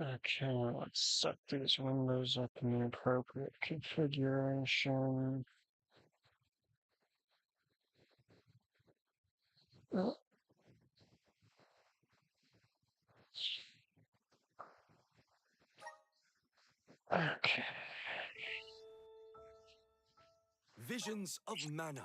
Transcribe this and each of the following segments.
Okay, let's set these windows up in the appropriate configuration. Oh, okay. Visions of Mana.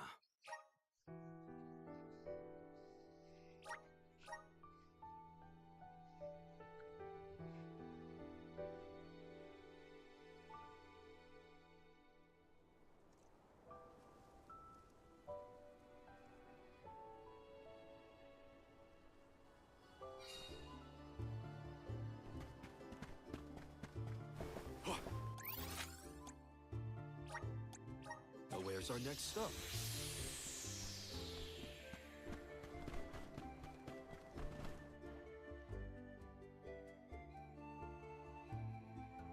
Now where's our next stop?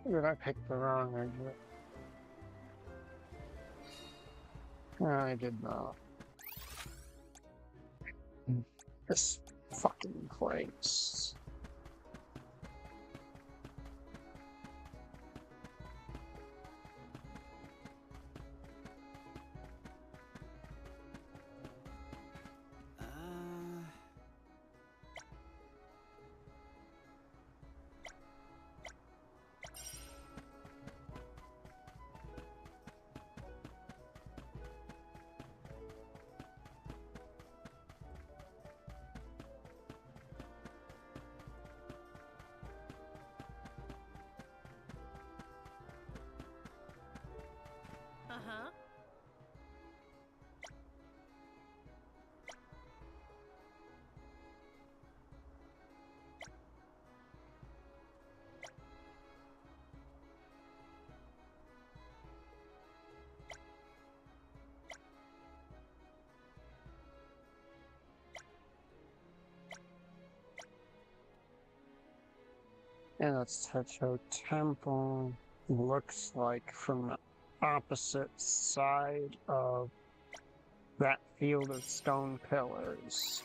Did I pick the wrong exit? I did not. This fucking place. Uh... Uh-huh. And that's Techo Temple. Looks like from the opposite side of that field of stone pillars.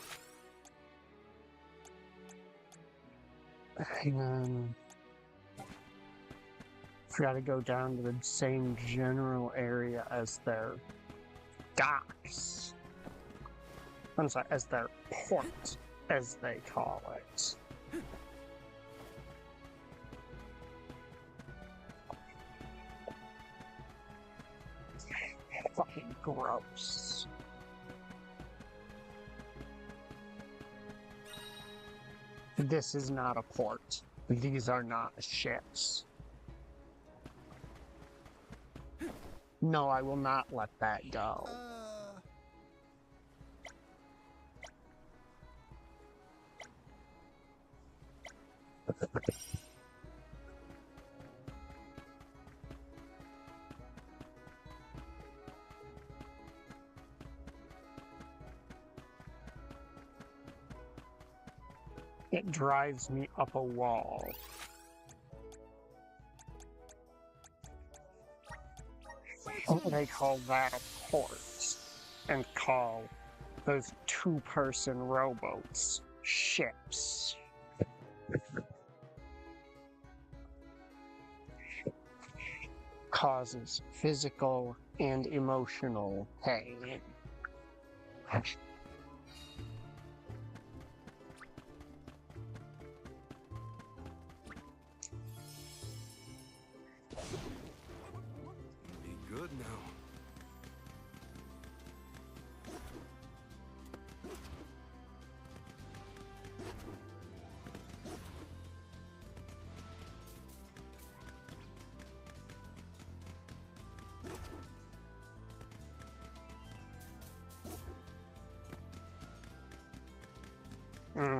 And forgot to go down to the same general area as their docks. I'm sorry, as their port, as they call it. Fucking gross. This is not a port. These are not ships. No, I will not let that go. It drives me up a wall. They call that a port, and call those two-person rowboats ships. Causes physical and emotional pain. Be good now.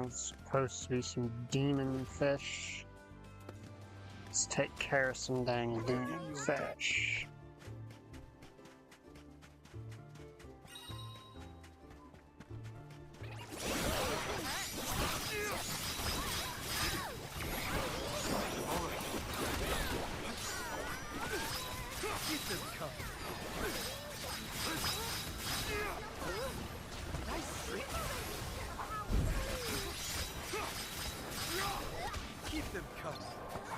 It's supposed to be some demon fish. Let's take care of some dang demon fish. Keep them coming.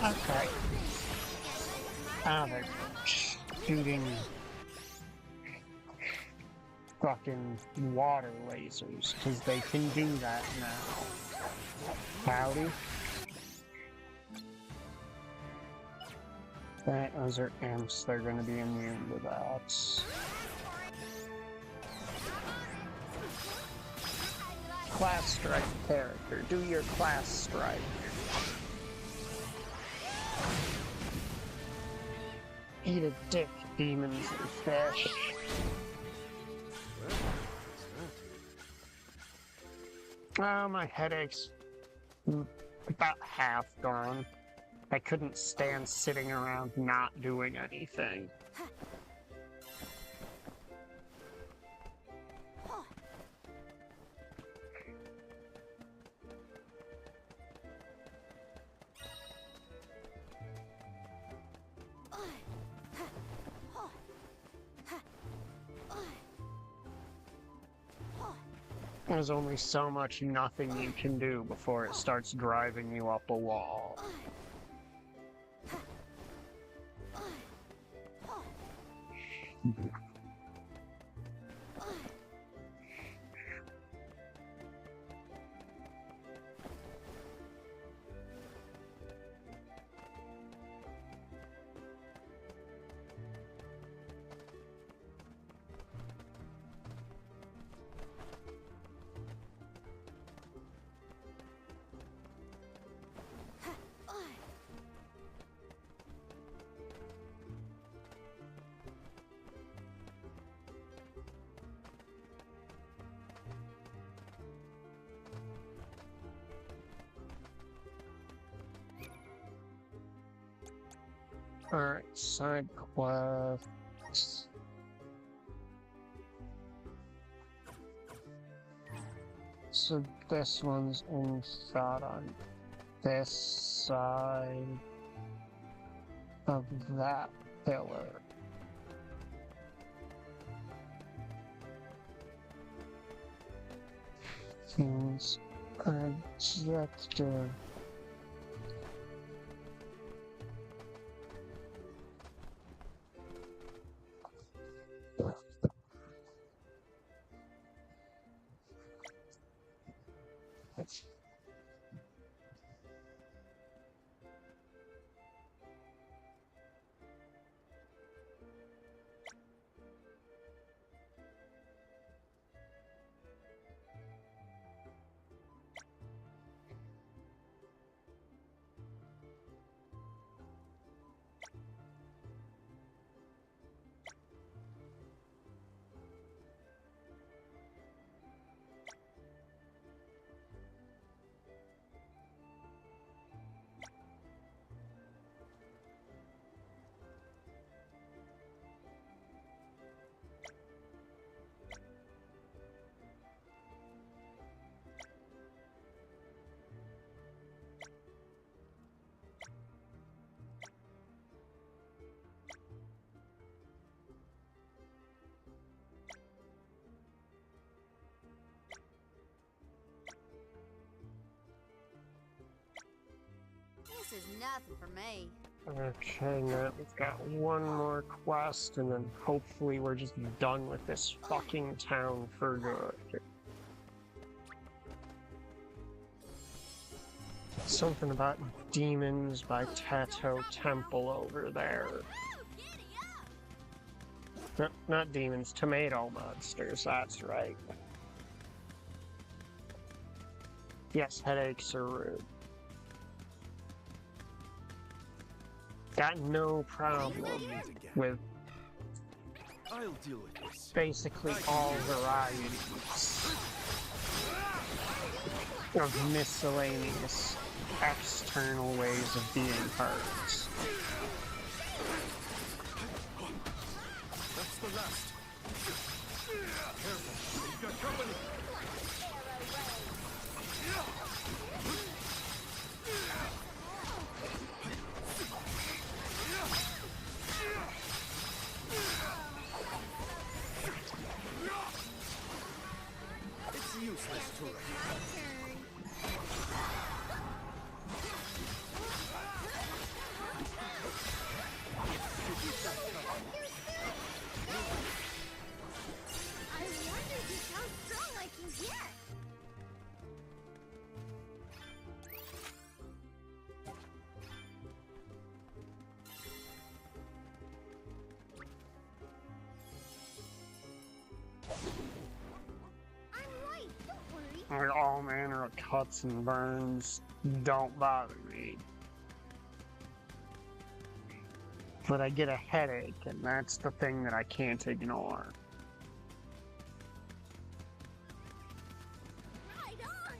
Okay. Ah, they're shooting fucking water lasers, because they can do that now. Howdy. Those are imps, they're gonna be immune to that. Class strike character, do your class strike. Eat a dick, demons and fish. Oh, my headache's about half gone. I couldn't stand sitting around not doing anything. There's only so much nothing you can do before it starts driving you up a wall. Alright, side quests. So this one's in shot on this side of that pillar. Seems objective. This is nothing for me. Okay, now we've got one more quest, and then hopefully we're just done with this fucking town for good. Something about demons by Tato Temple over there. Not demons, tomato monsters, that's right. Yes, headaches are rude. Got no problem with I'll deal with this. basically all varieties of miscellaneous external ways of being hurt. That's the last. Careful, you've got company. It's useless to run. Like all manner of cuts and burns don't bother me. But I get a headache, and that's the thing that I can't ignore. Right on!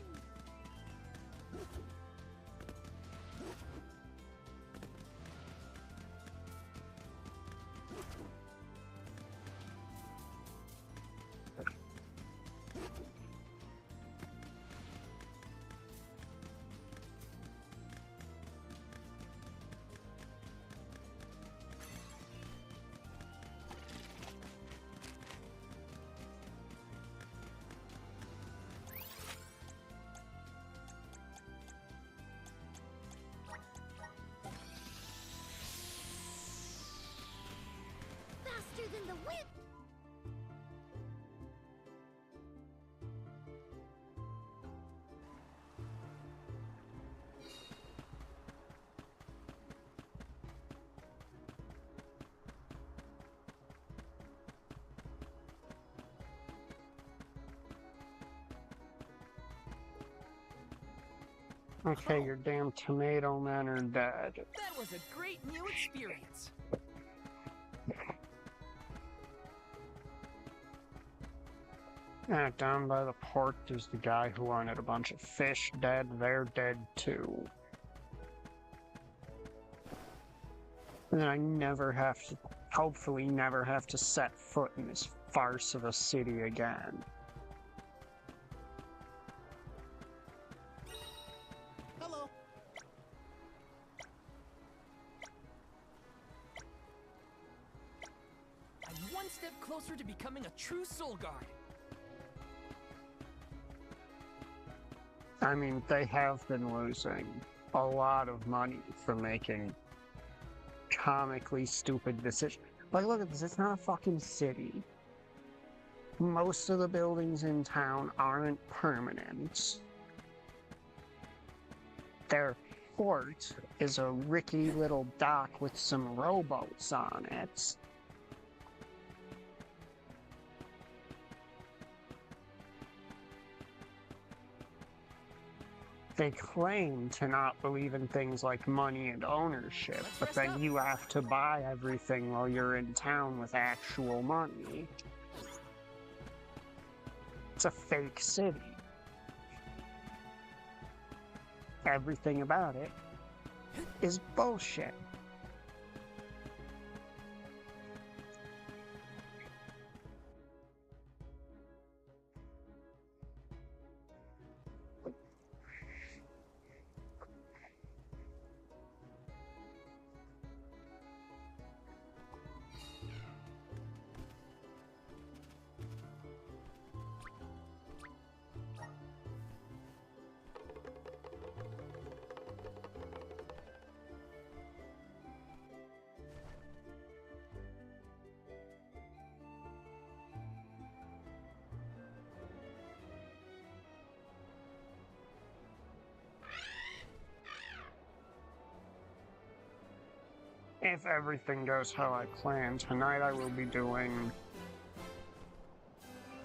Faster than the wind! Okay, your damn tomato men are dead. That was a great new experience. Down by the port there's the guy who wanted a bunch of fish dead. They're dead too. And then I never have to, hopefully never have to set foot in this farce of a city again. Hello. I'm one step closer to becoming a true soul guard. I mean, they have been losing a lot of money for making comically stupid decisions. Like, look at this, it's not a fucking city. Most of the buildings in town aren't permanent. Their fort is a rickety little dock with some rowboats on it. They claim to not believe in things like money and ownership, but then you have to buy everything while you're in town with actual money. It's a fake city. Everything about it is bullshit. If everything goes how I planned, tonight I will be doing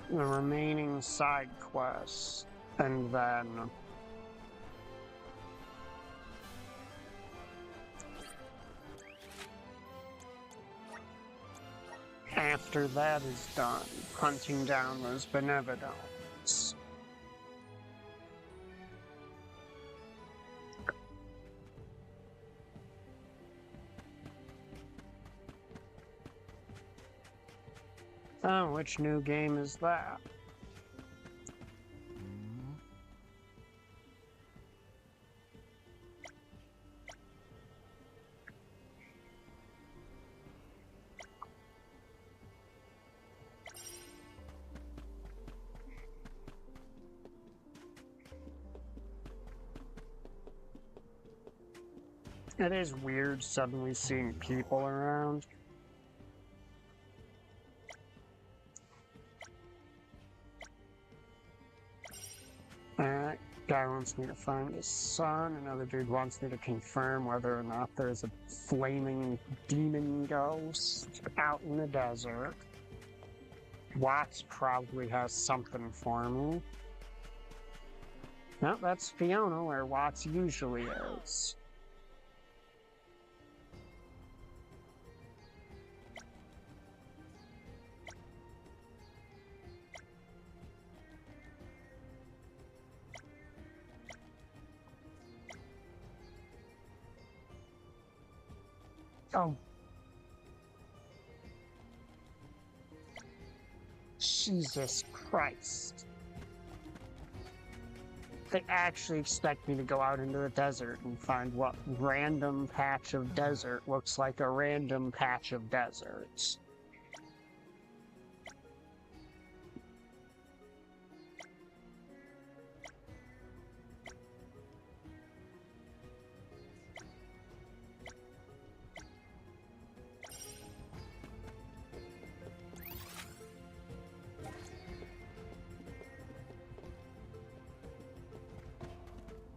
the remaining side quests, and then after that is done, hunting down those Benevolents. Oh, which new game is that? It is weird suddenly seeing people around. Guy wants me to find his son. Another dude wants me to confirm whether or not there's a flaming demon ghost out in the desert. Watts probably has something for me. No, that's Fiona, where Watts usually is. Oh. Jesus Christ. They actually expect me to go out into the desert and find what random patch of desert looks like a random patch of desert.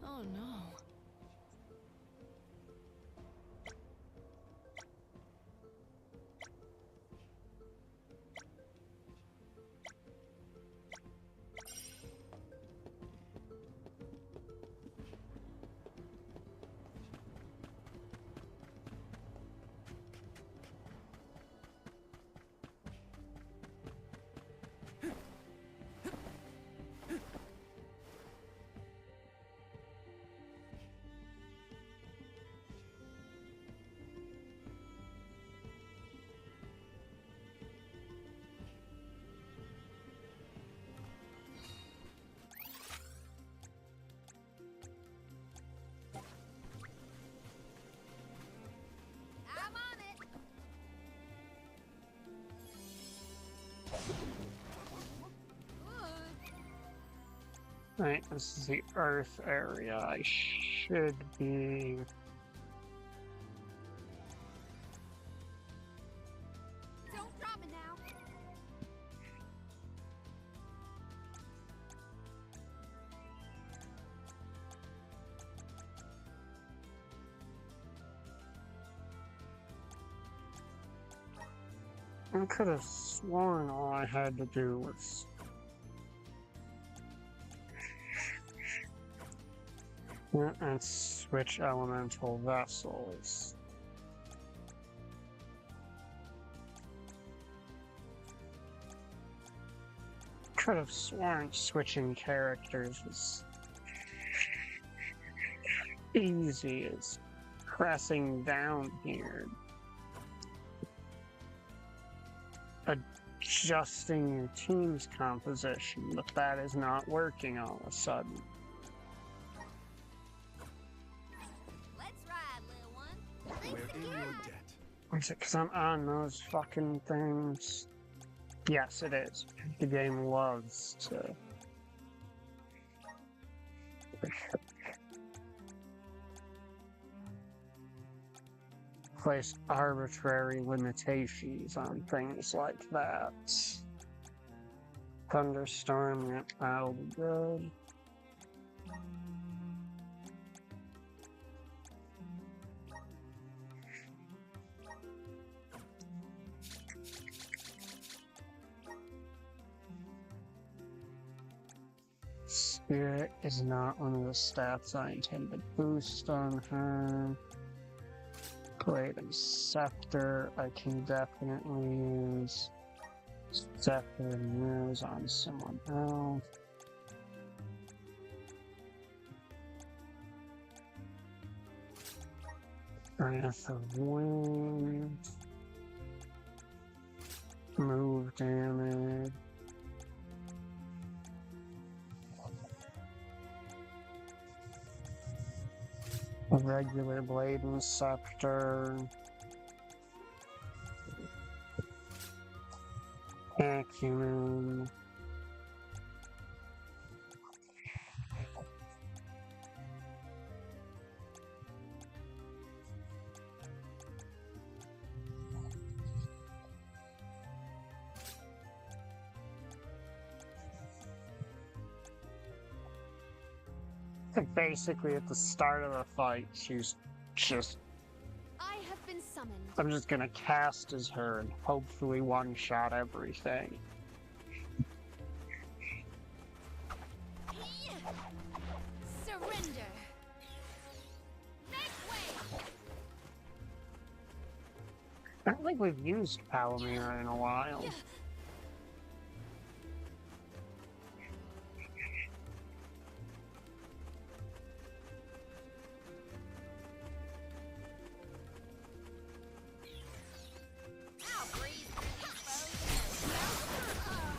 Oh no. I'm on it. Right, this is the Earth area. I should be... Don't drop it now. I could have sworn all I had to do was... and switch elemental vessels. Could have sworn switching characters was easy as pressing down here. Adjusting your team's composition, but that is not working all of a sudden. Let's ride, little one. We're in your debt. Is it because I'm on those fucking things? Yes, it is. The game loves to... place arbitrary limitations on things like that. Thunderstorm, yep, that'll be good. Spirit is not one of the stats I intend to boost on her. Blade and Scepter, I can definitely use Scepter and Mirrors on someone else. Wrath of Wind. Move damage. A regular Blade and Scepter. Acumen. Basically, at the start of the fight, she's just... I have been summoned. I'm just gonna cast as her and hopefully one-shot everything. don't think we've used Palomira in a while. I'll breeze through these foes.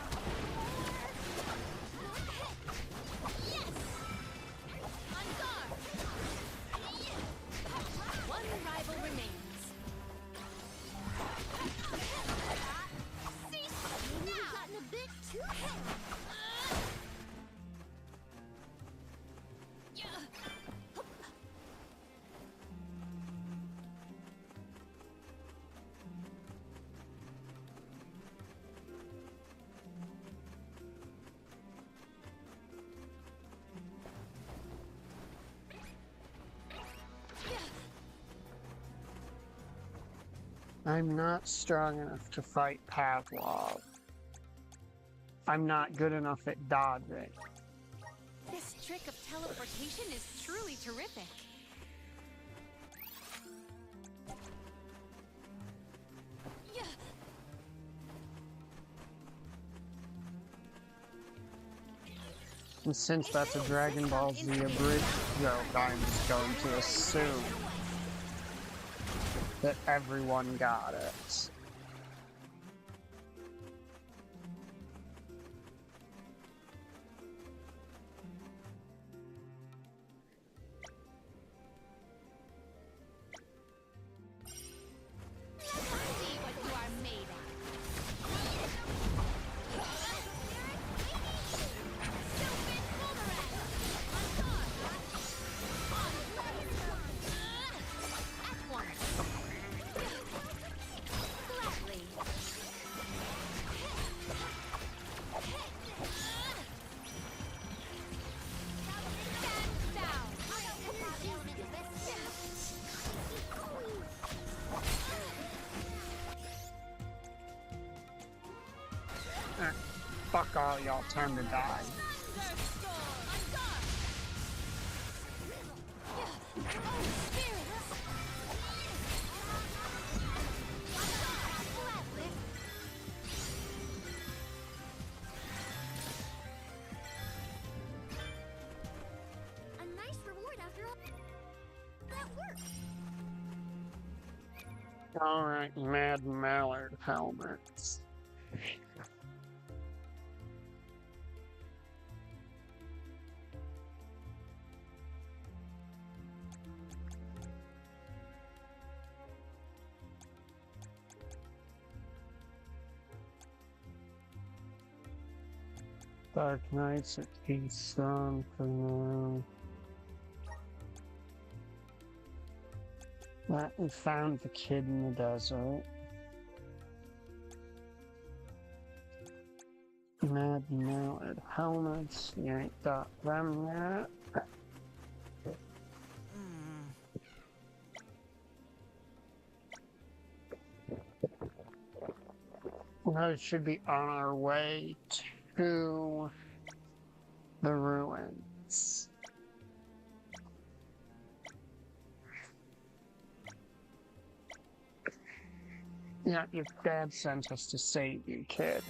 Yes! On guard! One rival remains. Cease now! Gotten a bit too heavy. I'm not strong enough to fight Pavlov. I'm not good enough at dodging. This trick of teleportation is truly terrific. And since that's a Dragon Ball Z abridged joke, I'm just going to assume that everyone got it. See what you are made Fuck all y'all, time to die. A nice reward after all. That worked. Alright, Mad Mallard helmets. Dark Knights at Peace Sun for now. We found the kid in the desert. Mad Mallard helmets, you ain't got them yet. We should be on our way to the ruins. Yeah, your dad sent us to save you, kid.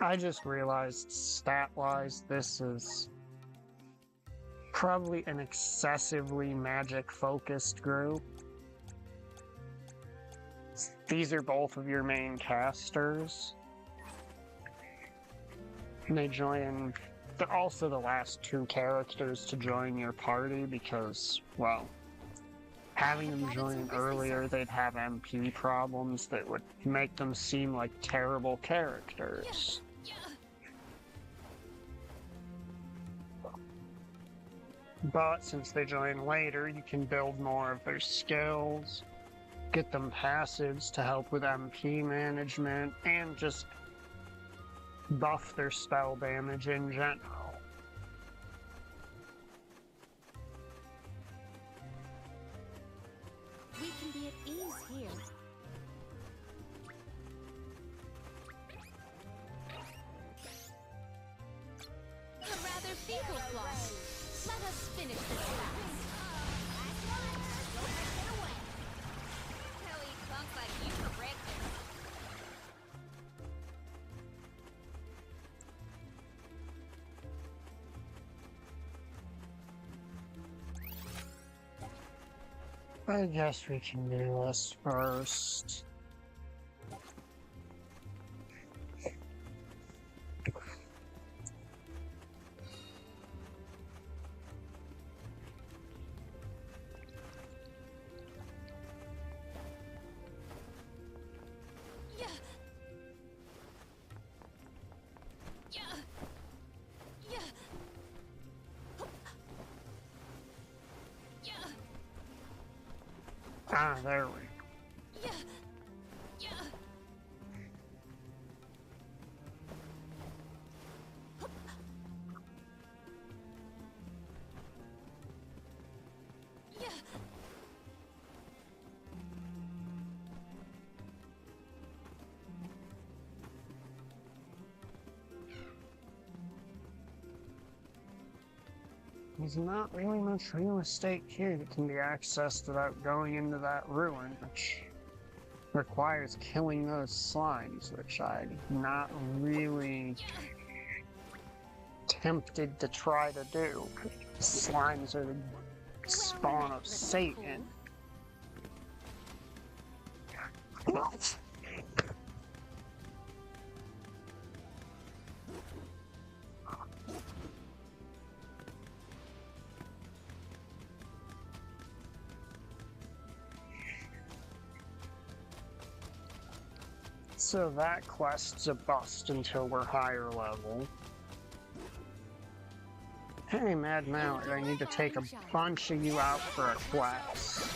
I just realized, stat-wise, this is probably an excessively magic-focused group. These are both of your main casters. And they join... They're also the last two characters to join your party because, well, having them join earlier, they'd have MP problems that would make them seem like terrible characters. But since they join later, you can build more of their skills, get them passives to help with MP management, and just buff their spell damage in general. We can be at ease here. A rather feeble flight. Let us finish this task. I guess we can do this first. Yeah. Yeah. Yeah. Yeah. Ah, there we go. Yeah. Yeah. Yeah. There's not really much real estate here that can be accessed without going into that ruin, which requires killing those slimes, which I'm not really tempted to try to do. Slimes are the spawn of Satan. So that quest's a bust until we're higher level. Hey, Mad Mallard, I need to take a bunch of you out for a quest.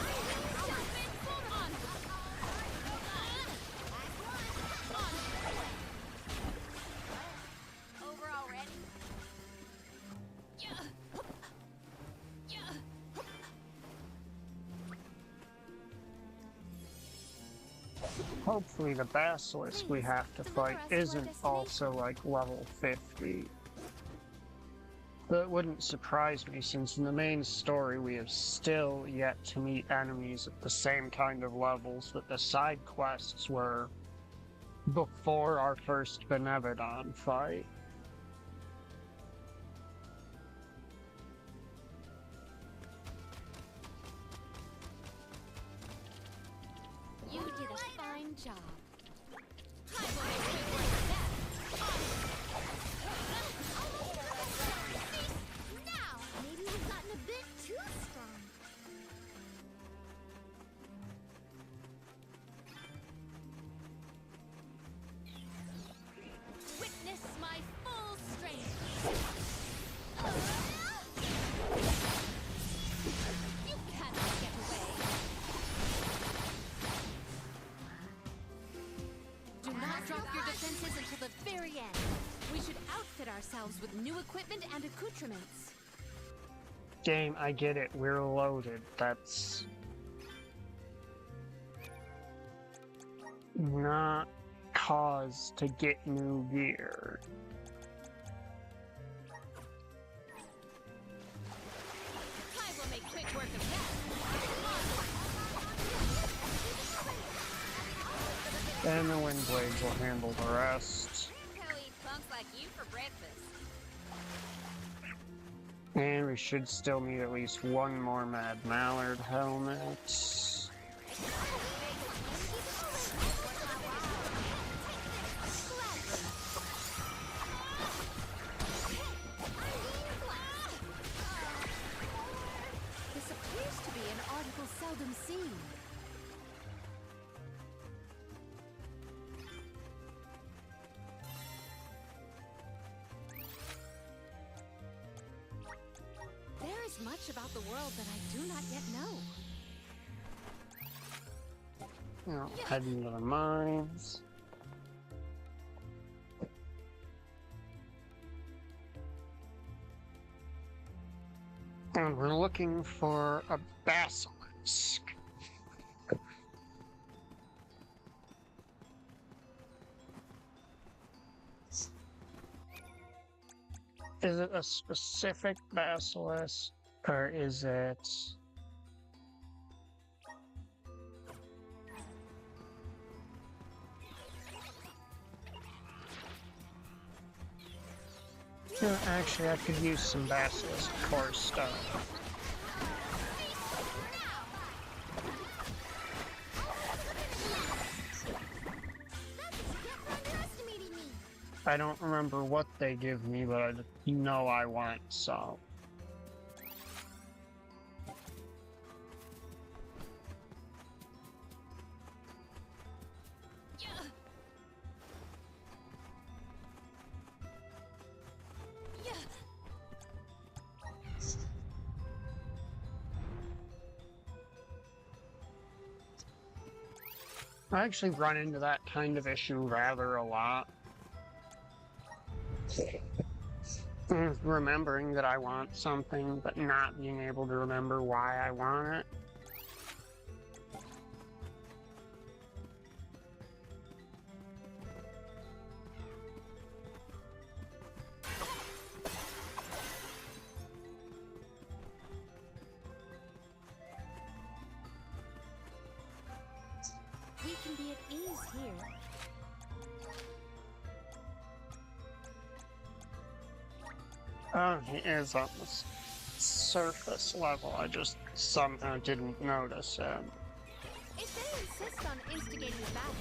Over already? Yeah. Yeah. Hopefully the basilisk we have to fight isn't also like level 50. But it wouldn't surprise me since in the main story we have still yet to meet enemies at the same kind of levels that the side quests were before our first Benevodon fight. You did a fine job. Now, maybe we've gotten a bit too strong. Witness my full strength. You cannot get away. Do not drop your defenses until the very end. We should outfit ourselves with new equipment and accoutrements. Game, I get it, we're loaded. That's not cause to get new gear. I will make quick work of that. And the wind blades will handle the rest. Go eat punks like you for breakfast. And we should still need at least one more Mad Mallard helmet. This appears to be an article seldom seen. There is much about the world that I do not yet know. Now, head into the mines. And we're looking for a basilisk. Is it a specific basilisk, or is it... No, actually, I could use some basilisk core stuff. I don't remember what they give me, but I just know I want some. I actually run into that kind of issue rather a lot. Remembering that I want something, but not being able to remember why I want it. We can be at ease here. Oh, he is on the surface level. I just somehow didn't notice him. If they insist on instigating a battle,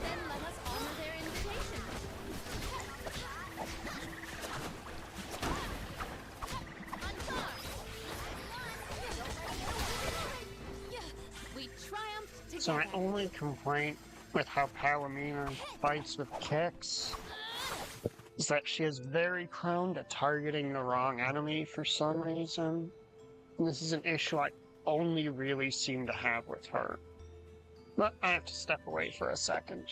then let us honor their invitation. We triumphed together. So my only complaint with how Palomina fights with kicks is that she is very prone to targeting the wrong enemy for some reason. And this is an issue I only really seem to have with her. But I have to step away for a second.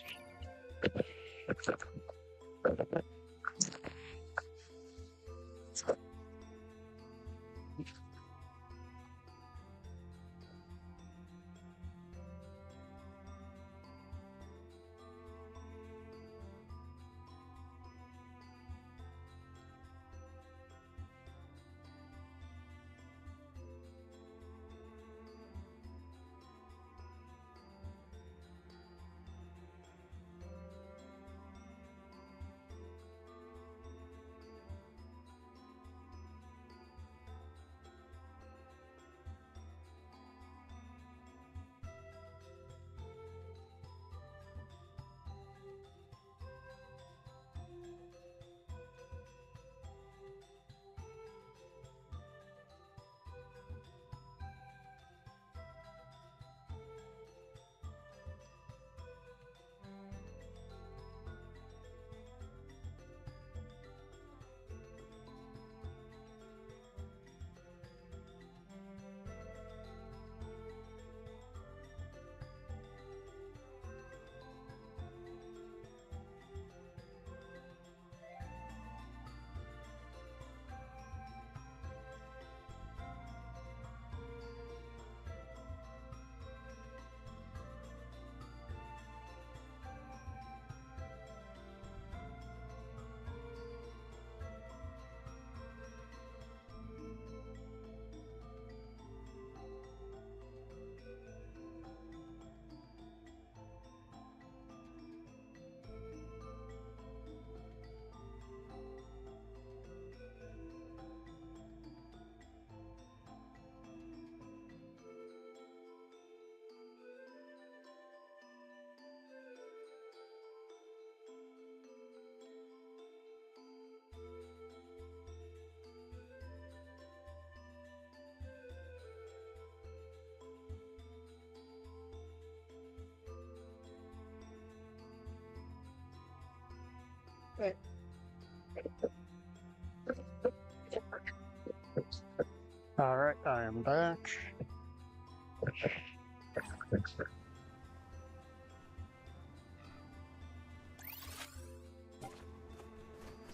Alright, I am back.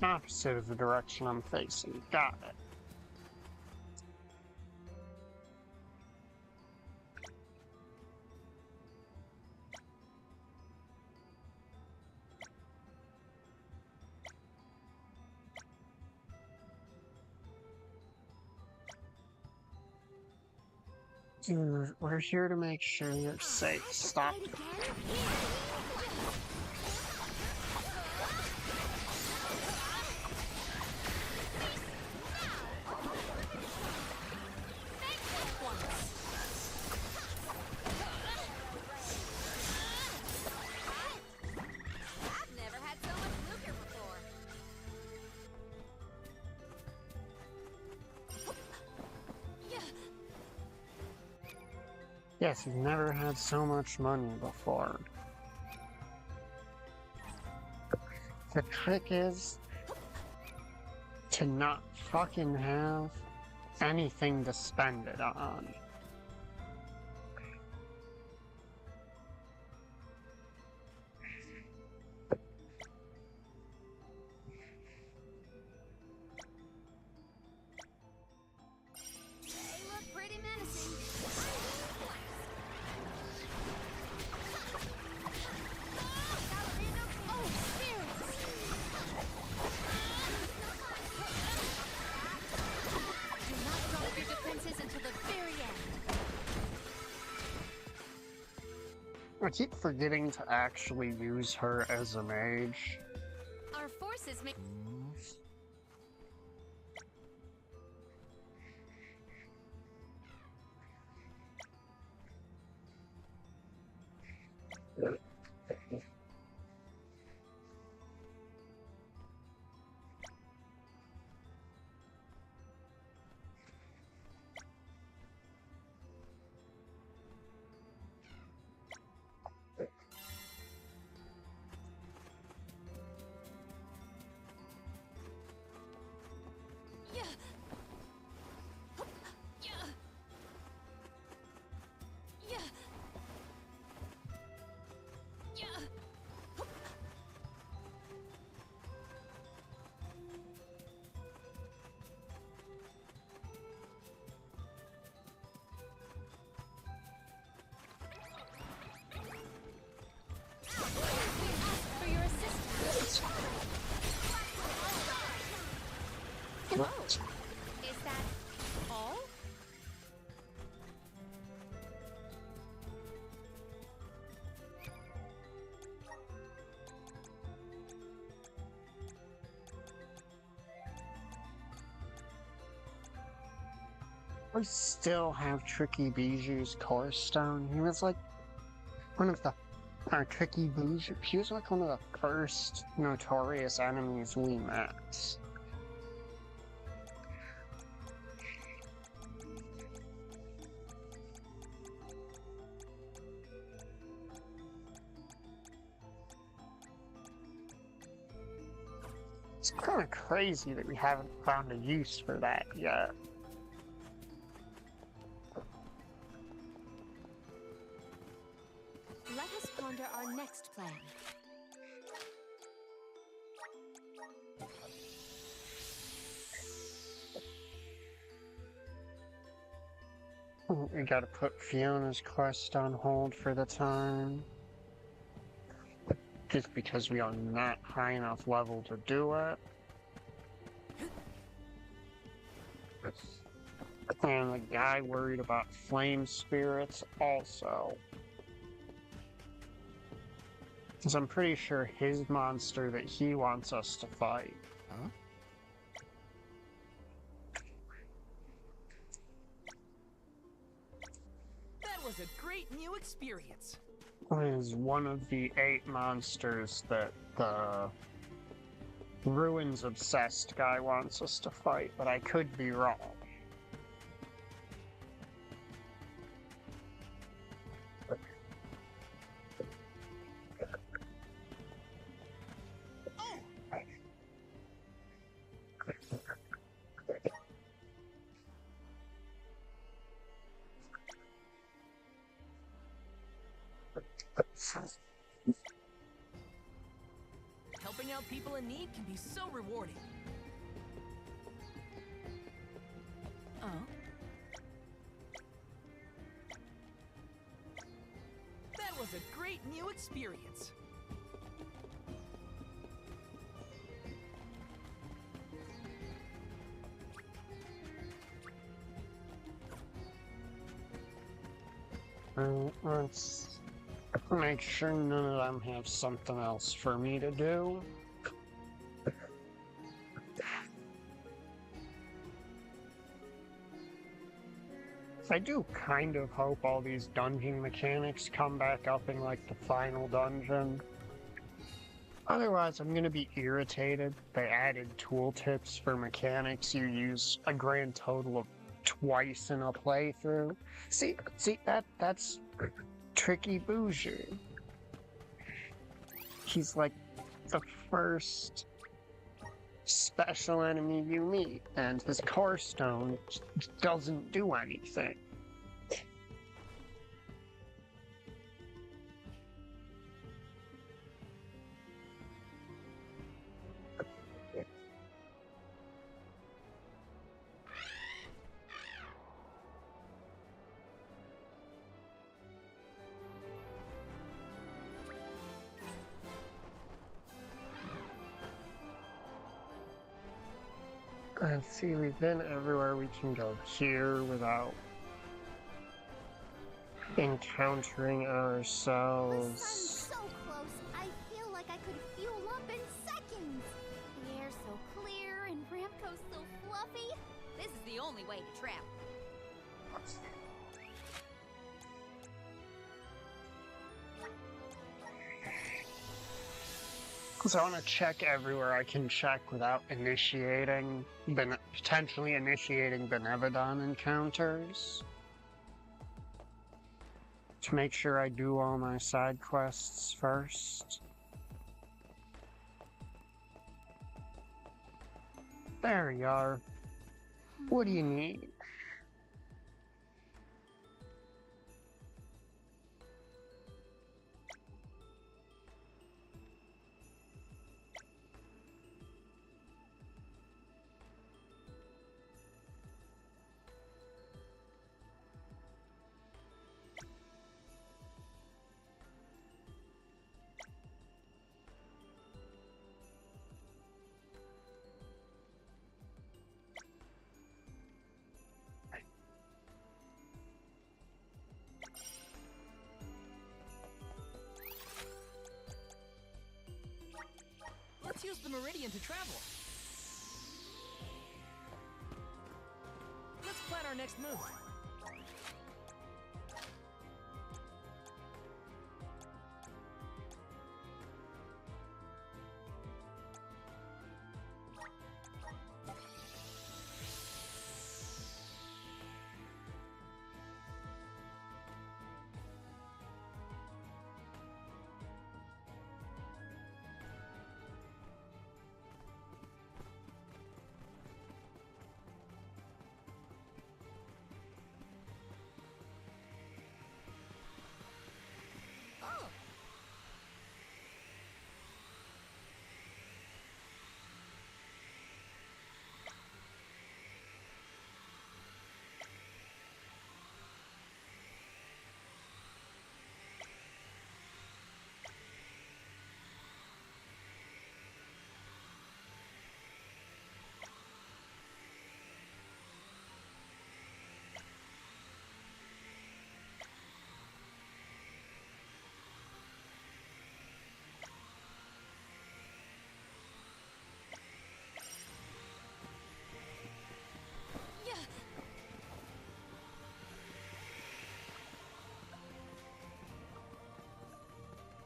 Opposite of the direction I'm facing. Got it. Dude, we're here to make sure you're safe. Stop. I've never had so much lucre before. Yes, he's never had so much money before. The trick is to not fucking have anything to spend it on. They look pretty menacing. Oh, spirits! Do not drop your defenses until the very end. I keep forgetting to actually use her as a mage. Our forces may. Yeah. Yeah. Yeah. Yeah. We ask for your assistance. What? Is that all? We still have Tricky Bijou's core stone. He was like one of the Tricky Bijou. He was like one of the first notorious enemies we met. It's kind of crazy that we haven't found a use for that yet. Let us ponder our next plan. We gotta put Fiona's quest on hold for the time. Just because we are not high enough level to do it. And the guy worried about flame spirits also. Because I'm pretty sure his monster that he wants us to fight. Huh? That was a great new experience. Is one of the 8 monsters that the Ruins Obsessed guy wants us to fight, but I could be wrong. Helping out people in need can be so rewarding. Oh. That was a great new experience. Let's make sure none of them have something else for me to do. I do kind of hope all these dungeon mechanics come back up in like the final dungeon. Otherwise, I'm gonna be irritated. They added tooltips for mechanics. You use a grand total of twice in a playthrough. See, that's Tricky Bouger. He's like the first special enemy you meet, and his core stone doesn't do anything. Let's see, we've been everywhere we can go here without encountering The ourselves. sun's so close, I feel like I could fuel up in seconds. The air's so clear and Ramco's so fluffy. This is the only way to travel. So I want to check everywhere I can check without potentially initiating Benevodon encounters. To make sure I do all my side quests first. There you are. What do you need? Let's use the Meridian to travel. Let's plan our next move.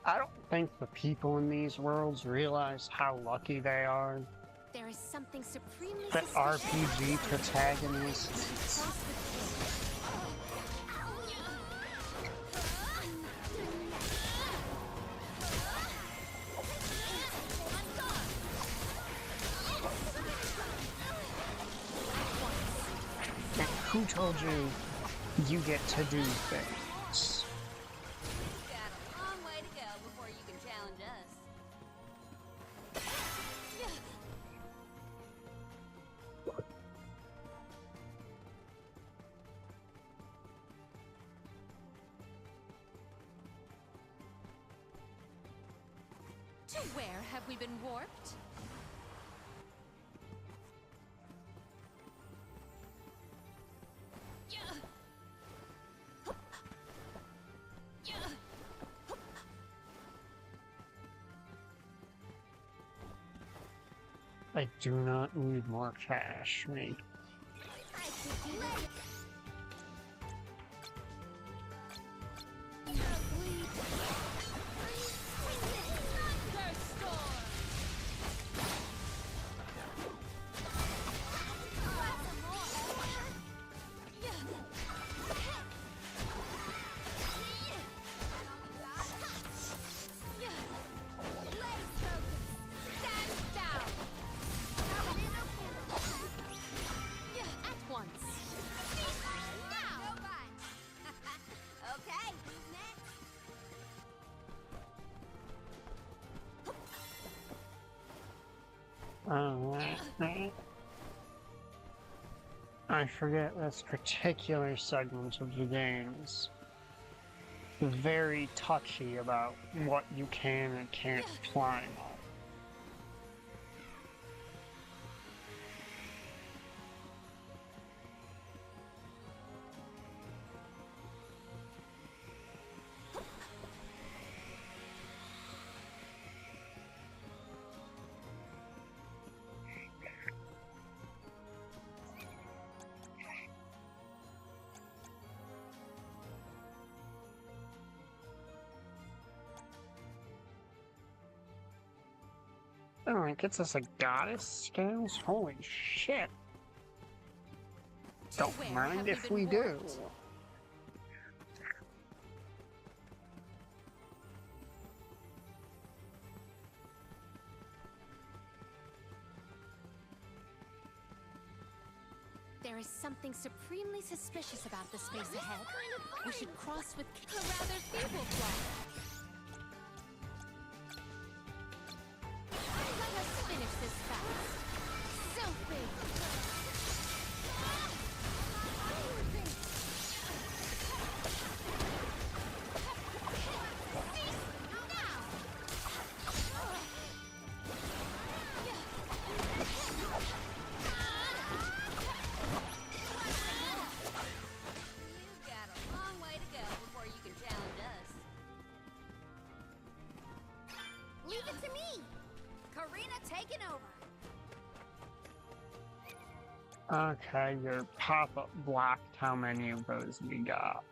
I don't think the people in these worlds realize how lucky they are There is something supremely that suspicious RPG protagonists across the who told you you get to do things? got a long way to go before you can challenge us. To where have we been warped? I do not need more cash, mate. I could do that. I forget this particular segment of the games. Very touchy about what you can and can't climb on. Oh, it gets us a goddess scales? Holy shit. To Don't where mind have if we we been do. warped? There is something supremely suspicious about the space ahead. We should cross with a rather feeble flight. Let us finish this fast. Sophie! You've got a long way to go before you can challenge us. Leave it to me! Karina taking over. Okay, your pop-up blocked how many of those we got.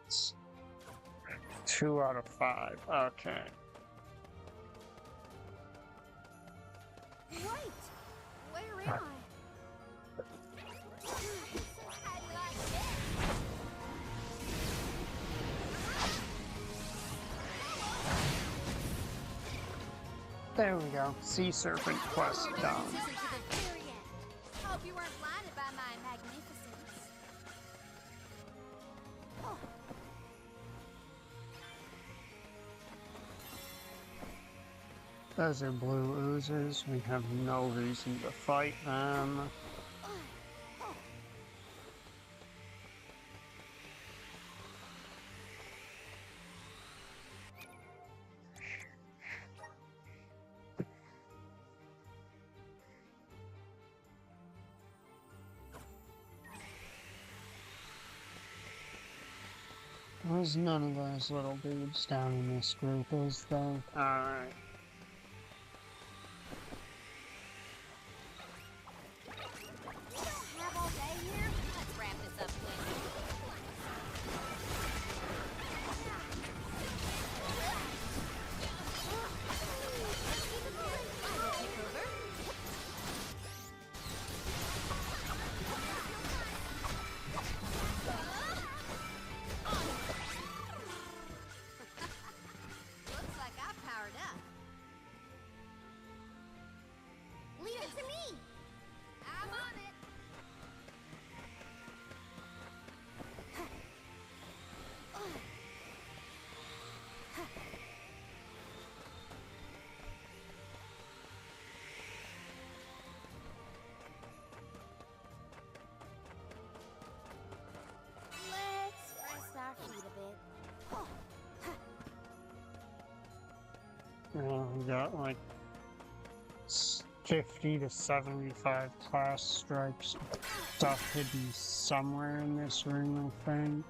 2 out of 5. Okay. Wait! Where am I? How do you like this? There we go. Sea Serpent quest Your done. defenses until the very end. Hope you weren't blinded by my magnificence. Oh. Those are blue oozes. We have no reason to fight them. There's none of those little dudes down in this group, is there? Alright. We don't have all day here. Let's wrap this up quick. Looks like I powered up. Leave it to me. I'm on it. Let's rest our feet a bit. We got like 50 to 75 class stripes. Stuff hidden somewhere in this room, I think.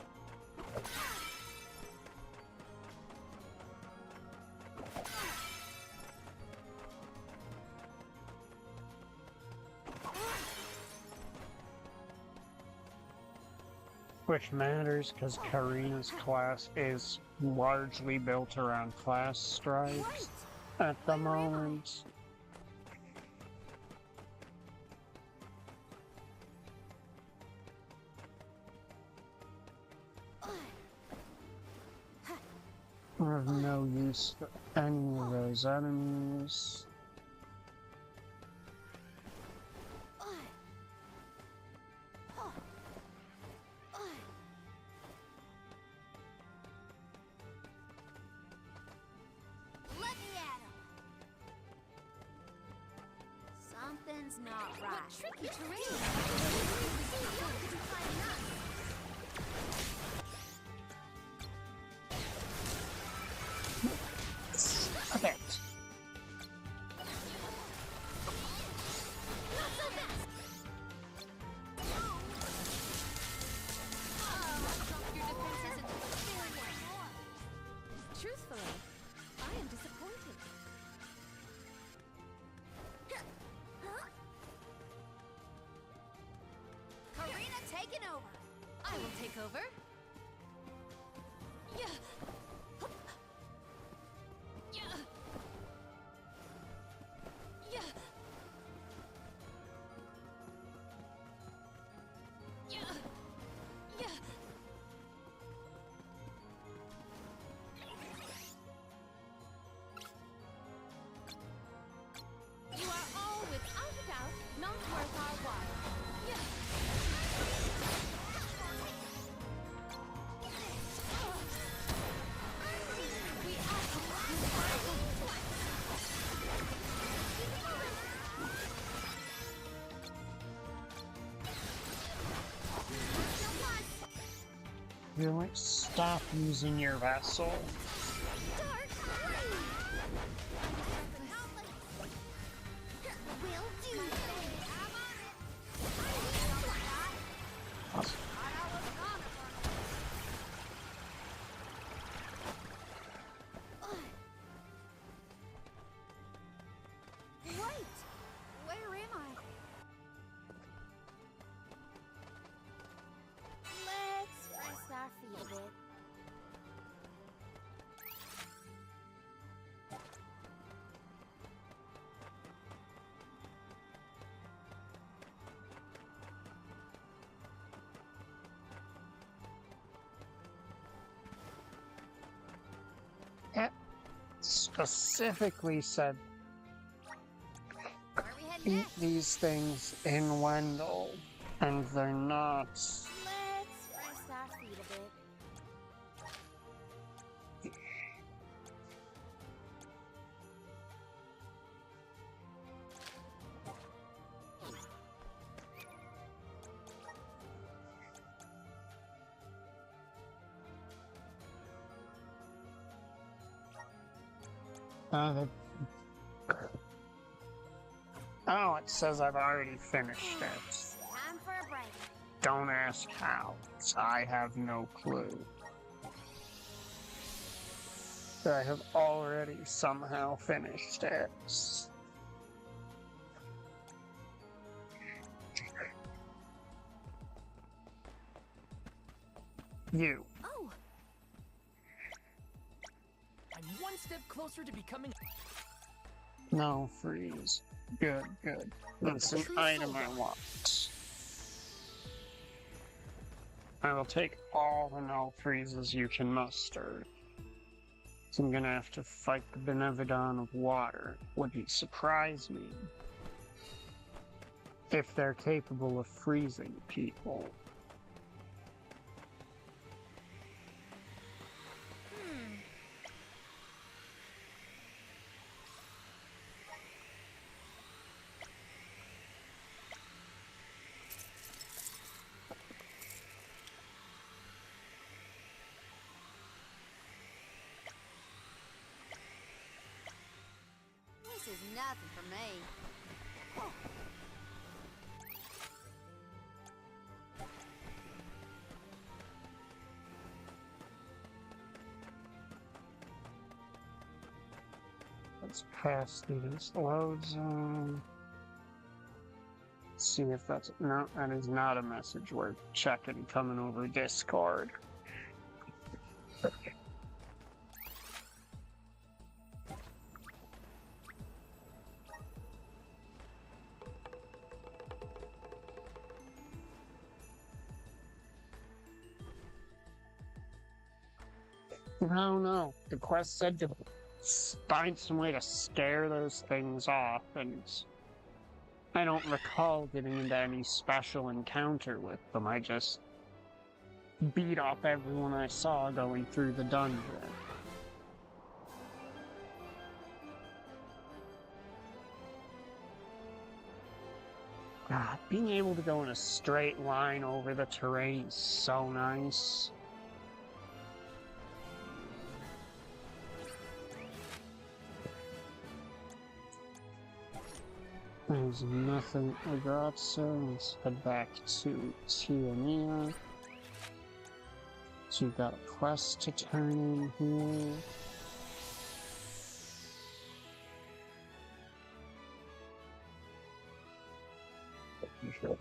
Which matters because Karina's class is largely built around class stripes at the moment. We're of no use to any of those enemies. Let me at him. Something's not not right. What tricky terrain! Okay. Your defenses until the very end. Truthfully, I am disappointed. Karina taking over. I will take over. Yeah. Yeah. Yeah. Yeah. Yeah. You are all, without a doubt, not worth our while. Yeah. We Really? Stop using your vessel. Dark green. Will do. Wait, where am I? Let's rest our feet a bit. It specifically said Where are we heading eat next? these things in Wendell, and they're not. Let's rest our feet a bit. The... Oh, it says I've already finished it. Time for a break. Don't ask how. I have no clue. I have already somehow finished it. You. Oh, I'm one step closer to becoming. No, freeze. Good, good. That's an item I want. I will take all the no freezes you can muster. So I'm gonna have to fight the Benevodon of Water. Wouldn't surprise me if they're capable of freezing people. this is nothing for me. Let's pass through this load zone. See if that's... No, that is not a message we're checking coming over Discord. No. The quest said to find some way to scare those things off, and I don't recall getting into any special encounter with them. I just beat up everyone I saw going through the dungeon. God, being able to go in a straight line over the terrain is so nice. There's nothing I got, so let's head back to Tiania. So you've got a quest to turn in here.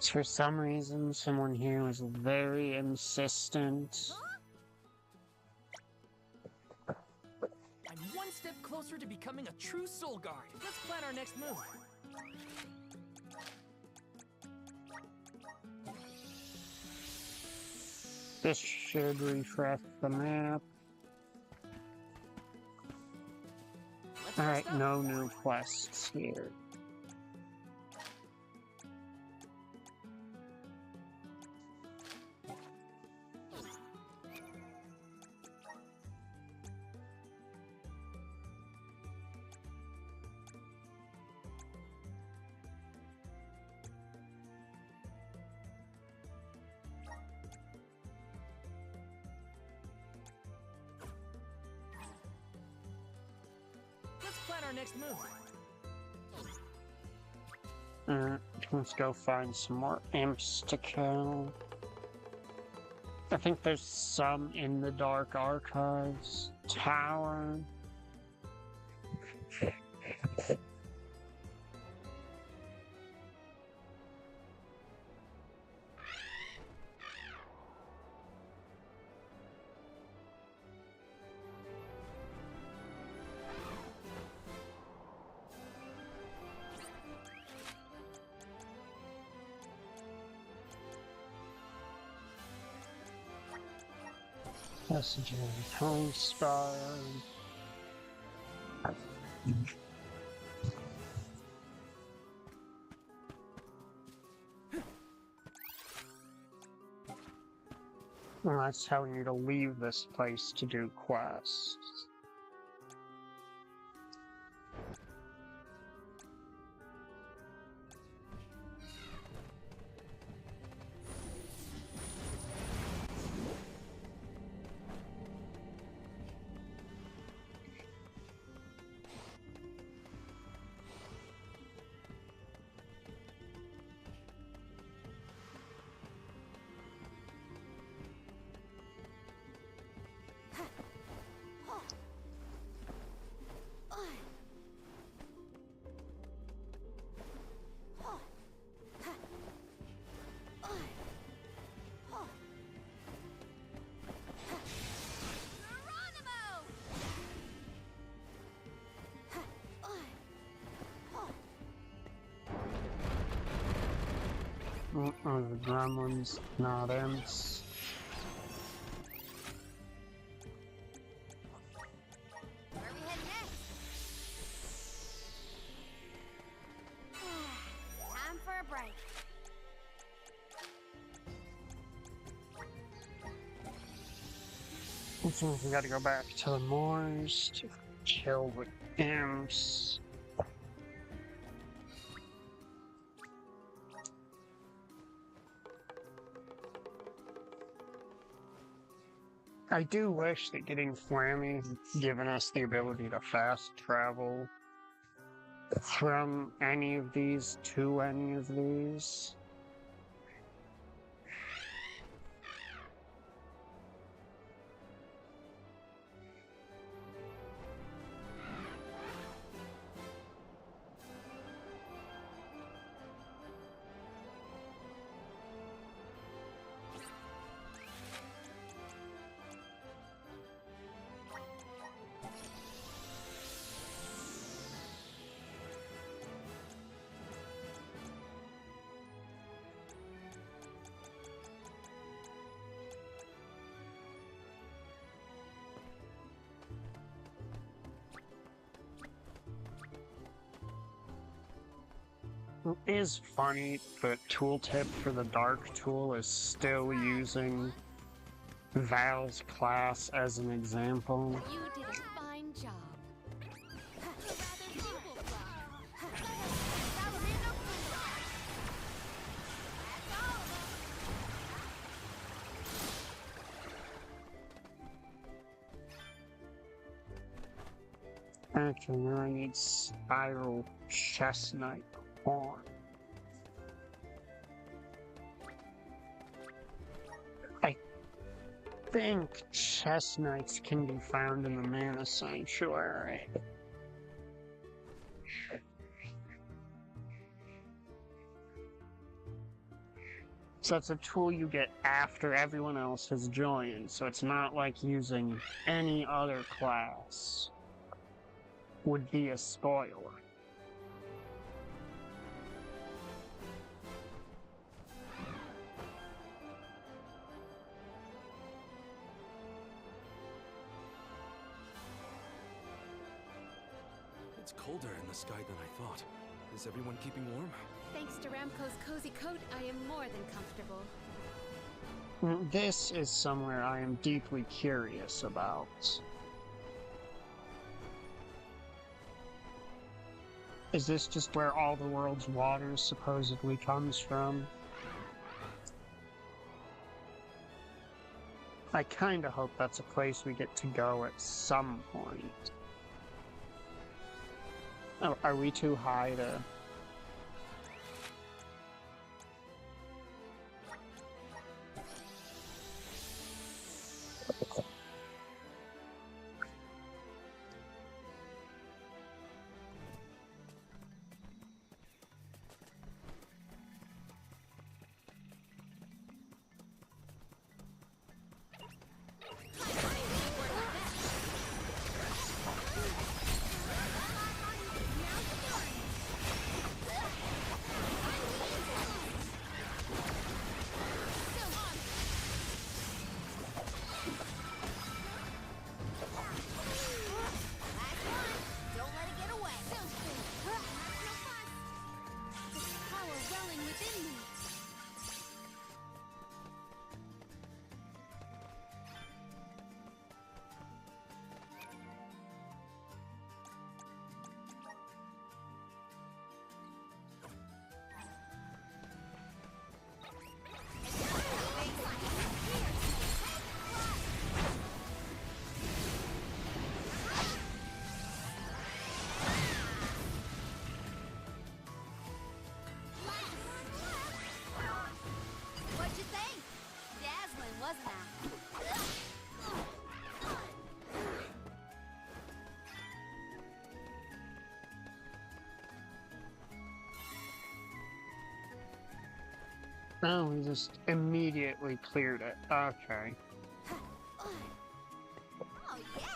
For some reason, someone here was very insistent. I'm one step closer to becoming a true soul guard. Let's plan our next move. This should refresh the map. Let's Alright, rest up. no new quests here. Let's plan our next move. Let's go find some more imps to kill. I think there's some in the Dark Archives tower. Legendary Home Star. Well, that's telling you to leave this place to do quests. Oh, the gremlins, not imps. Where are we heading next? Time for a break. So we gotta go back to the moors to kill the imps. I do wish that getting Flammy had given us the ability to fast travel from any of these to any of these. It is funny that tooltip for the Dark Tool is still using Val's class as an example. You did a fine job. A rather feeble fly. Actually, now I need spiral chestnut horn. I think chestnuts can be found in the Mana Sanctuary. So it's a tool you get after everyone else has joined, so it's not like using any other class would be a spoiler. It's colder in the sky than I thought. Is everyone keeping warm? Thanks to Ramco's cozy coat, I am more than comfortable. This is somewhere I am deeply curious about. Is this just where all the world's water supposedly comes from? I kinda hope that's a place we get to go at some point. Oh, are we too high to... Don't let it get away. This power welling within me. What'd you think? Dazzling, wasn't I? Oh, we just immediately cleared it. Okay. Oh, yeah!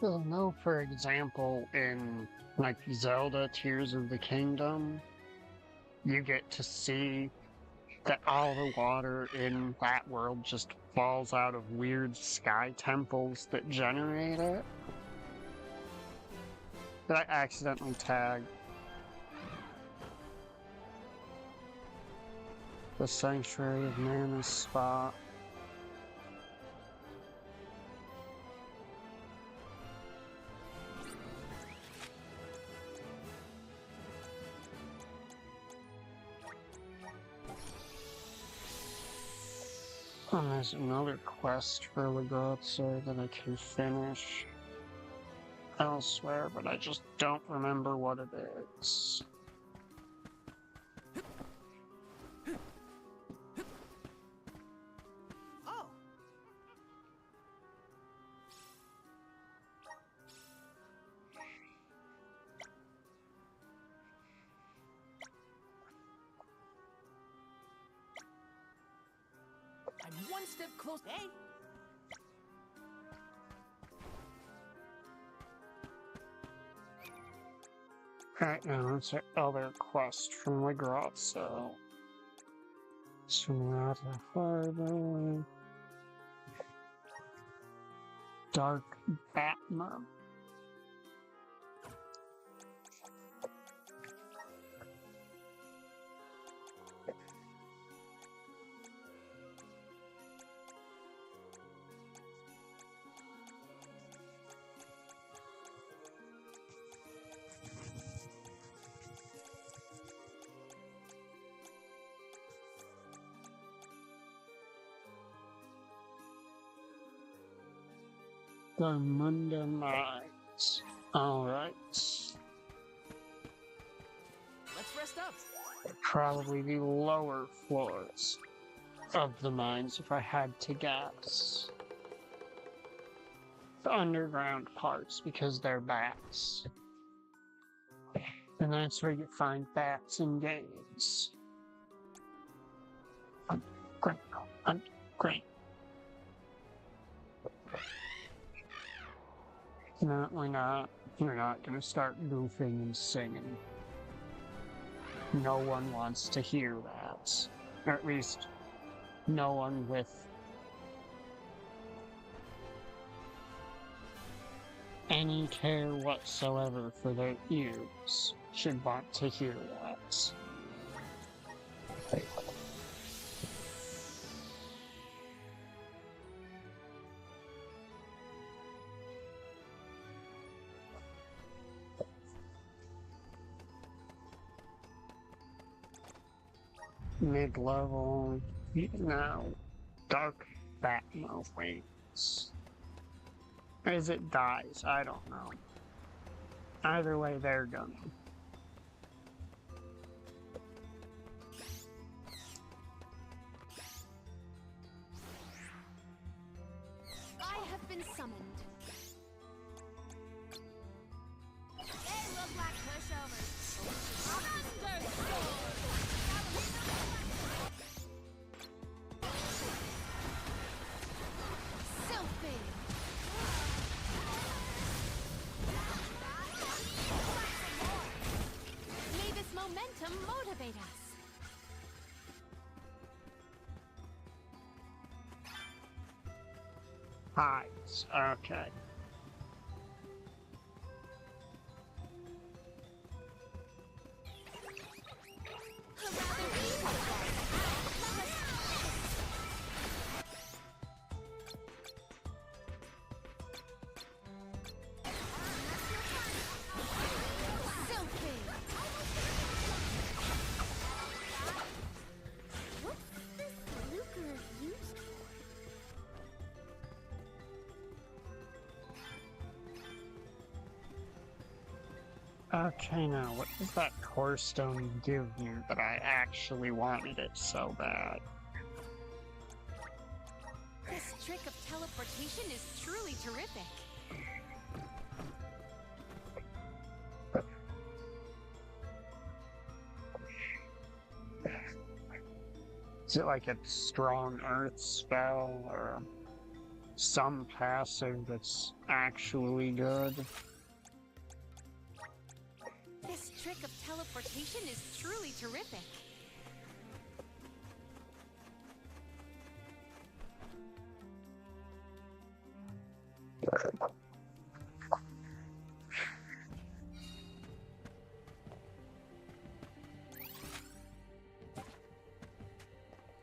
Well, no, for example, in, like, Zelda Tears of the Kingdom, you get to see that all the water in that world just falls out of weird sky temples that generate it. Did I accidentally tag the Sanctuary of Mana spot? And there's another quest for Legazzo that I can finish elsewhere, but I just don't remember what it is. Oh! I'm one step closer. Hey! Right now, it's our other quest from Legrazzo. Sonata Harbor. Dark Batman. Garmunda Mines. Alright. Let's rest up. Probably the lower floors of the mines if I had to guess. The underground parts because they're bats. And that's where you find bats in games. Great. No, we're not. We're not gonna start goofing and singing. No one wants to hear that. Or at least, no one with any care whatsoever for their ears should want to hear that. Mid-level, now, Dark Batmo Wings. As it dies, I don't know. Either way, they're gonna. I have been summoned. They look like pushovers. Selfie. May this momentum motivate us. Hides, okay. What's this lucre used for? Okay, now, what does that core stone give you that I actually wanted it so bad? This trick of teleportation is truly terrific. Is it like a strong earth spell or some passive that's actually good? This trick of teleportation is truly terrific.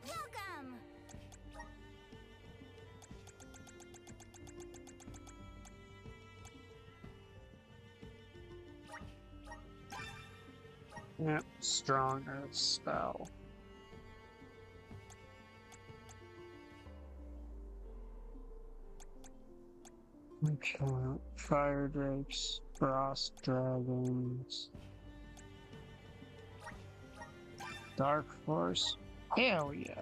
Welcome! Yep, strong earth spell. Okay, fire drakes, frost dragons, dark force. Hell yeah!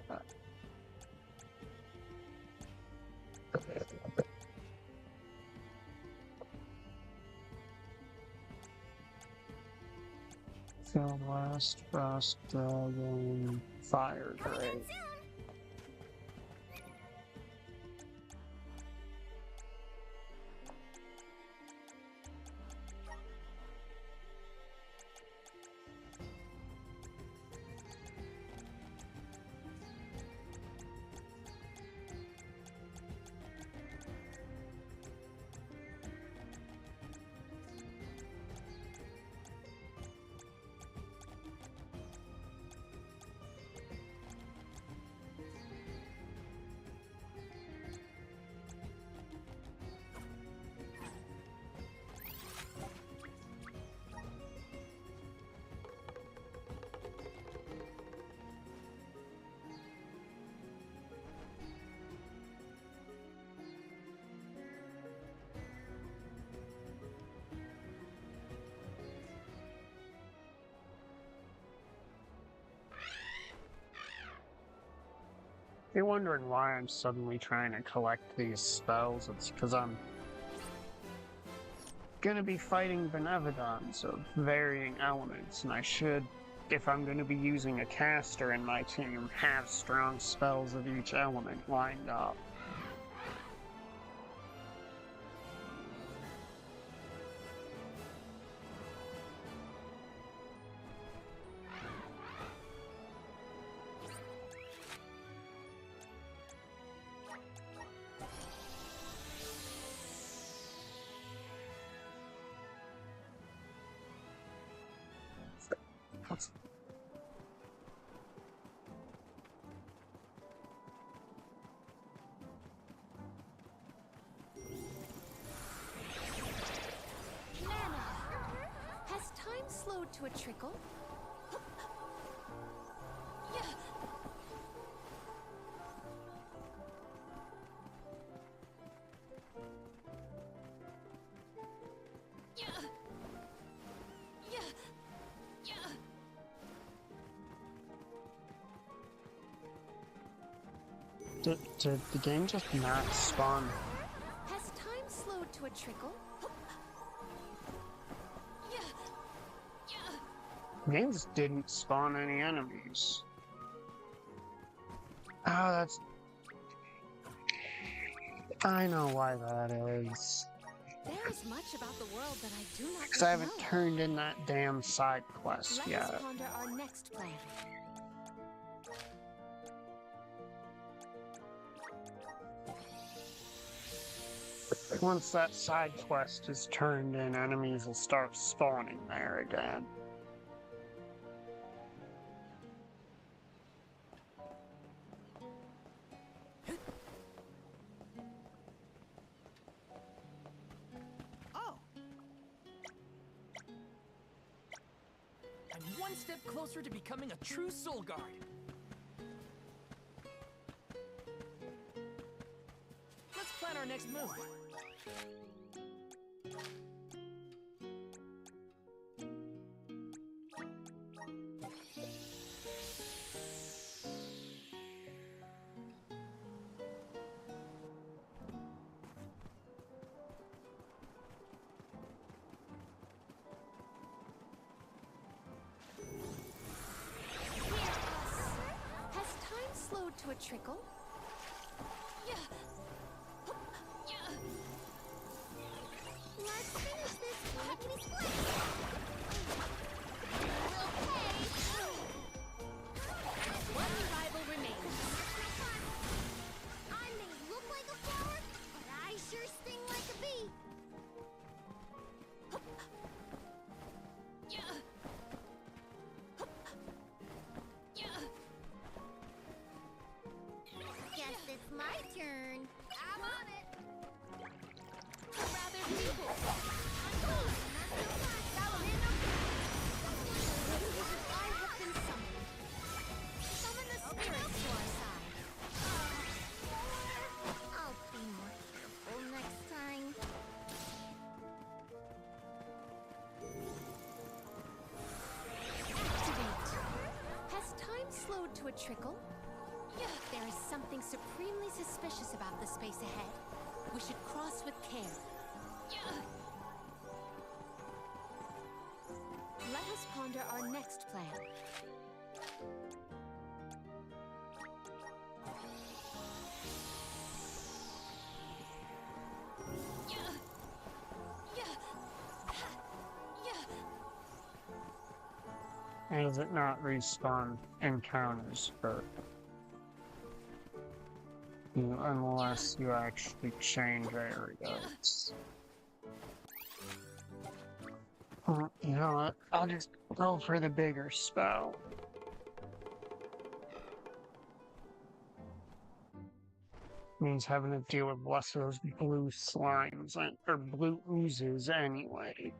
Field blast, frost dragon, fire drake. you're wondering why I'm suddenly trying to collect these spells, it's because I'm gonna be fighting Benevodons of varying elements, and I should, if I'm gonna be using a caster in my team, have strong spells of each element lined up. Nana, has time slowed to a trickle? Yeah. Yeah. Yeah. Yeah. Did the game just not spawn? Has time slowed to a trickle? Yeah. Yeah. The game just didn't spawn any enemies. Oh, that's... I know why that is. There is much about the world that I do not Because I haven't know. turned in that damn side quest Let yet. us ponder our next plan. Once that side quest is turned in, enemies will start spawning there again. Oh! I'm one step closer to becoming a true soul guard. Let's plan our next move. Has time slowed to a trickle? Yeah. Yeah. Let's finish this lickety split. We'll pay. One rival remains. I may look like a flower, but I sure sting like a bee. Yeah. Yeah. Guess it's my turn. I'm on it. Rather feeble. I have been summoned. Summon the spirits to our side. I'll be more careful next time. Activate. Has time slowed to a trickle? Yeah. There is something supremely suspicious about the space ahead. We should cross with care. Yeah. Let us ponder our next plan. Yeah. Yeah. Yeah. And does it not respawn encounters for you unless you actually change areas? You know what? I'll just go for the bigger spell. Means having to deal with less of those blue slimes, or blue oozes anyway.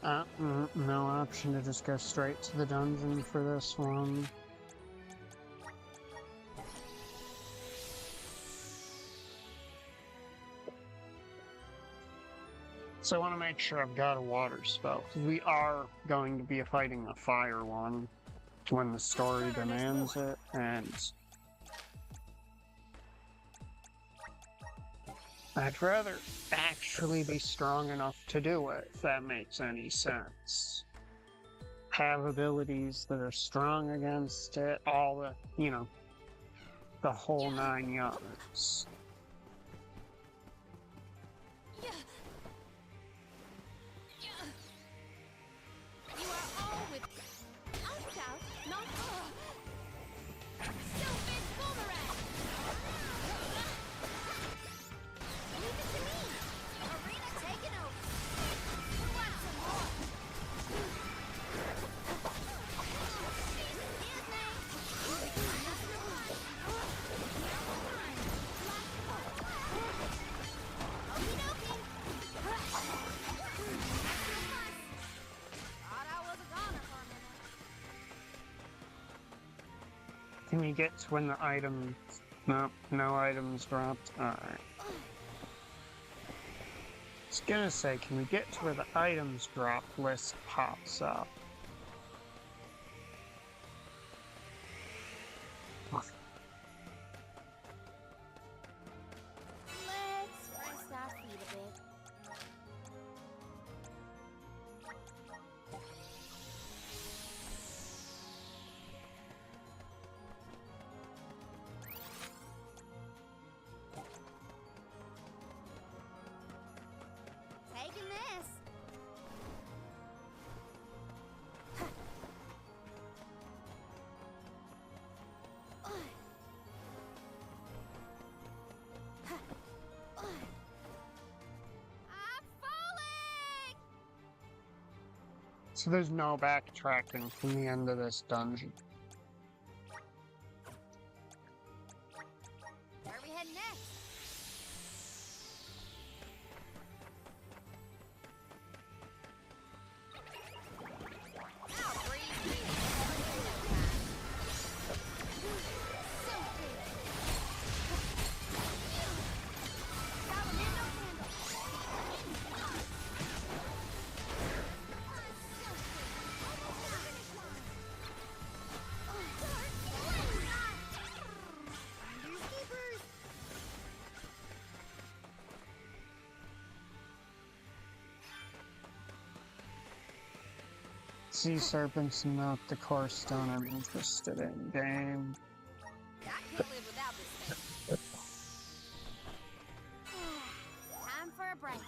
No option to just go straight to the dungeon for this one. So I want to make sure I've got a water spell, because we are going to be fighting a fire one when the story demands it, and I'd rather actually be strong enough to do it, if that makes any sense. Have abilities that are strong against it, all the, the whole 9 yards. You are all with us out, not Stupid boomerang! Leave it to me! Arena taken over! Who wants some more? Excuse me! Okie dokie! Thought I was a goner for a minute. Can we get to when the item... Nope, no items dropped. Alright. I was gonna say, can we get to where the items drop list pops up? Let's rest our feet a bit. Taking this. I'm falling! So there's no backtracking from the end of this dungeon. Where are we heading next? I'll breathe you. So big. Salamando candle. Sea serpents and not the core stone I'm interested in. Game. I can't live without this thing. Time for a break.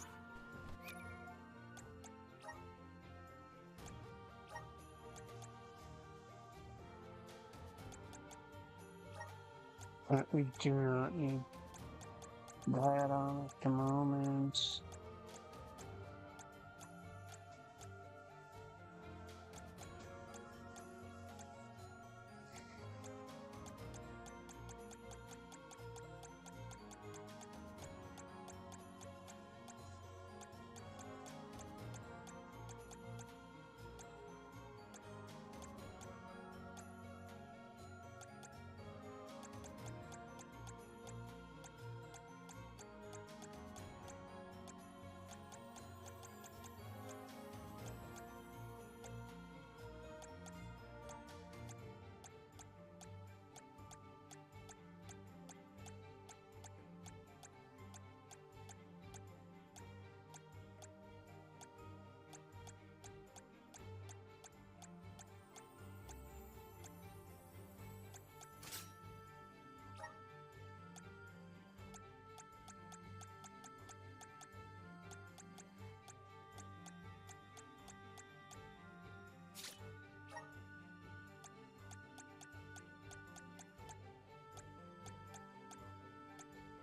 But we do not need that on at the moment.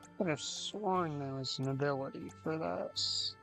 I could have sworn there was an ability for this.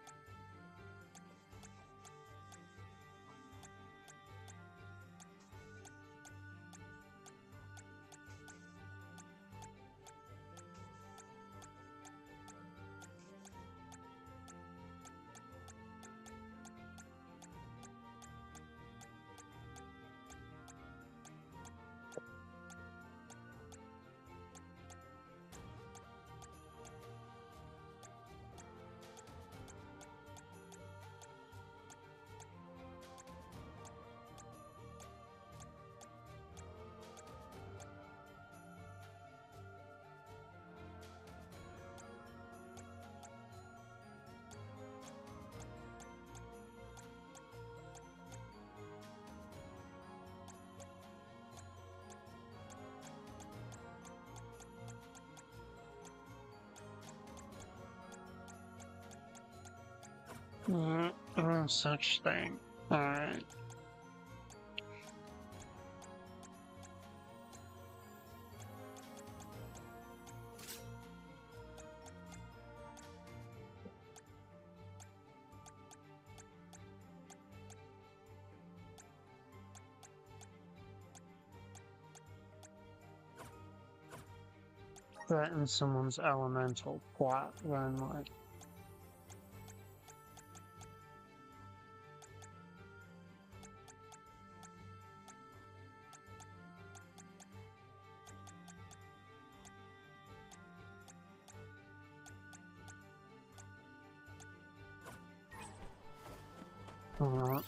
No such thing. Alright. Threaten someone's elemental plot, then like. Where are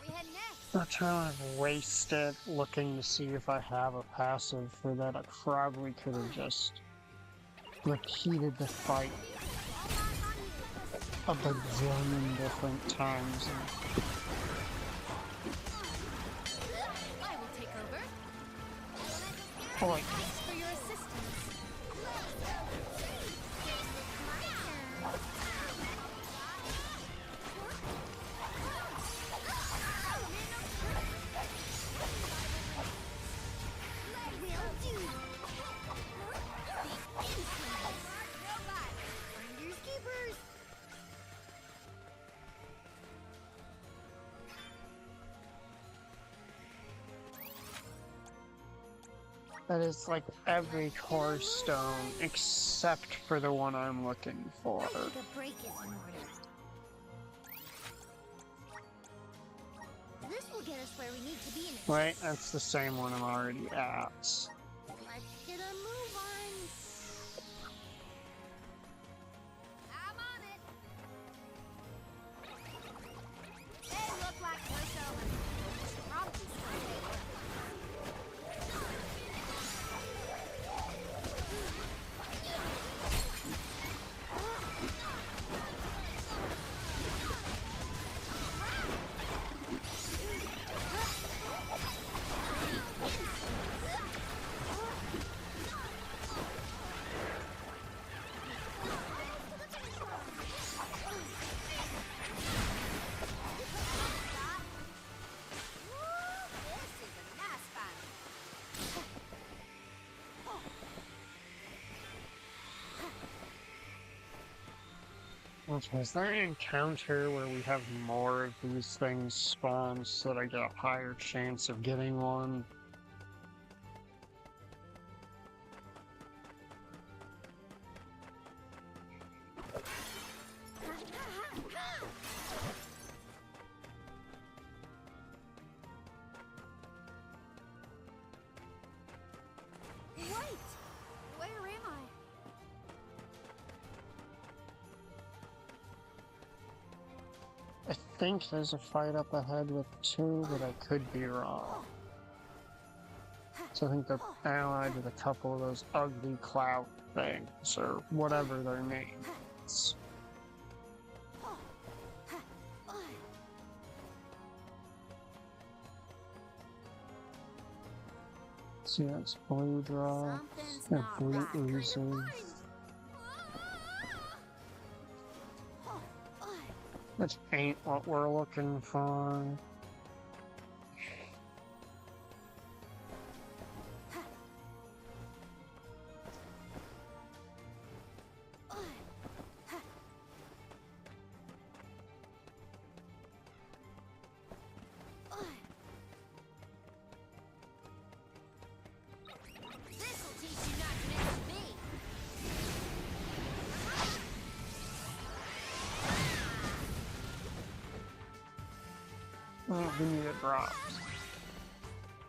we heading next? The time I've wasted looking to see if I have a passive for that, I probably could have just repeated the fight a bajillion different times. I will take over. Boy, Thanks for your assistance. Will do. The infamous robot. Finders keepers. that is like every core stone except for the one I'm looking for. I think a break is in order. This will get us where we need to be in a Wait, that's the same one I'm already at. Let's get a move on. I'm on it. They look like pushovers. Probably still This is a nice fight. Was there an encounter where we have more of these things spawn so that I get a higher chance of getting one? Wait! Where am I? I think there's a fight up ahead with two, but I could be wrong. So I think they're allied with a couple of those ugly cloud things, or whatever their name is. See, that's blue draw, Something's or not blue right. oozing. Which ain't what we're looking for. This'll teach you not to mess with me. Oh, we need it dropped.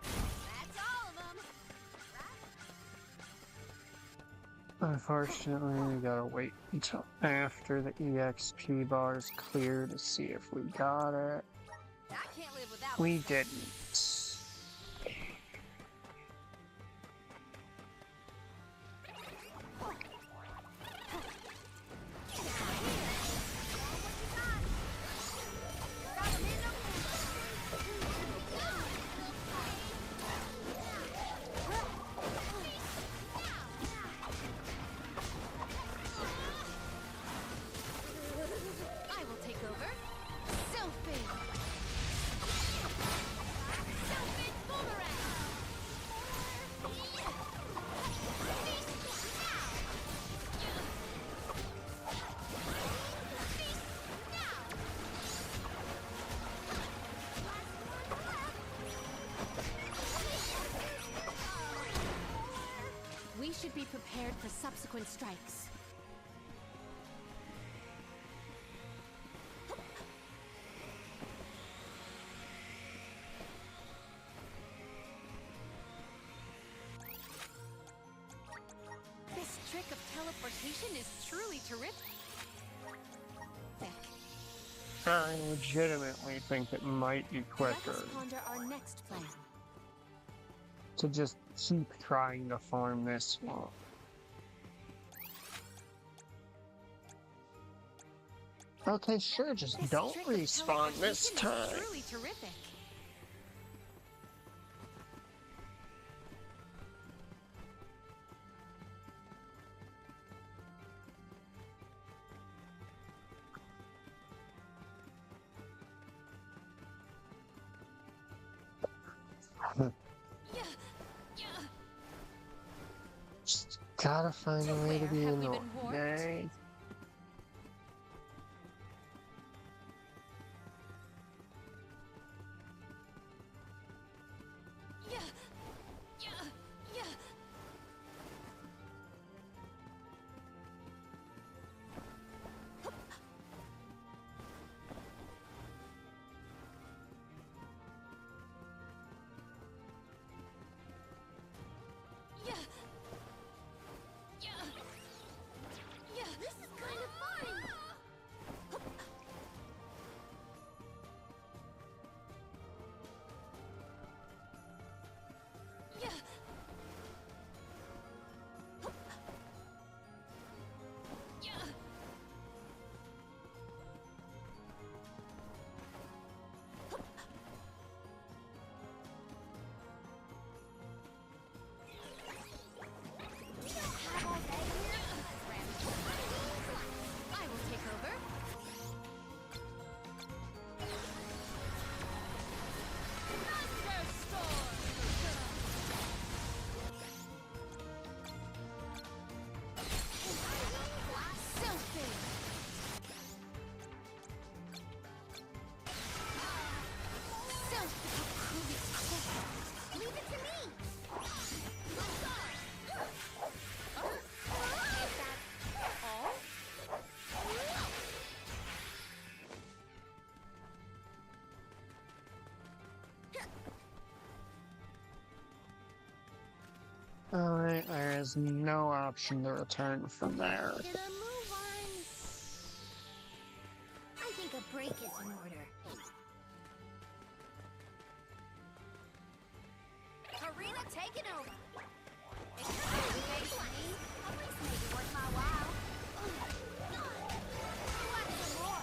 That's all of them. Unfortunately, we gotta wait until after the EXP bar is clear to see if we got it. I can't live without We didn't. prepared for subsequent strikes. This trick of teleportation is truly terrific. I legitimately think it might be Let quicker us ponder our next plan. to just keep trying to farm this one. Okay, sure, just This don't trick of respawn this teleportation is time. truly terrific. Just gotta find a way to be Where have we annoying. been warped? Okay? Yeah, yeah, yeah. Yeah. Yeah. Yeah. This is kind of fun! Yeah. Yeah. We don't have all day here. I will take over. Selfie. Selfie. Leave it to me! All? Alright, there is no option to return from there. Gonna move on. I think a break is in order. Karina, take it over. It's your baby, baby. At least make it worth my while. Want some more?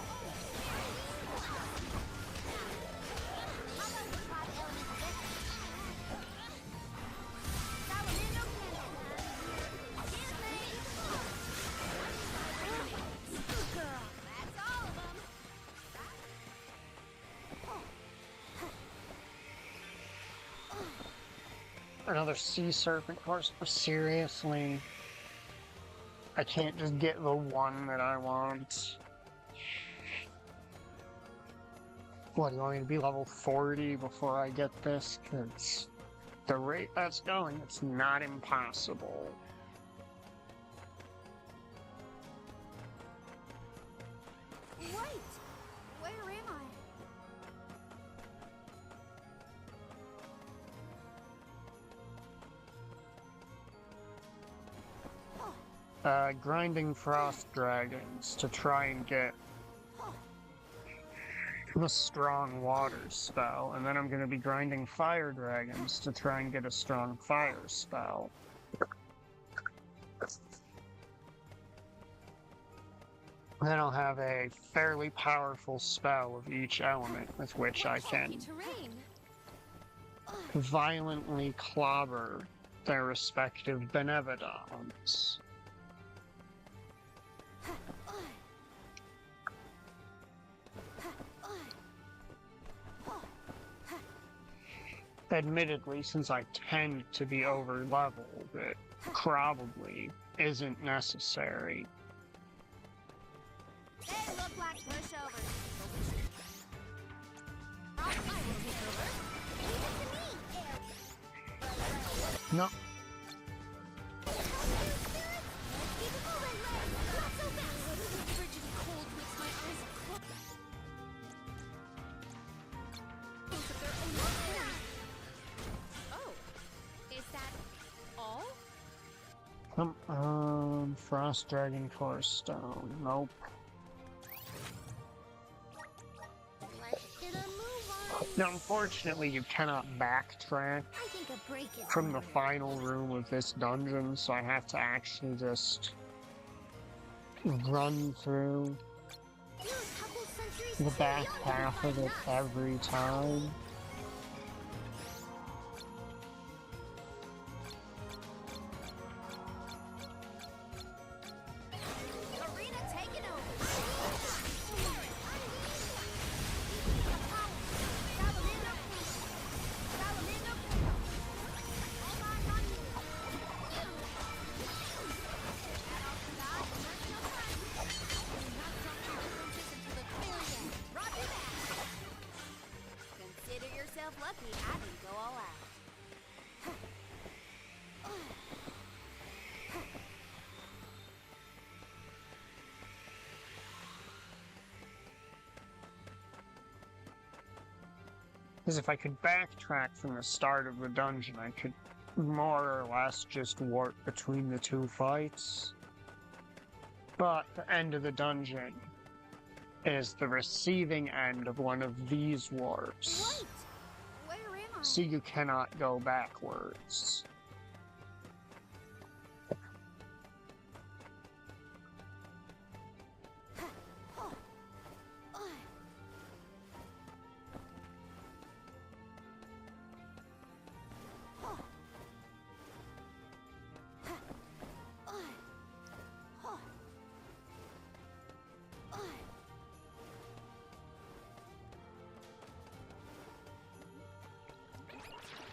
How about we try Element Vector? Salamino Cannon. Excuse me. Good girl. That's all of them. Another sea serpent course, but seriously, I can't just get the one that I want. What, do you want me to be level 40 before I get this? Because the rate that's going, it's not impossible. Wait! Where am I? Grinding frost dragons to try and get the strong water spell, and then I'm gonna be grinding fire dragons to try and get a strong fire spell. Then I'll have a fairly powerful spell of each element with which I can Rocky terrain. violently clobber their respective benevodons. Admittedly, since I tend to be over leveled, it probably isn't necessary. They look like pushovers. I will take over. Leave it to me, Air. No, Spirit Frost Dragon Core Stone. Nope. Let's get a move on. Now, unfortunately, you cannot backtrack I think a break is from the in order. final room of this dungeon, so I have to actually just run through You're a couple centuries the too back young to half of find it us. every time. Arena taken over. Consider yourself lucky I didn't go all out. Because if I could backtrack from the start of the dungeon, I could more or less just warp between the two fights. But the end of the dungeon is the receiving end of one of these warps. Wait, where am I? So you cannot go backwards.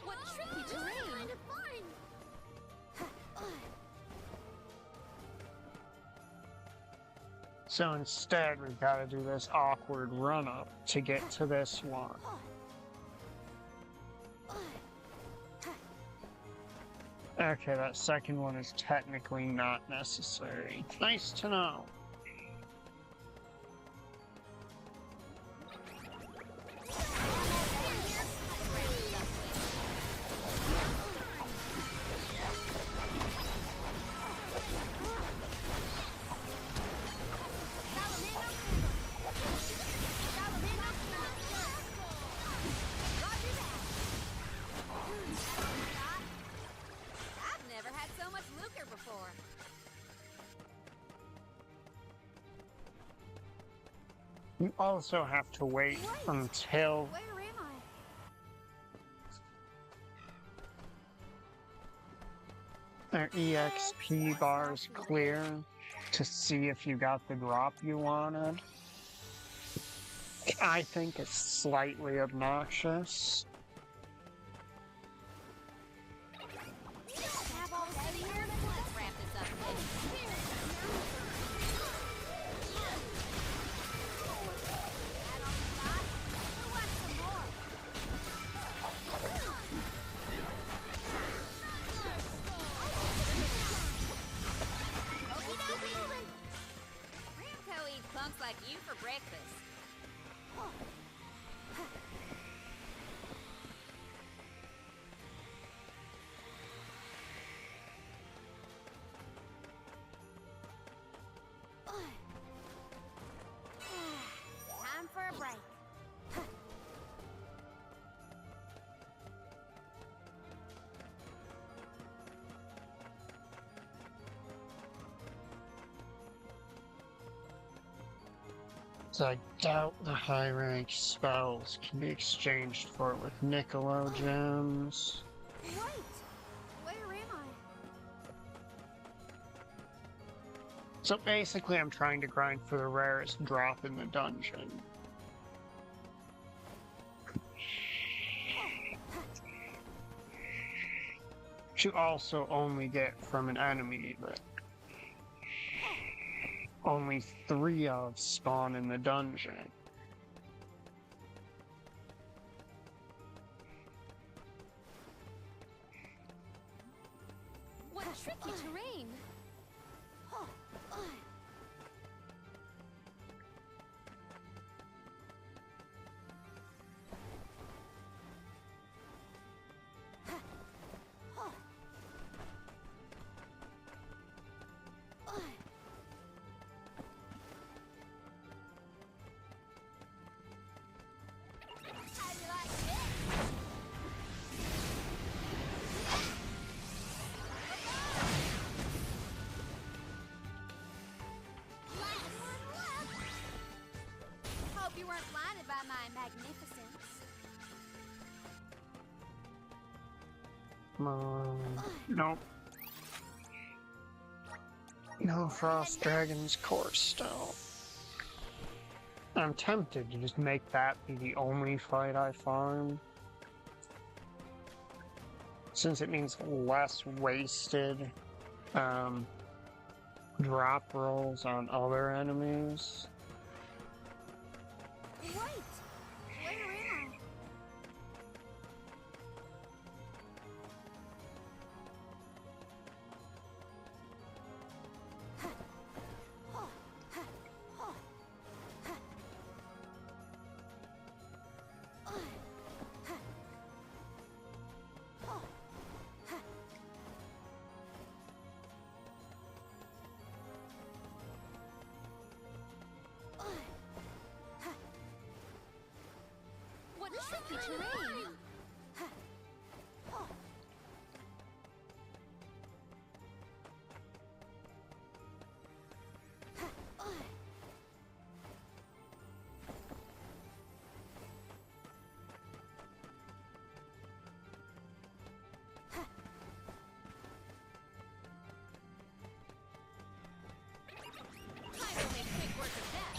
What tricky terrain! Kind of fun. So instead, we've got to do this awkward run-up to get to this one. Okay, that second one is technically not necessary. Nice to know. I've never had so much lucre before. You also have to wait until Where am I? their EXP bars clear to see if you got the drop you wanted. I think it's slightly obnoxious. Have all ready here? Let's wrap this up. That all you got? Who wants some more? Okie dokie. Ramco eats punks like you for breakfast. Time for a break. So I doubt the high rank spells can be exchanged for it with Niccolo gems. Wait! Where am I? So basically I'm trying to grind for the rarest drop in the dungeon. Which you also only get from an enemy that only 3 of spawn in the dungeon. What tricky terrain! Nope. No Frost Dragon's Core Stone. I'm tempted to just make that be the only fight I farm, since it means less wasted drop rolls on other enemies. Right! Flare ammo. What tricky terrain! I will make quick work of that.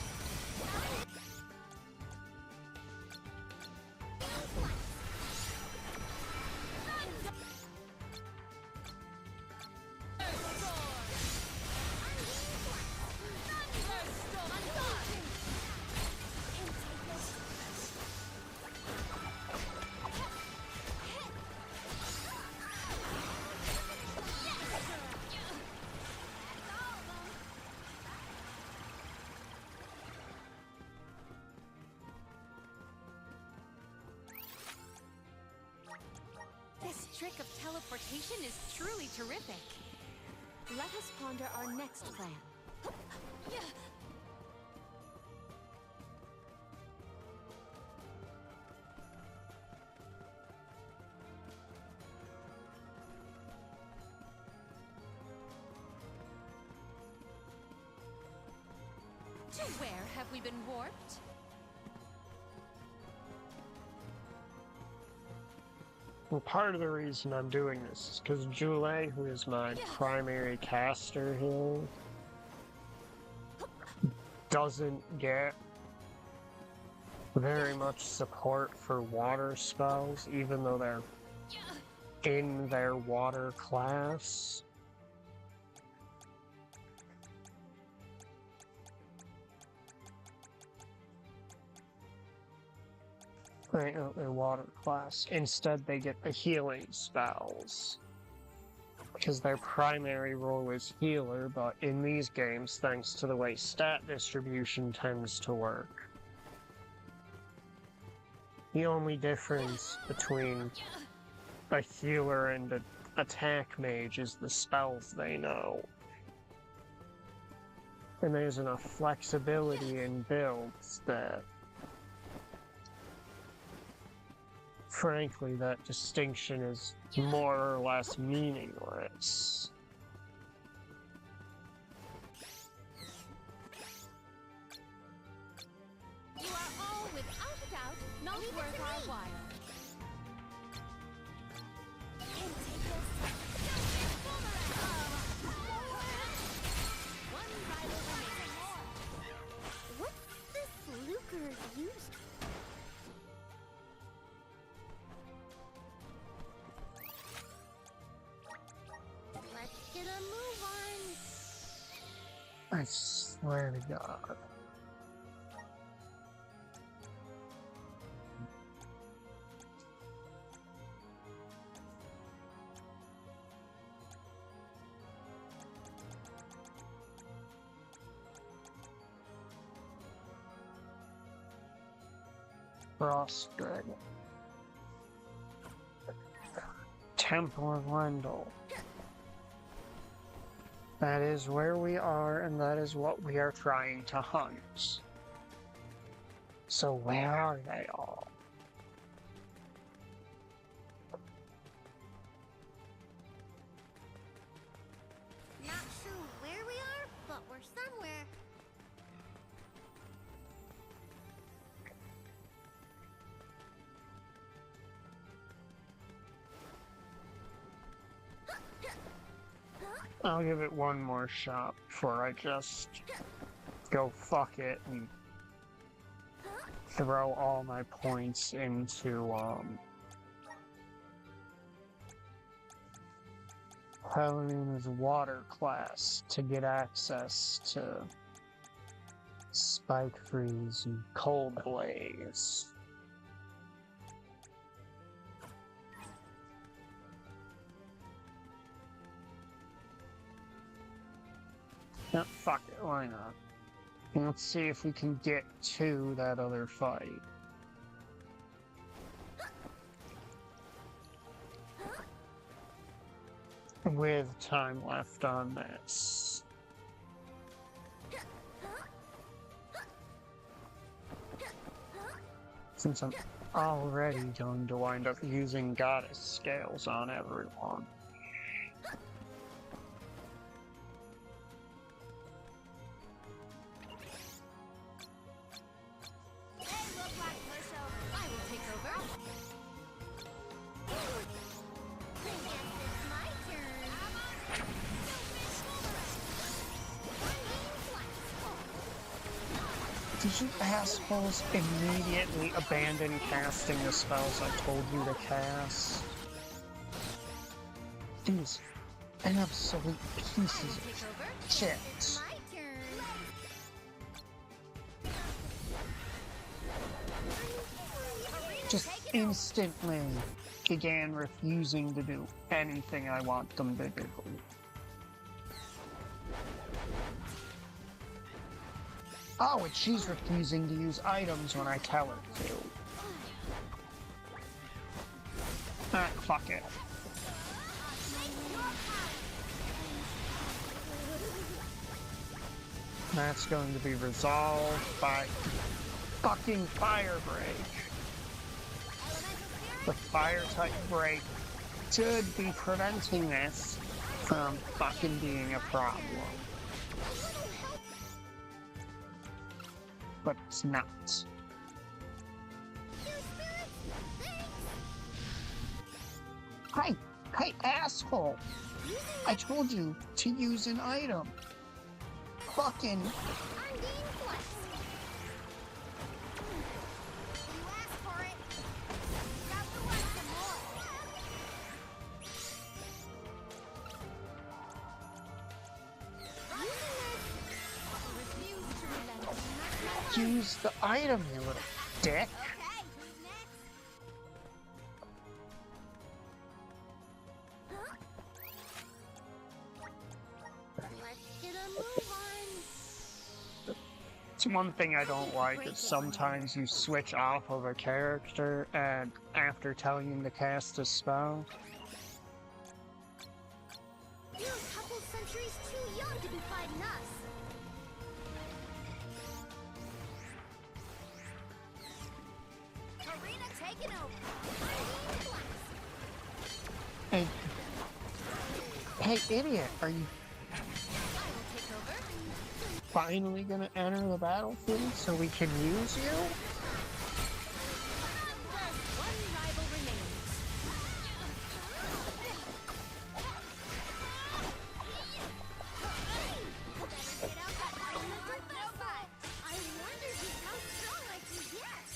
This trick of teleportation is truly terrific. Let us ponder our next plan. To where have we been warped? Well, part of the reason I'm doing this is because Jule, who is my primary caster here, doesn't get very much support for water spells, even though they're in their water class. Right, their water class. Instead, they get the healing spells, because their primary role is healer, but in these games, thanks to the way stat distribution tends to work, the only difference between a healer and an attack mage is the spells they know. And there's enough flexibility in builds that, frankly, that distinction is more or less meaningless. You are all, without a doubt, not worth our while. One rival remaining. What's this lucre used for? Let's get a move on. I swear to God. Frost Dragon. Temple of Lendl. That is where we are, and that is what we are trying to hunt. So where are they all? Not sure where we are, but we're somewhere. I'll give it one more shot before I just go fuck it and throw all my points into, Helena's water class to get access to Spike Freeze and Cold Blaze. No, fuck it, why not? Let's see if we can get to that other fight. With time left on this. Since I'm already going to wind up using goddess scales on everyone. Did you assholes immediately abandon casting the spells I told you to cast? These absolute pieces of shit. Just instantly began refusing to do anything I want them to do. Oh, and she's refusing to use items when I tell her to. Ah, fuck it. That's going to be resolved by fucking Fire Break. The Fire type break should be preventing this from fucking being a problem. But it's not. Hey, asshole! I told you to use an item. Fucking. Use the item, you little dick. It's one thing I don't like is sometimes you switch off of a character and after telling him to cast a spell. You're a couple centuries too young to be fighting us. Hey, idiot, are you finally gonna enter the battlefield so we can use you? One rival remains. I wonder just how strong I can get.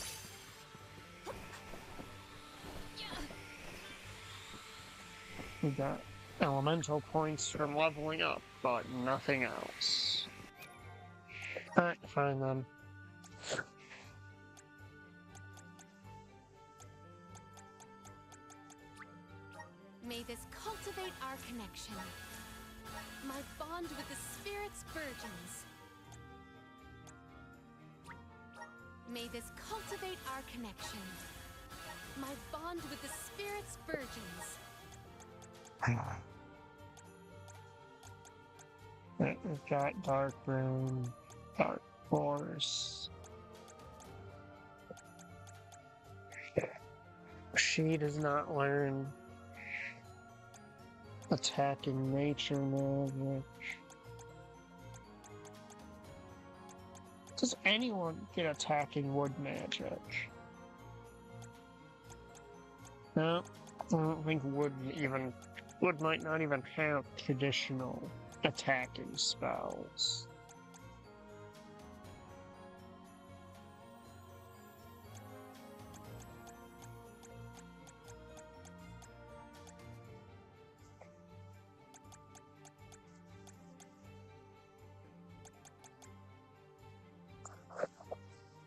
We got elemental points from leveling up, but nothing else. Alright, fine then. May this cultivate our connection. My bond with the Spirit's virgins. May this cultivate our connection. My bond with the Spirit's virgins. We've got Dark Rune, Dark Force. She does not learn attacking nature magic. Does anyone get attacking wood magic? No, I don't think wood even Wood might not even have traditional attacking spells.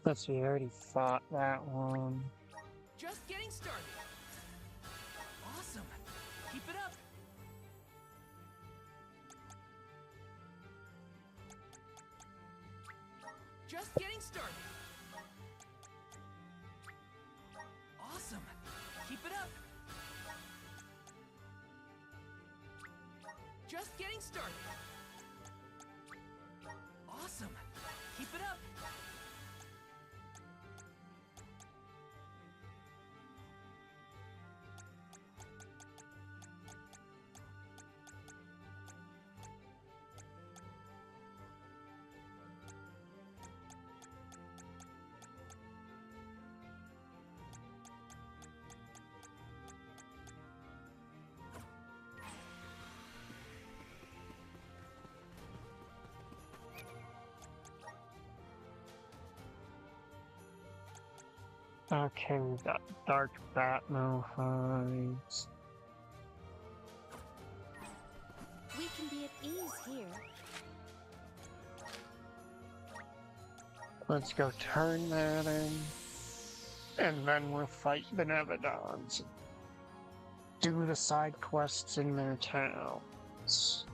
Let's see, I already fought that one. Just getting started. Awesome. Keep it up. Just getting started. Awesome. Keep it up. Just getting started. Awesome. Keep it up. Okay, we got Dark Batmo hides. We can be at ease here. Let's go turn that in. And then we'll fight the Nevadons. Do the side quests in their towns.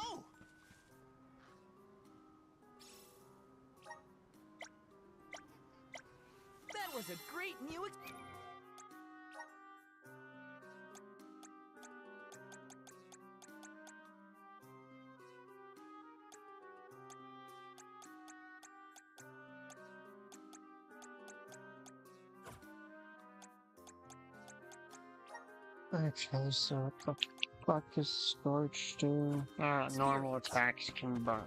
Oh! That was a great new Okay, so what the fuck is Scorch do? Normal attacks can burn.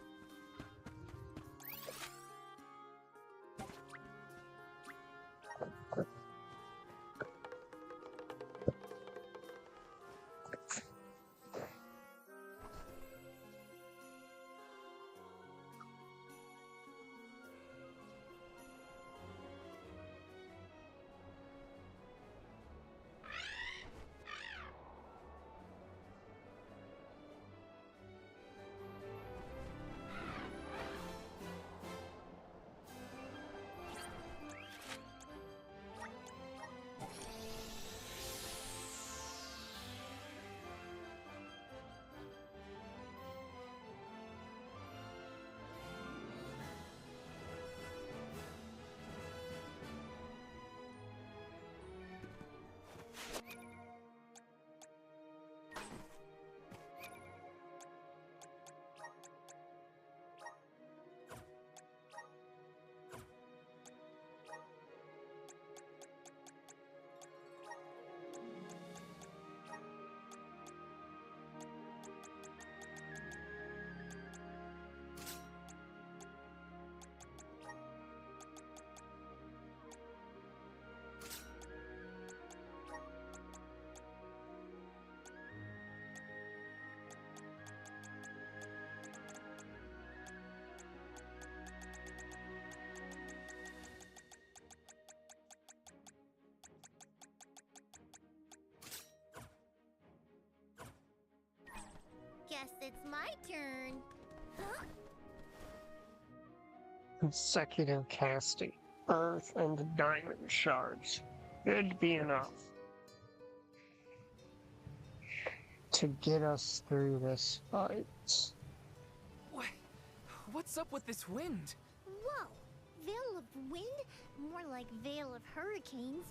it's my turn. Huh? Consecutive casting. Earth and diamond shards. It'd be enough to get us through this fight. What's up with this wind? Whoa! Veil of wind? More like Veil of hurricanes.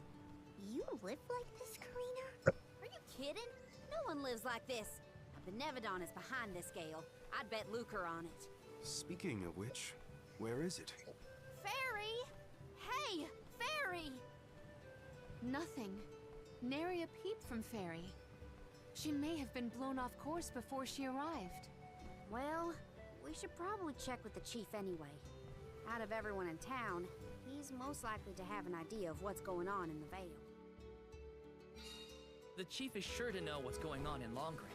You live like this, Karina? Are you kidding? No one lives like this. The Benevodon is behind this gale. I'd bet lucre on it. Speaking of which, where is it? Fairy! Hey, Fairy! Nothing. Nary a peep from Fairy. She may have been blown off course before she arrived. Well, we should probably check with the chief anyway. Out of everyone in town, he's most likely to have an idea of what's going on in the Vale. The chief is sure to know what's going on in Longring.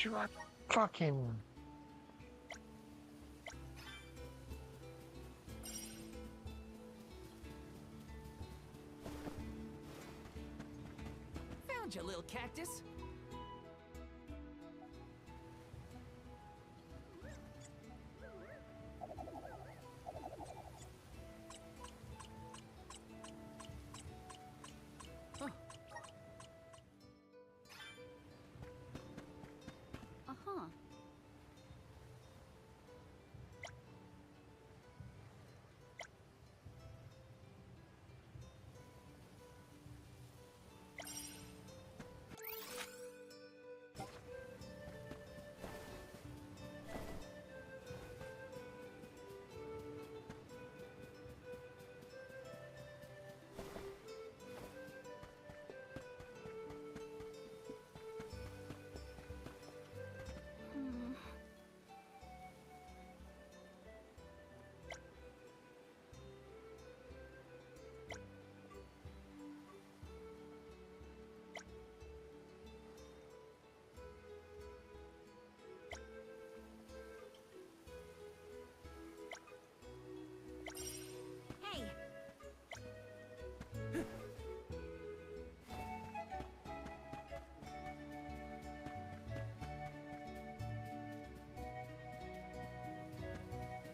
You are fucking... Found you, little cactus. Uh-huh. Hey!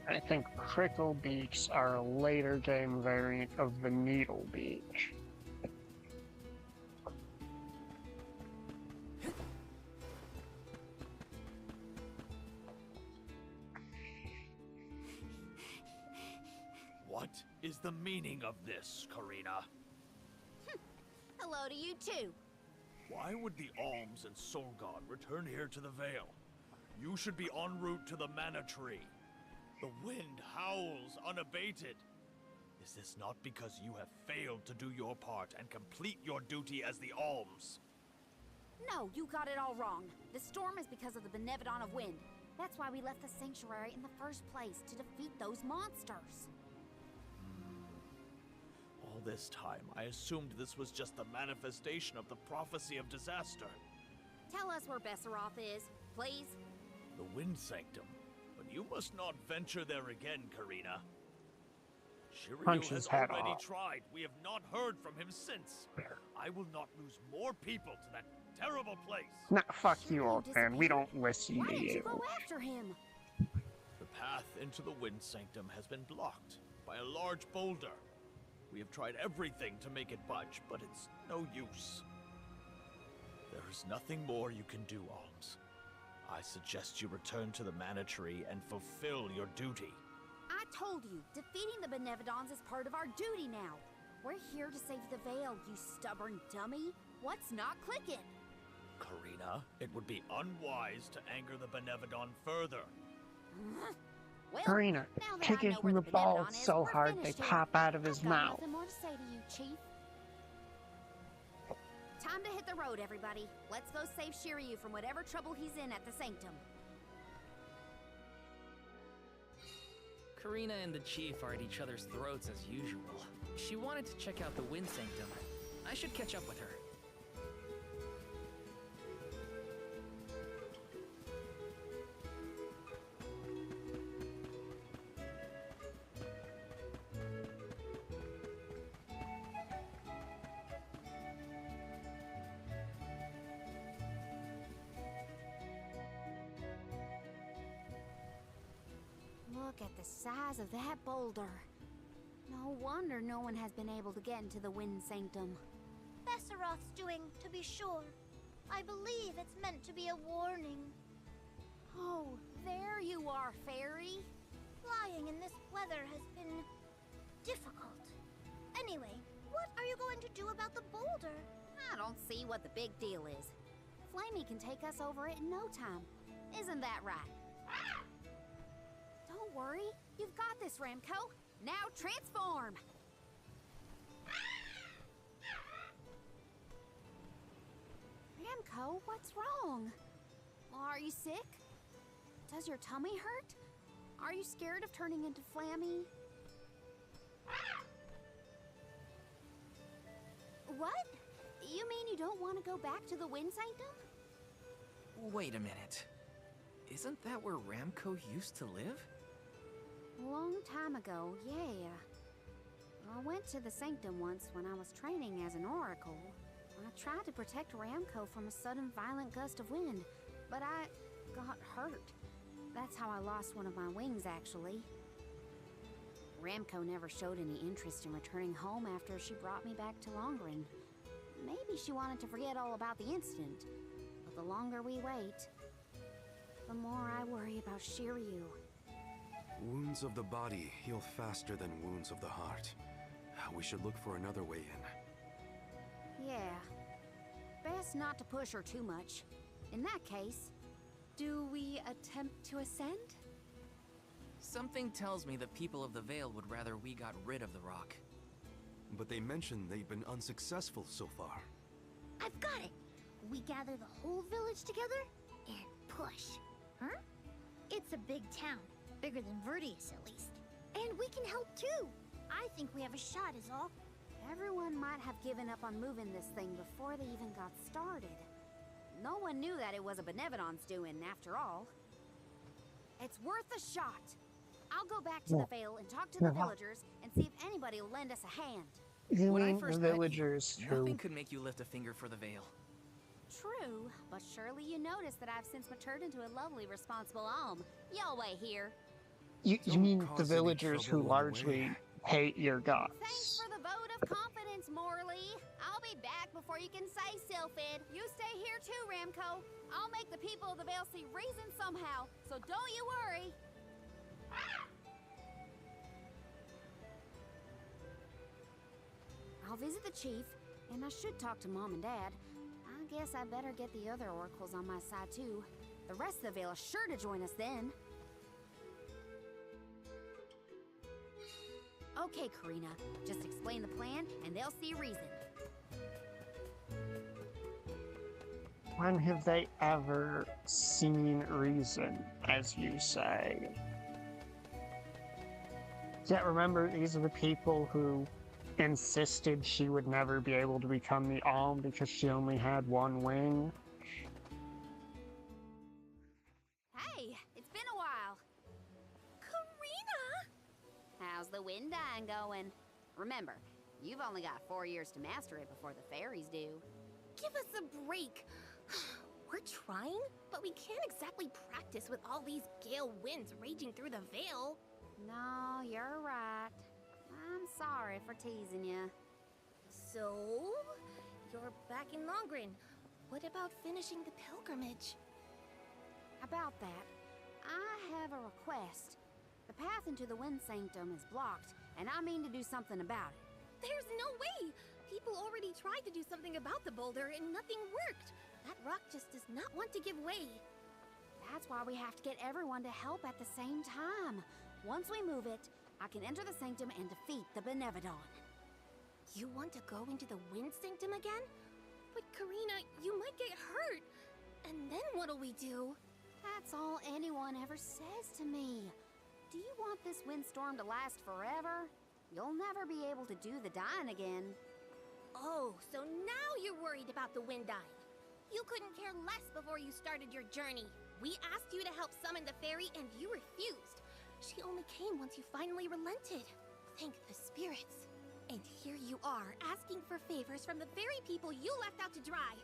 I think prickle beaks are a later game variant of the needle beak. What is the meaning of this, Karina? Hello to you too. Why would the Alms and Solgod return here to the Vale? You should be en route to the Mana Tree. The wind howls unabated. Is this not because you have failed to do your part and complete your duty as the Alms? No, you got it all wrong. The storm is because of the Benevodon of Wind. That's why we left the Sanctuary in the first place, to defeat those monsters. All this time, I assumed this was just the manifestation of the prophecy of disaster. Tell us where Besseroth is, please. The Wind Sanctum. But you must not venture there again, Karina. Shiryu Punch has his head already off. tried. We have not heard from him since. I will not lose more people to that terrible place. Nah, fuck you, Shiryu old man. We don't listen Why to didn't you you. go after him? The path into the Wind Sanctum has been blocked by a large boulder. We have tried everything to make it budge, but it's no use. There is nothing more you can do, Alms. I suggest you return to the Mana Tree and fulfill your duty. I told you, defeating the Benevodons is part of our duty now. We're here to save the Vale, you stubborn dummy. What's not clicking? Karina, it would be unwise to anger the Benevodon further. Well, Karina, now that kick I him know from where the Benevodon balls is, so we're hard they finished here. pop out of his I've got mouth. nothing more to say to you, Chief. Time to hit the road, everybody. Let's go save Shiryu from whatever trouble he's in at the Sanctum. Karina and the chief are at each other's throats as usual. She wanted to check out the Wind Sanctum. I should catch up with her. Look at the size of that boulder. No wonder no one has been able to get into the Wind Sanctum. Besseroth's doing, to be sure. I believe it's meant to be a warning. Oh, there you are, Fairy. Flying in this weather has been difficult. Anyway, what are you going to do about the boulder? I don't see what the big deal is. Flamey can take us over it in no time. Isn't that right? Don't worry, you've got this, Ramco. Now transform! Ramco, what's wrong? Are you sick? Does your tummy hurt? Are you scared of turning into Flammy? What? You mean you don't want to go back to the Wind Sanctum? Wait a minute. Isn't that where Ramco used to live? Long time ago, yeah. I went to the Sanctum once when I was training as an Oracle. I tried to protect Ramco from a sudden violent gust of wind, but I got hurt. That's how I lost one of my wings, actually. Ramco never showed any interest in returning home after she brought me back to Longren. Maybe she wanted to forget all about the incident, but the longer we wait, the more I worry about Shiryu. Wounds of the body heal faster than wounds of the heart. We should look for another way in. Yeah. Best not to push her too much. In that case, do we attempt to ascend? Something tells me the people of the Vale would rather we got rid of the rock. But they mentioned they've been unsuccessful so far. I've got it! We gather the whole village together and push. Huh? It's a big town. Bigger than Verdius, at least. And we can help too! I think we have a shot is all. Everyone might have given up on moving this thing before they even got started. No one knew that it was a Benevodon's doing, after all. It's worth a shot. I'll go back to the Vale and talk to the villagers and see if anybody will lend us a hand. You When I mean the first met you, villagers nothing who... could make you lift a finger for the Vale. True, but surely you noticed that I've since matured into a lovely, responsible alm. Y'all wait here. You Don't mean the cause any villagers who trouble on the largely way. hate your Thanks guts? for the vote of confidence, Morley. I'll be back before you can say Sylphid. You stay here too, Ramco. I'll make the people of the Vale see reason somehow, so don't you worry. I'll visit the chief, and I should talk to Mom and Dad. I guess I better get the other oracles on my side too. The rest of the Vale is sure to join us then. Okay, Karina. Just explain the plan, and they'll see reason. When have they ever seen reason, as you say? Yeah, remember, these are the people who insisted she would never be able to become the Alm because she only had one wing. Hey, it's been a while. Karina! How's the wind dying going? Remember, you've only got 4 years to master it before the fairies do. Give us a break. We're trying, but we can't exactly practice with all these gale winds raging through the Vale. No, you're right. I'm sorry for teasing you. So, you're back in Longren. What about finishing the pilgrimage? About that, I have a request. The path into the Wind Sanctum is blocked, and I mean to do something about it. There's no way! People already tried to do something about the boulder and nothing worked. That rock just does not want to give way. That's why we have to get everyone to help at the same time. Once we move it, I can enter the Sanctum and defeat the Benevodon. You want to go into the Wind Sanctum again? But Karina, you might get hurt. And then what'll we do? That's all anyone ever says to me. Do you want this windstorm to last forever? You'll never be able to do the dying again. Oh, so now you're worried about the wind dying. You couldn't care less before you started your journey. We asked you to help summon the fairy, and you refused. She only came once you finally relented. Thank the spirits. And here you are, asking for favors from the very people you left out to dry.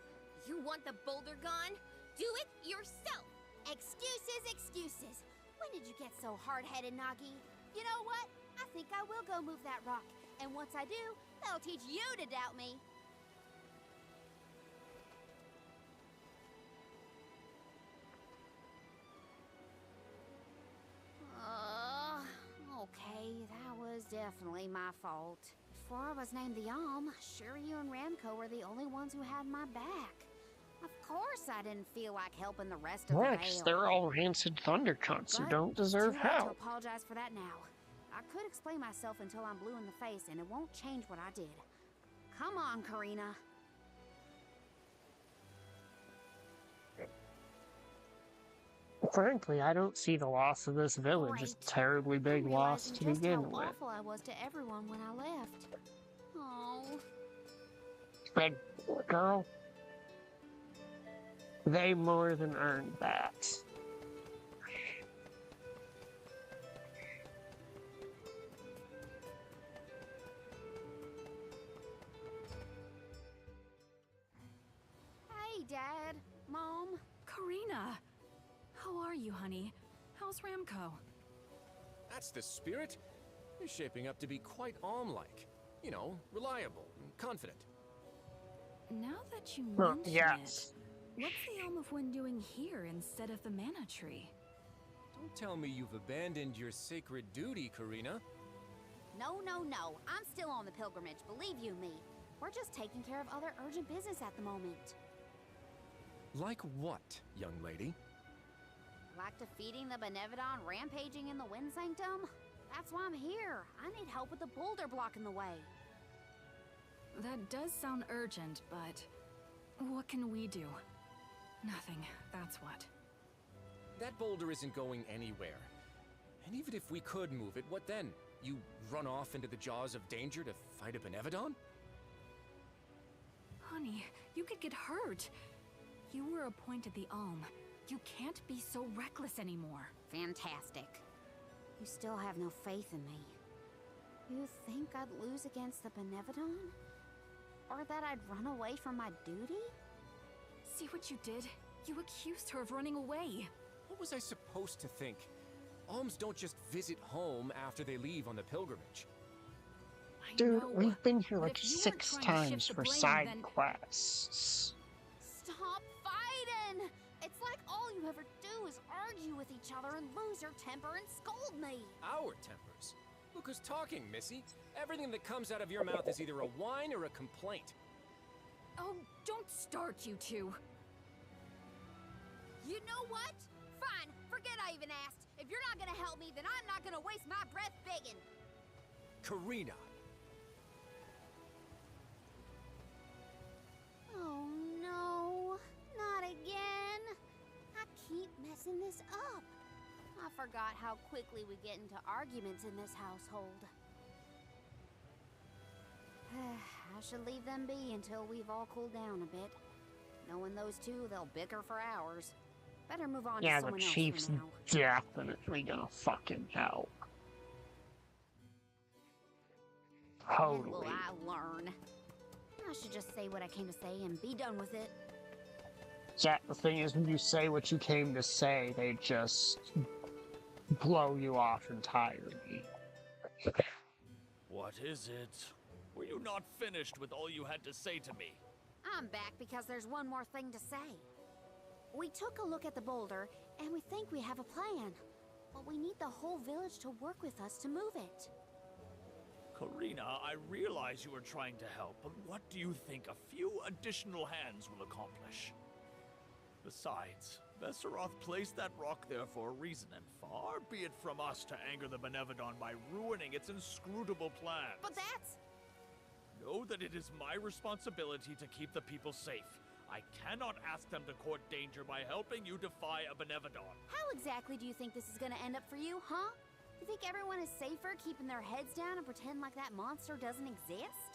You want the boulder gone? Do it yourself! Excuses, excuses. When did you get so hard-headed, Nagi? You know what? I think I will go move that rock. And once I do, that'll teach you to doubt me. Okay, that was definitely my fault. Before I was named the Alm, Shiryu and Ramco were the only ones who had my back. Of course I didn't feel like helping the rest of the Next, Vale. they're all rancid thunder cunts who But don't it's deserve too late to help. apologize for that now. I could explain myself until I'm blue in the face, and it won't change what I did. Come on, Karina. Frankly, I don't see the loss of this village as a Great. terribly big I'm loss realizing to just begin how with. awful I was to everyone when I left. Oh. But, girl, they more than earned that. Hey, Dad. Mom. Karina! How are you, honey? How's Ramco? That's the spirit. You're shaping up to be quite Alm-like. You know, reliable and confident. Now that you Well, mention yes. it, what's the Elm of Wind doing here instead of the Mana Tree? Don't tell me you've abandoned your sacred duty, Karina. No, no, no. I'm still on the pilgrimage, believe you me. We're just taking care of other urgent business at the moment. Like what, young lady? Like defeating the Benevodon rampaging in the Wind Sanctum? That's why I'm here. I need help with the boulder blocking the way. That does sound urgent, but what can we do? Nothing, that's what. That boulder isn't going anywhere. And even if we could move it, what then? You run off into the jaws of danger to fight a Benevodon? Honey, you could get hurt. You were appointed the Alm. You can't be so reckless anymore. Fantastic. You still have no faith in me. You think I'd lose against the Benevodon? Or that I'd run away from my duty? See what you did? You accused her of running away. What was I supposed to think? Alms don't just visit home after they leave on the pilgrimage. I Dude, know, we've been here but like if you weren't 6 trying to times shift the for blame, side then- quests. Stop fighting! It's like all you ever do is argue with each other and lose your temper and scold me. Our tempers. Look who's talking, Missy. Everything that comes out of your mouth is either a whine or a complaint. Oh, don't start, you two. You know what? Fine, forget I even asked. If you're not gonna help me, then I'm not gonna waste my breath begging. Karina. Oh no, not again. I keep messing this up. I forgot how quickly we get into arguments in this household. I should leave them be until we've all cooled down a bit. Knowing those two, they'll bicker for hours. Better move on Yeah, to the someone chief's else for now. definitely gonna fucking help. When will Totally. I learn? I should just say what I came to say and be done with it. Yeah, the thing is, when you say what you came to say, they just blow you off entirely. What is it? Were you not finished with all you had to say to me? I'm back because there's one more thing to say. We took a look at the boulder, and we think we have a plan. But we need the whole village to work with us to move it. Karina, I realize you are trying to help, but what do you think a few additional hands will accomplish? Besides, Besseroth placed that rock there for a reason, and far be it from us to anger the Benevodon by ruining its inscrutable plans. But that's... Know that it is my responsibility to keep the people safe. I cannot ask them to court danger by helping you defy a Benevodon. How exactly do you think this is gonna end up for you, huh? You think everyone is safer keeping their heads down and pretend like that monster doesn't exist?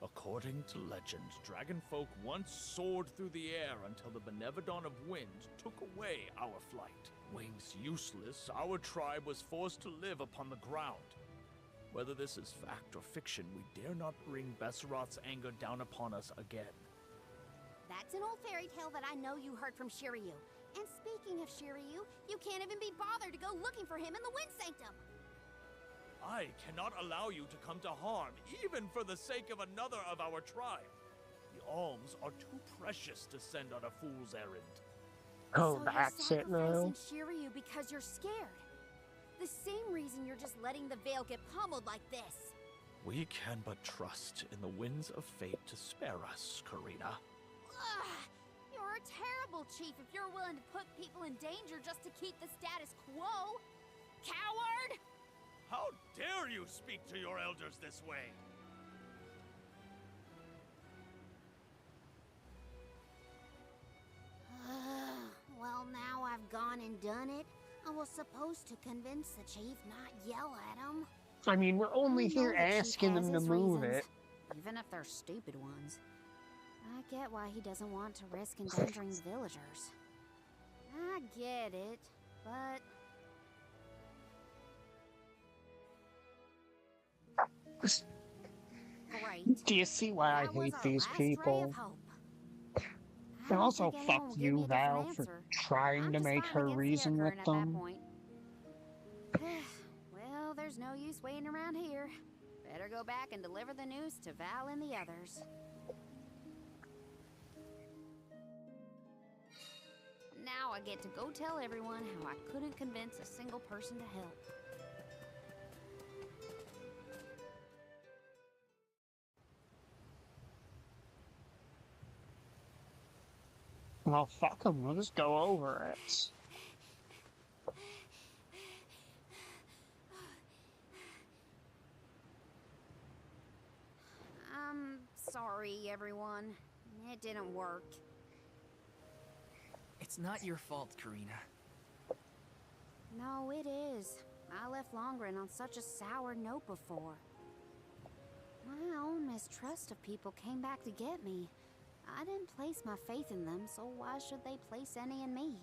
According to legend, dragonfolk once soared through the air until the Benevodon of Wind took away our flight. Wings useless, our tribe was forced to live upon the ground. Whether this is fact or fiction, we dare not bring Besseroth's anger down upon us again. That's an old fairy tale that I know you heard from Shiryu. And speaking of Shiryu, you can't even be bothered to go looking for him in the Wind Sanctum. I cannot allow you to come to harm, even for the sake of another of our tribe. The alms are too precious to send on a fool's errand. Oh, So that's you're it now. sacrificing Shiryu because you're scared. The same reason you're just letting the Veil get pummeled like this. We can but trust in the winds of fate to spare us, Karina. Ugh, you're a terrible chief if you're willing to put people in danger just to keep the status quo. Coward! How dare you speak to your elders this way? Well, now I've gone and done it. I was supposed to convince the chief, not yell at him. I mean, we're only I know here the chief asking has them to his move reasons, it. even if they're stupid ones. I get why he doesn't want to risk endangering the villagers. I get it, but... Great. Do you see why I That was hate our these last ray of people? hope. I And don't also, think fuck anyone will give me you, a Val, different for answer. trying I'm to just make fine her against the reason with Current at that them. point. Well, there's no use waiting around here. Better go back and deliver the news to Val and the others. Now I get to go tell everyone how I couldn't convince a single person to help. Well, fuck them. We'll just go over it. I'm sorry, everyone. It didn't work. It's not your fault, Karina. No, it is. I left Longren on such a sour note before. My own mistrust of people came back to get me. I didn't place my faith in them, so why should they place any in me?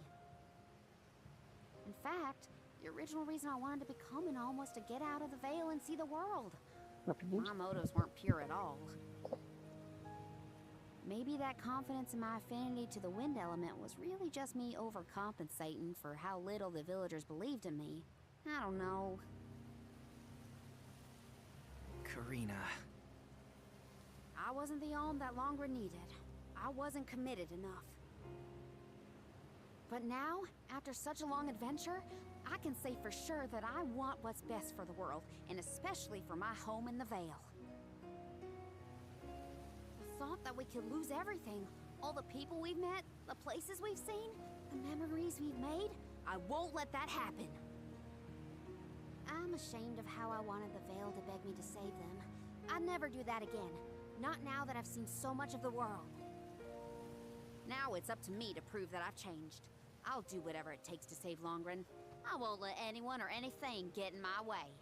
In fact, the original reason I wanted to become an Alm was to get out of the Veil and see the world. My motives weren't pure at all. Maybe that confidence in my affinity to the wind element was really just me overcompensating for how little the villagers believed in me. I don't know. Karina. I wasn't the Alm that Longren needed. I wasn't committed enough. But now, after such a long adventure, I can say for sure that I want what's best for the world, and especially for my home in the Veil. The thought that we could lose everything, all the people we've met, the places we've seen, the memories we've made, I won't let that happen. I'm ashamed of how I wanted the Veil to beg me to save them. I'd never do that again. Not now that I've seen so much of the world. Now it's up to me to prove that I've changed. I'll do whatever it takes to save Longren. I won't let anyone or anything get in my way.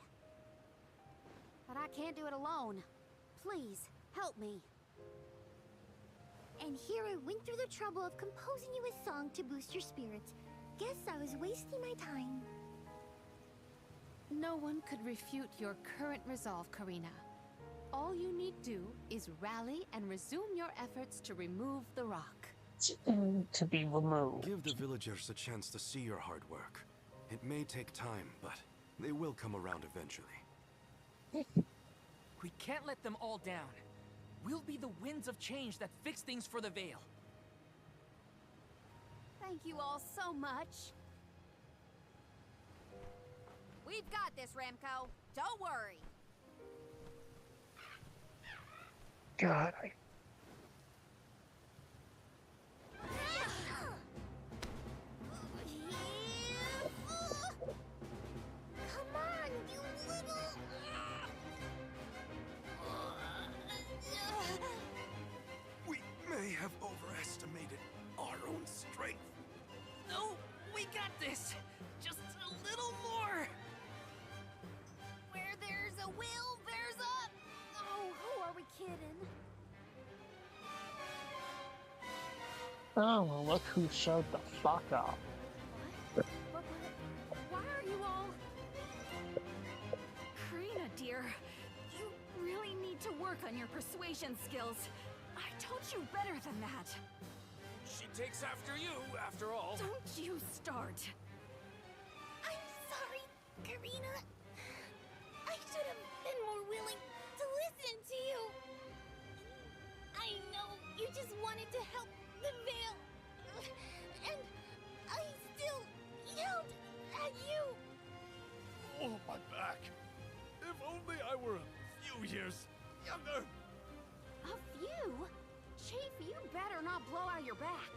But I can't do it alone. Please, help me. And here I went through the trouble of composing you a song to boost your spirits. Guess I was wasting my time. No one could refute your current resolve, Karina. All you need do is rally and resume your efforts to remove the rock. To be removed. Give the villagers a chance to see your hard work. It may take time, but they will come around eventually. We can't let them all down. We'll be the winds of change that fix things for the Veil. Thank you all so much. We've got this, Remco. Don't worry. God, Come on, you little... We may have overestimated our own strength. No, we got this. Just a little more. Oh, well, look who showed the fuck up. What? Why are you all... Karina, dear, you really need to work on your persuasion skills. I told you better than that. She takes after you, after all. Don't you start. I'm sorry, Karina. I should have been more willing to listen to you. I know you just wanted to help the Veil. And I still yelled at you. Oh, my back. If only I were a few years younger. A few? Chief, you better not blow out your back.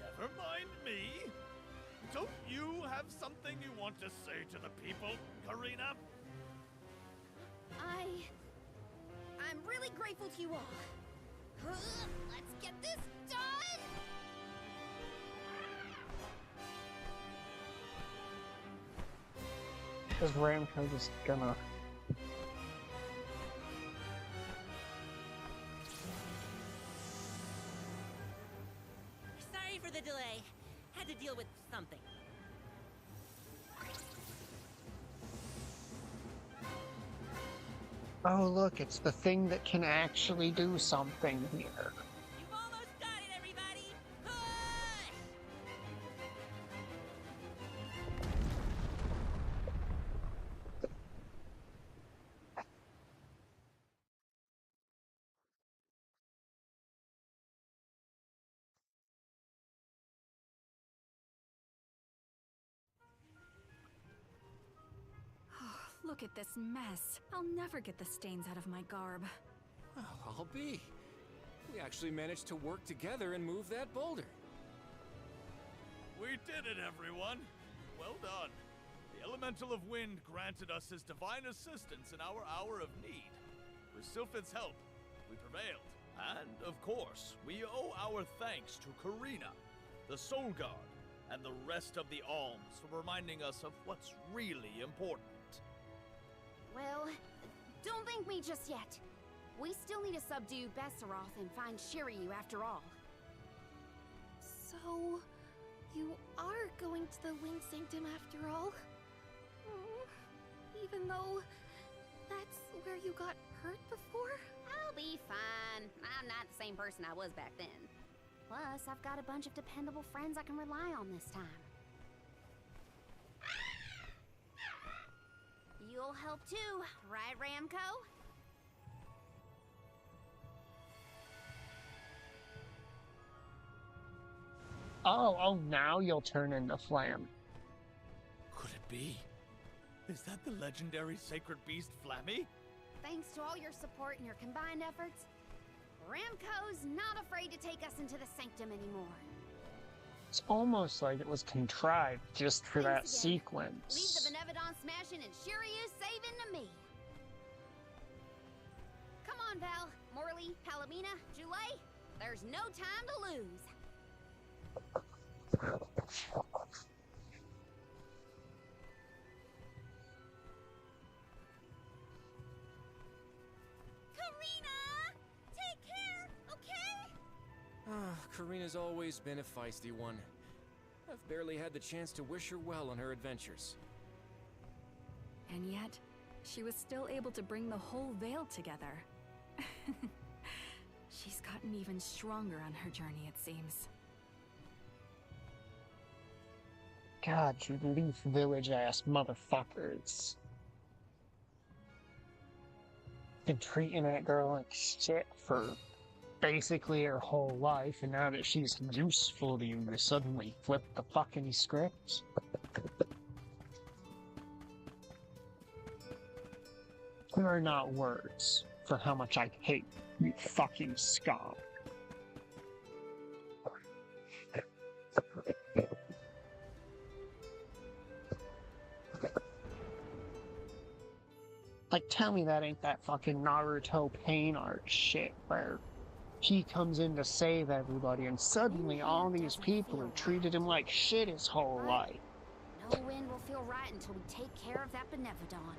Never mind me. Don't you have something you want to say to the people, Karina? I'm really grateful to you all. Let's get this done! Is Ramco just gonna... Sorry for the delay. Had to deal with something. Oh, look, it's the thing that can actually do something here. You've almost got it, everybody! Push! Look at this mess. I'll never get the stains out of my garb. Well, I'll be. We actually managed to work together and move that boulder. We did it, everyone. Well done. The Elemental of Wind granted us his divine assistance in our hour of need. With Sylphid's help, we prevailed. And, of course, we owe our thanks to Karina, the Soul Guard, and the rest of the Alms for reminding us of what's really important. Well, don't thank me just yet. We still need to subdue Besseroth and find Shiryu after all. So, you are going to the Wind Sanctum after all? Even though that's where you got hurt before? I'll be fine. I'm not the same person I was back then. Plus, I've got a bunch of dependable friends I can rely on this time. You'll help too, right, Ramco? Oh, now you'll turn into Flam. Could it be? Is that the legendary sacred beast Flammy? Thanks to all your support and your combined efforts, Ramco's not afraid to take us into the Sanctum anymore. It's almost like it was contrived just for that Thanks again. sequence. Leave the Benevodon smashing and Shiryu saving to me. Come on, Val, Morley, Palomina, Joulet. There's no time to lose. Karina! Take care, okay? Karina's always been a feisty one. I've barely had the chance to wish her well on her adventures. And yet, she was still able to bring the whole Veil together. She's gotten even stronger on her journey, it seems. God, you Leaf Village-ass motherfuckers. Been treating that girl like shit for basically her whole life, and now that she's useful to you, you suddenly flip the fucking script. There are not words for how much I hate you fucking scum. Like, tell me that ain't that fucking Naruto pain art shit where he comes in to save everybody and suddenly all these people have treated him like shit his whole life. No wind will feel right until we take care of that Benevodon.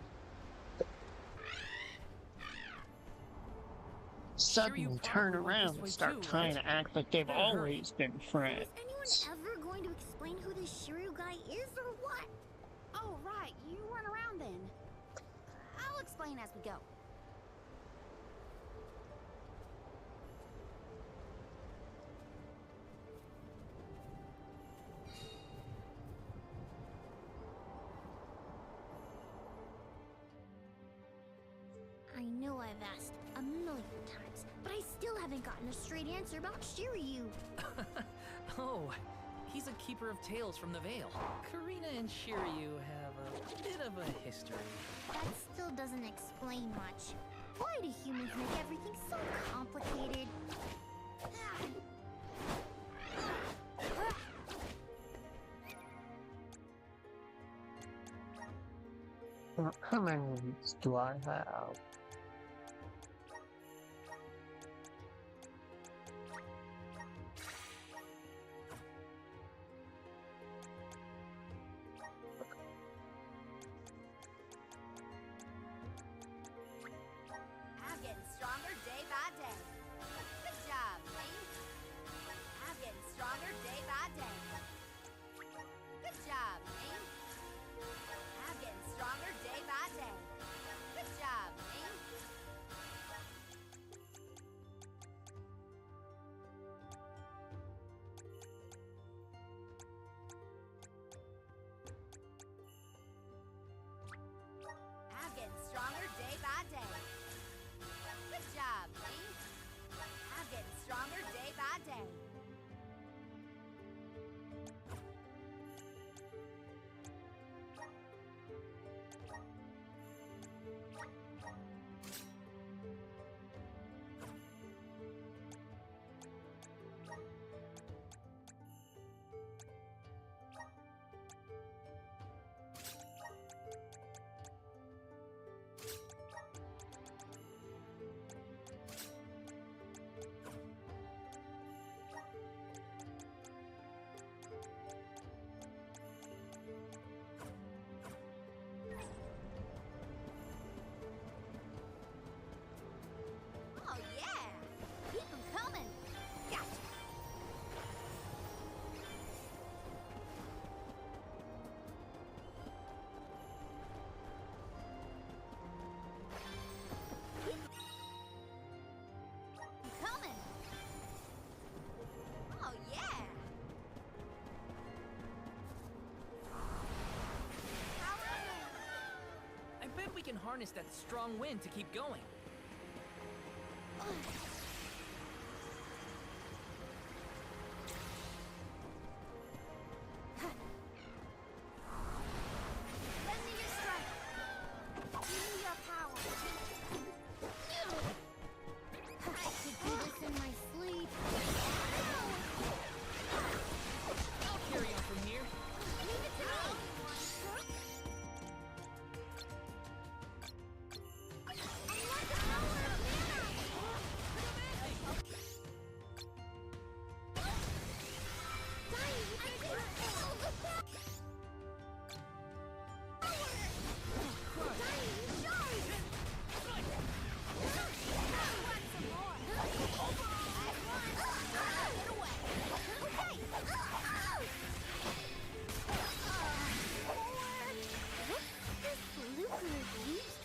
suddenly turn around and start trying to act like they've always been friends. Is anyone ever going to explain who this Shiryu guy is or what? Oh, right. You weren't around then. I'll explain as we go. I know I've asked a million times, but I still haven't gotten a straight answer about Shiryu. Oh, he's a keeper of tales from the Vale. Karina and Shiryu have a bit of a history. That still doesn't explain much. Why do humans make everything so complicated? How many weeks do I have? I'm getting stronger day by day. Good job, Lane. I'm getting stronger day by day. Good job, Lane. I'm getting stronger day by day. Good job, Lane. I'm getting stronger day by day. Good job, Lane. I'm getting stronger day by day. Oh yeah! Keep 'em coming! Gotcha! Keep 'em coming! Oh yeah! I bet we can harness that strong wind to keep going. Lend me your strength. Give me your power. I could do this in my sleep. I'll carry on from here. Leave it to me. Unlock the power of mana. Dying, I can feel the power. Dying, charge. Want some more? Get away. Okay. What's this lucrative use?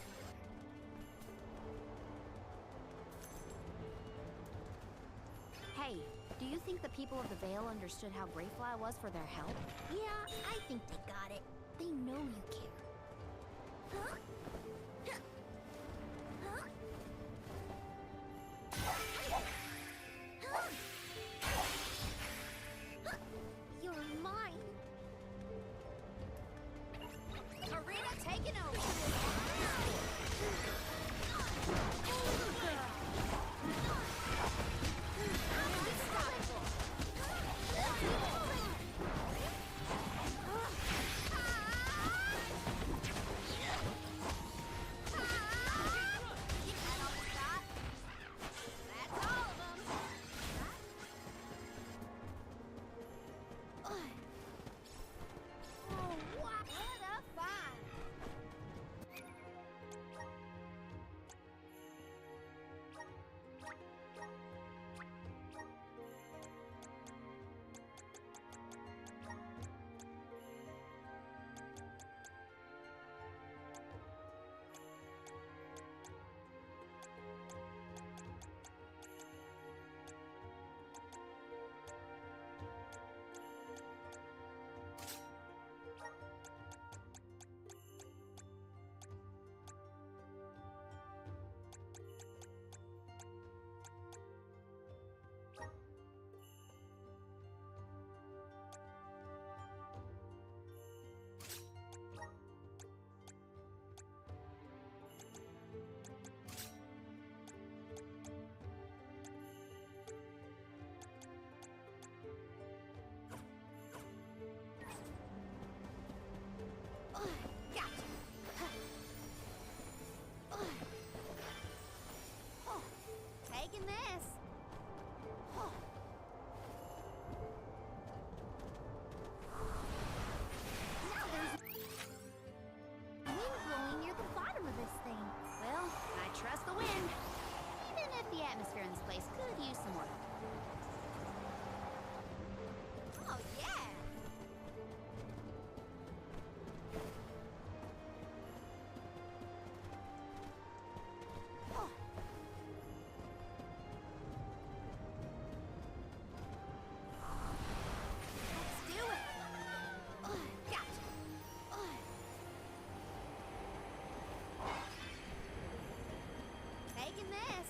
Hey, do you think the people of the Vale understood how grateful I was for their help? Yeah, I think they got it. They know you care. Huh? Huh? Huh? You're mine. Karina taking over! Unstoppable. trust the wind. Even if the atmosphere in this place could use some work. Oh, yeah! Oh. Let's do it! Oh, gotcha! Oh. Taking this.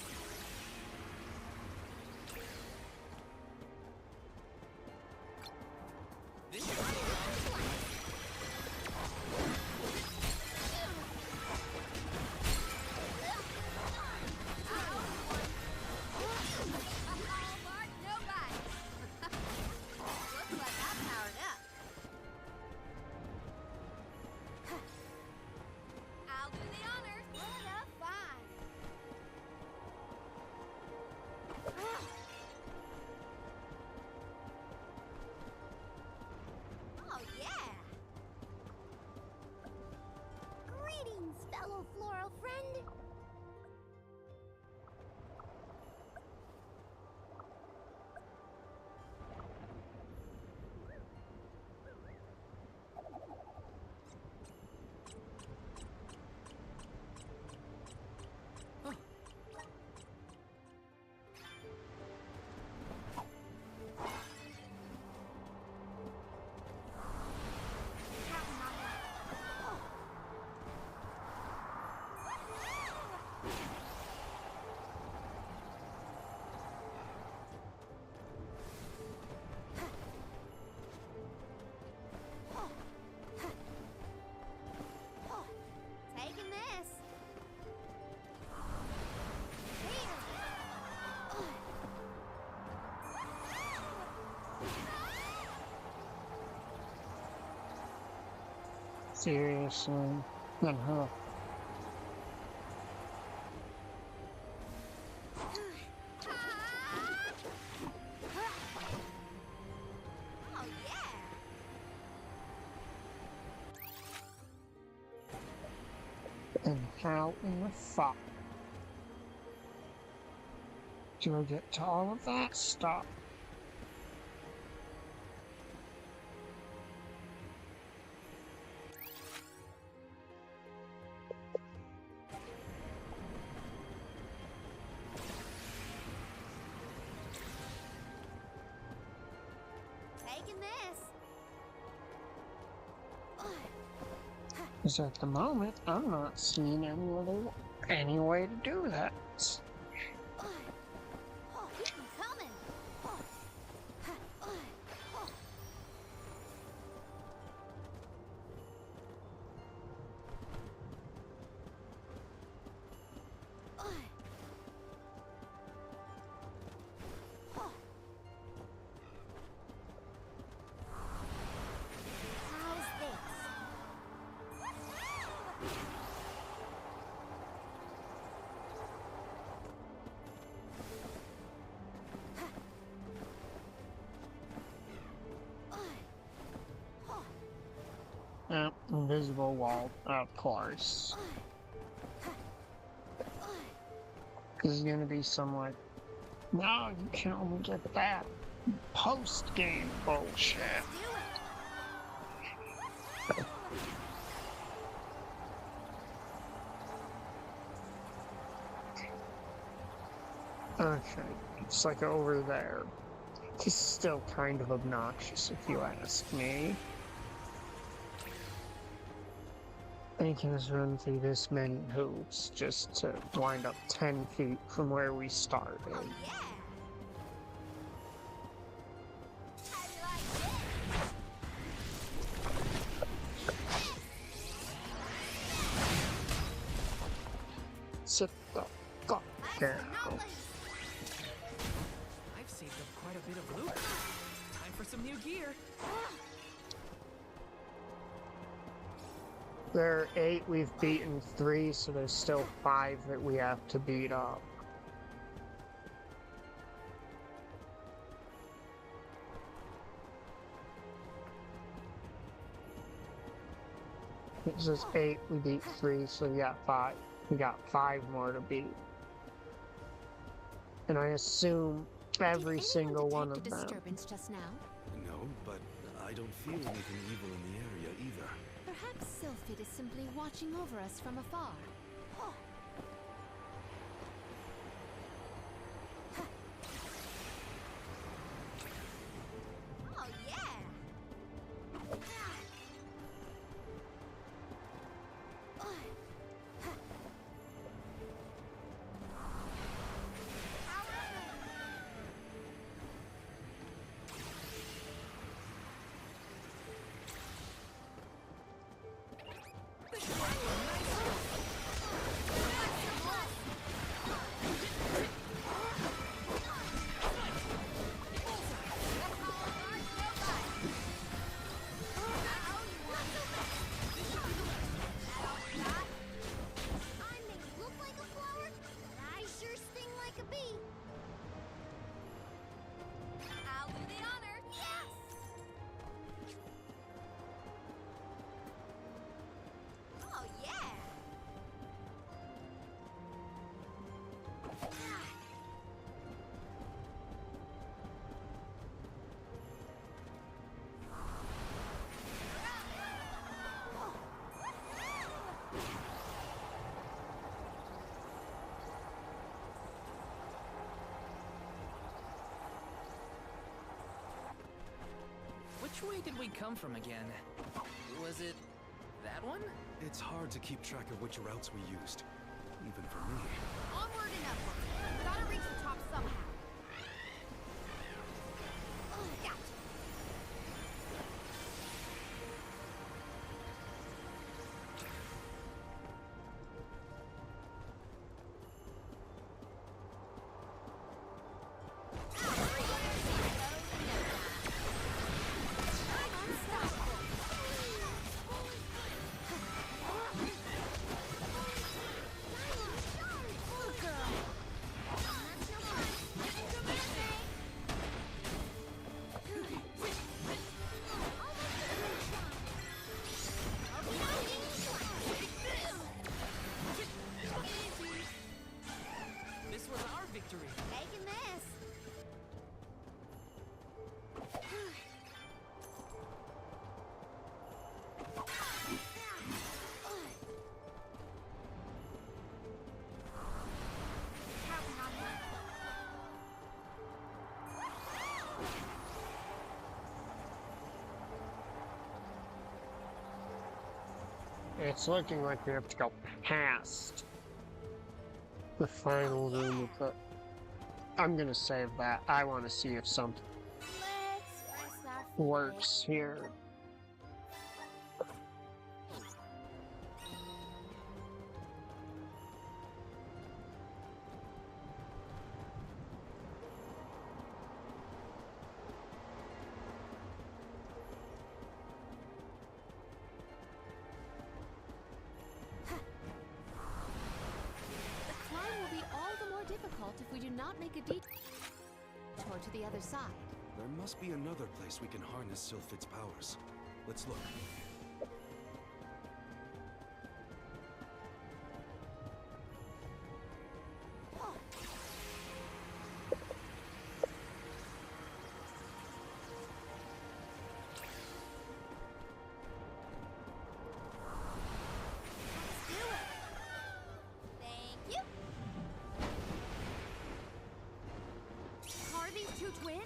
This should be fun. Looks like I'm powered up. I'll do the honors. What a find. Oh, yeah. Greetings, fellow floral friend. Taking this. Seriously? Then huh? Oh, yeah. And how in the fuck do I get to all of that stuff? Taking this. Because at the moment, I'm not seeing any way to do that. Oh, keep 'em coming. How's this? Invisible wall, of course. There's gonna be some like, no, you can only get that post-game bullshit. Okay, it's like over there. It's still kind of obnoxious if you ask me. Making us run through this many hoops just to wind up 10 feet from where we started. Oh, yeah. How do you like Sit the fuck down. I've saved up quite a bit of loot. Time for some new gear. There are 8, we've beaten 3, so there's still 5 that we have to beat up. It says 8, we beat 3, so yeah, 5. We got 5 more to beat. And I assume every single one of them. Disturbance just now? No, but I don't feel anything evil in the area either. Perhaps Sylphid is simply watching over us from afar. Oh. Oh, yeah! Which way did we come from again? Was it that one? It's hard to keep track of which routes we used, even for me. Onward and upward. Gotta reach the top somehow. Gotcha. This was our victory. Taking this. It's looking like we have to go past the final room of the... I'm gonna save that. I want to see if something Let's rest our feet. works here. The climb will be all the more difficult if we do not make a detour to the other side. There must be another place we can harness Sylphid's powers. Let's look. Thank you. Are these two twins?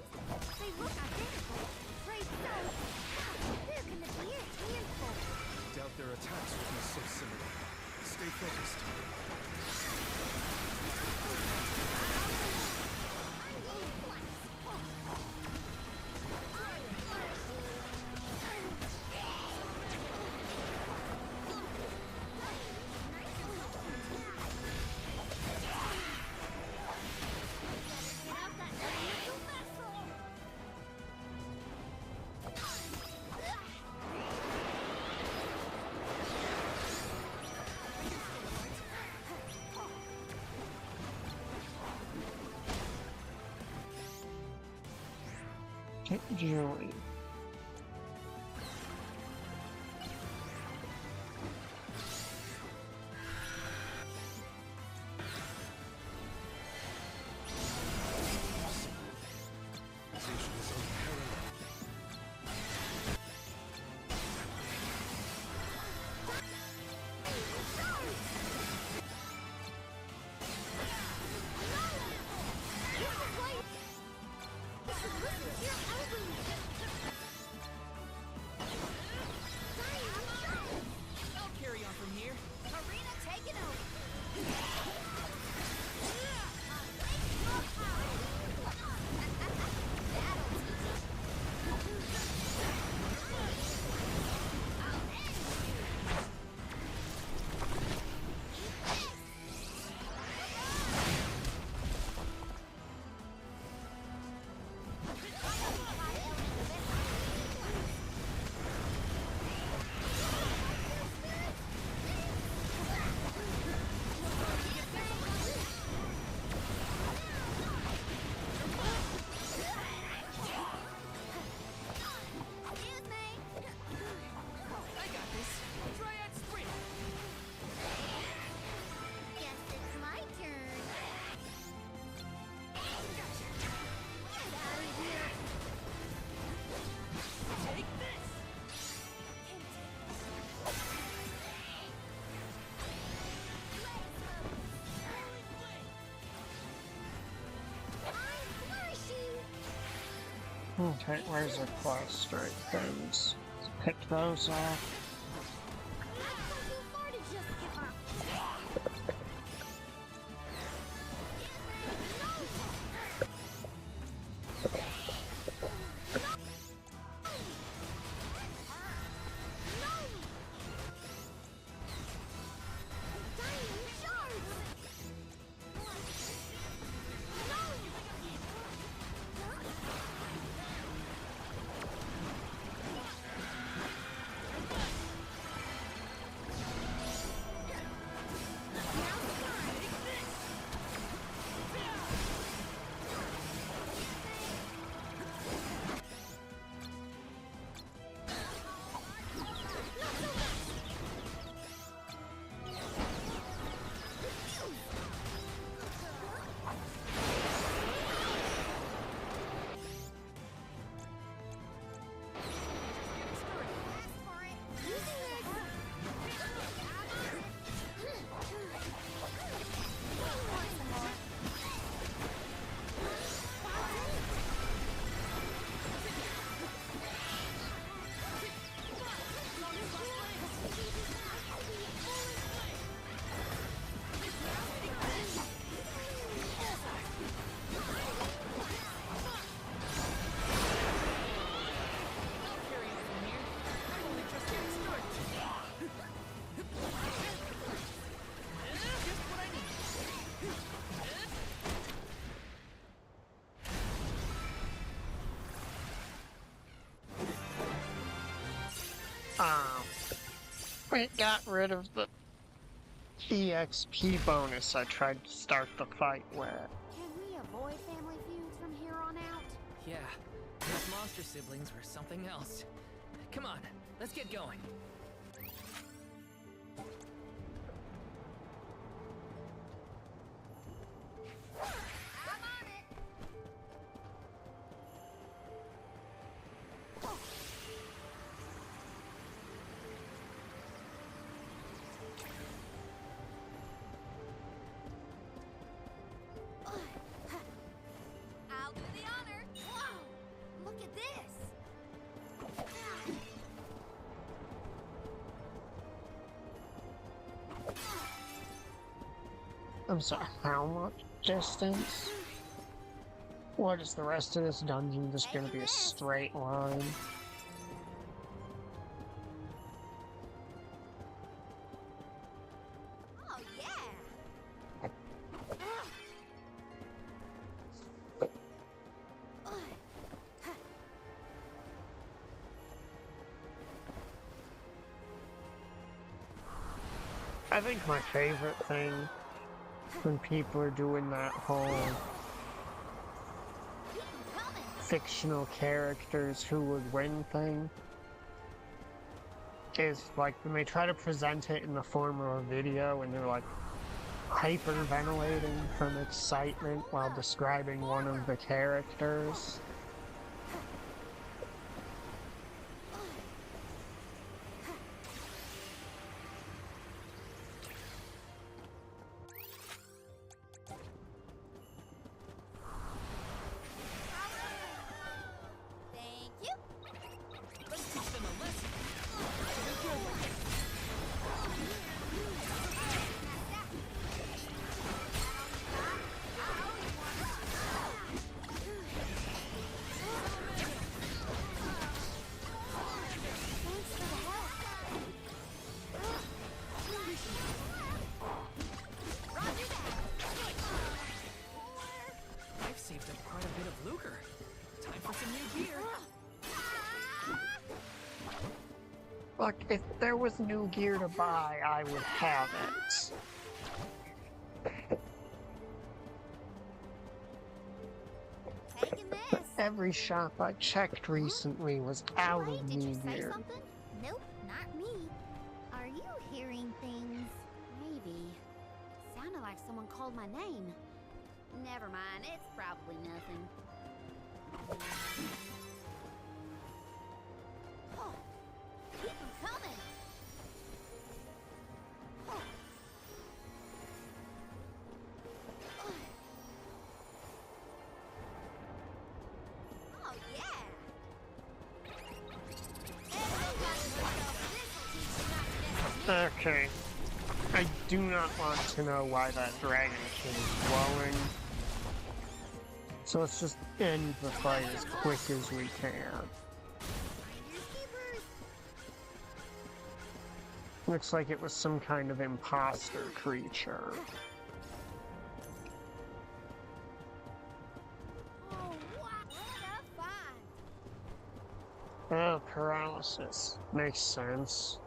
They look identical. Afraid so. Who can this be? A handful. Doubt their attacks will be so similar. Stay focused. Get out that little vessel. Join. Okay, where's the cluster things? Pick those off. It got rid of the EXP bonus I tried to start the fight with. Can we avoid family feuds from here on out? Yeah, those monster siblings were something else. Come on, let's get going. I'll do the honor. Whoa! Look at this. I'm sorry, how much distance? What is the rest of this dungeon just gonna be a straight line? Oh yeah. I think my favorite thing when people are doing that whole fictional characters who would win thing is like when they try to present it in the form of a video and they're like hyperventilating from excitement while describing one of the characters. Thank you. Let's teach them a lesson. Thanks for the help. Roger that. I've saved up quite a bit of lucre. Time for some new gear. Look, if there was new gear to buy, I would have it. Taking this. Every shop I checked recently was out Wait, of did new you say gear. something? Nope, not me. Are you hearing things? Maybe. Sounded like someone called my name. Never mind, it's probably nothing. Oh, keep 'em coming. Oh yeah. Okay. I do not want to know why that dragon king is glowing. So let's just end the fight as quick as we can. Looks like it was some kind of imposter creature. Oh, paralysis. Makes sense.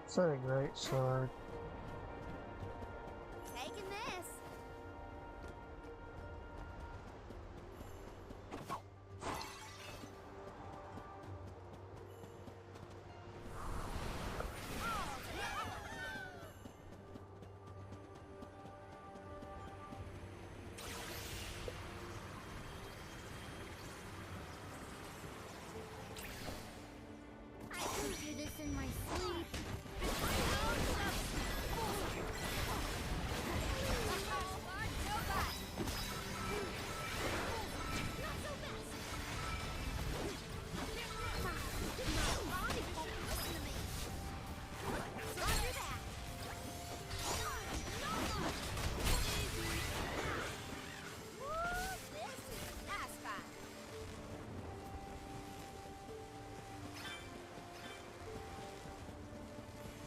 It's a great sword. Taking this. I can do this in my sleep.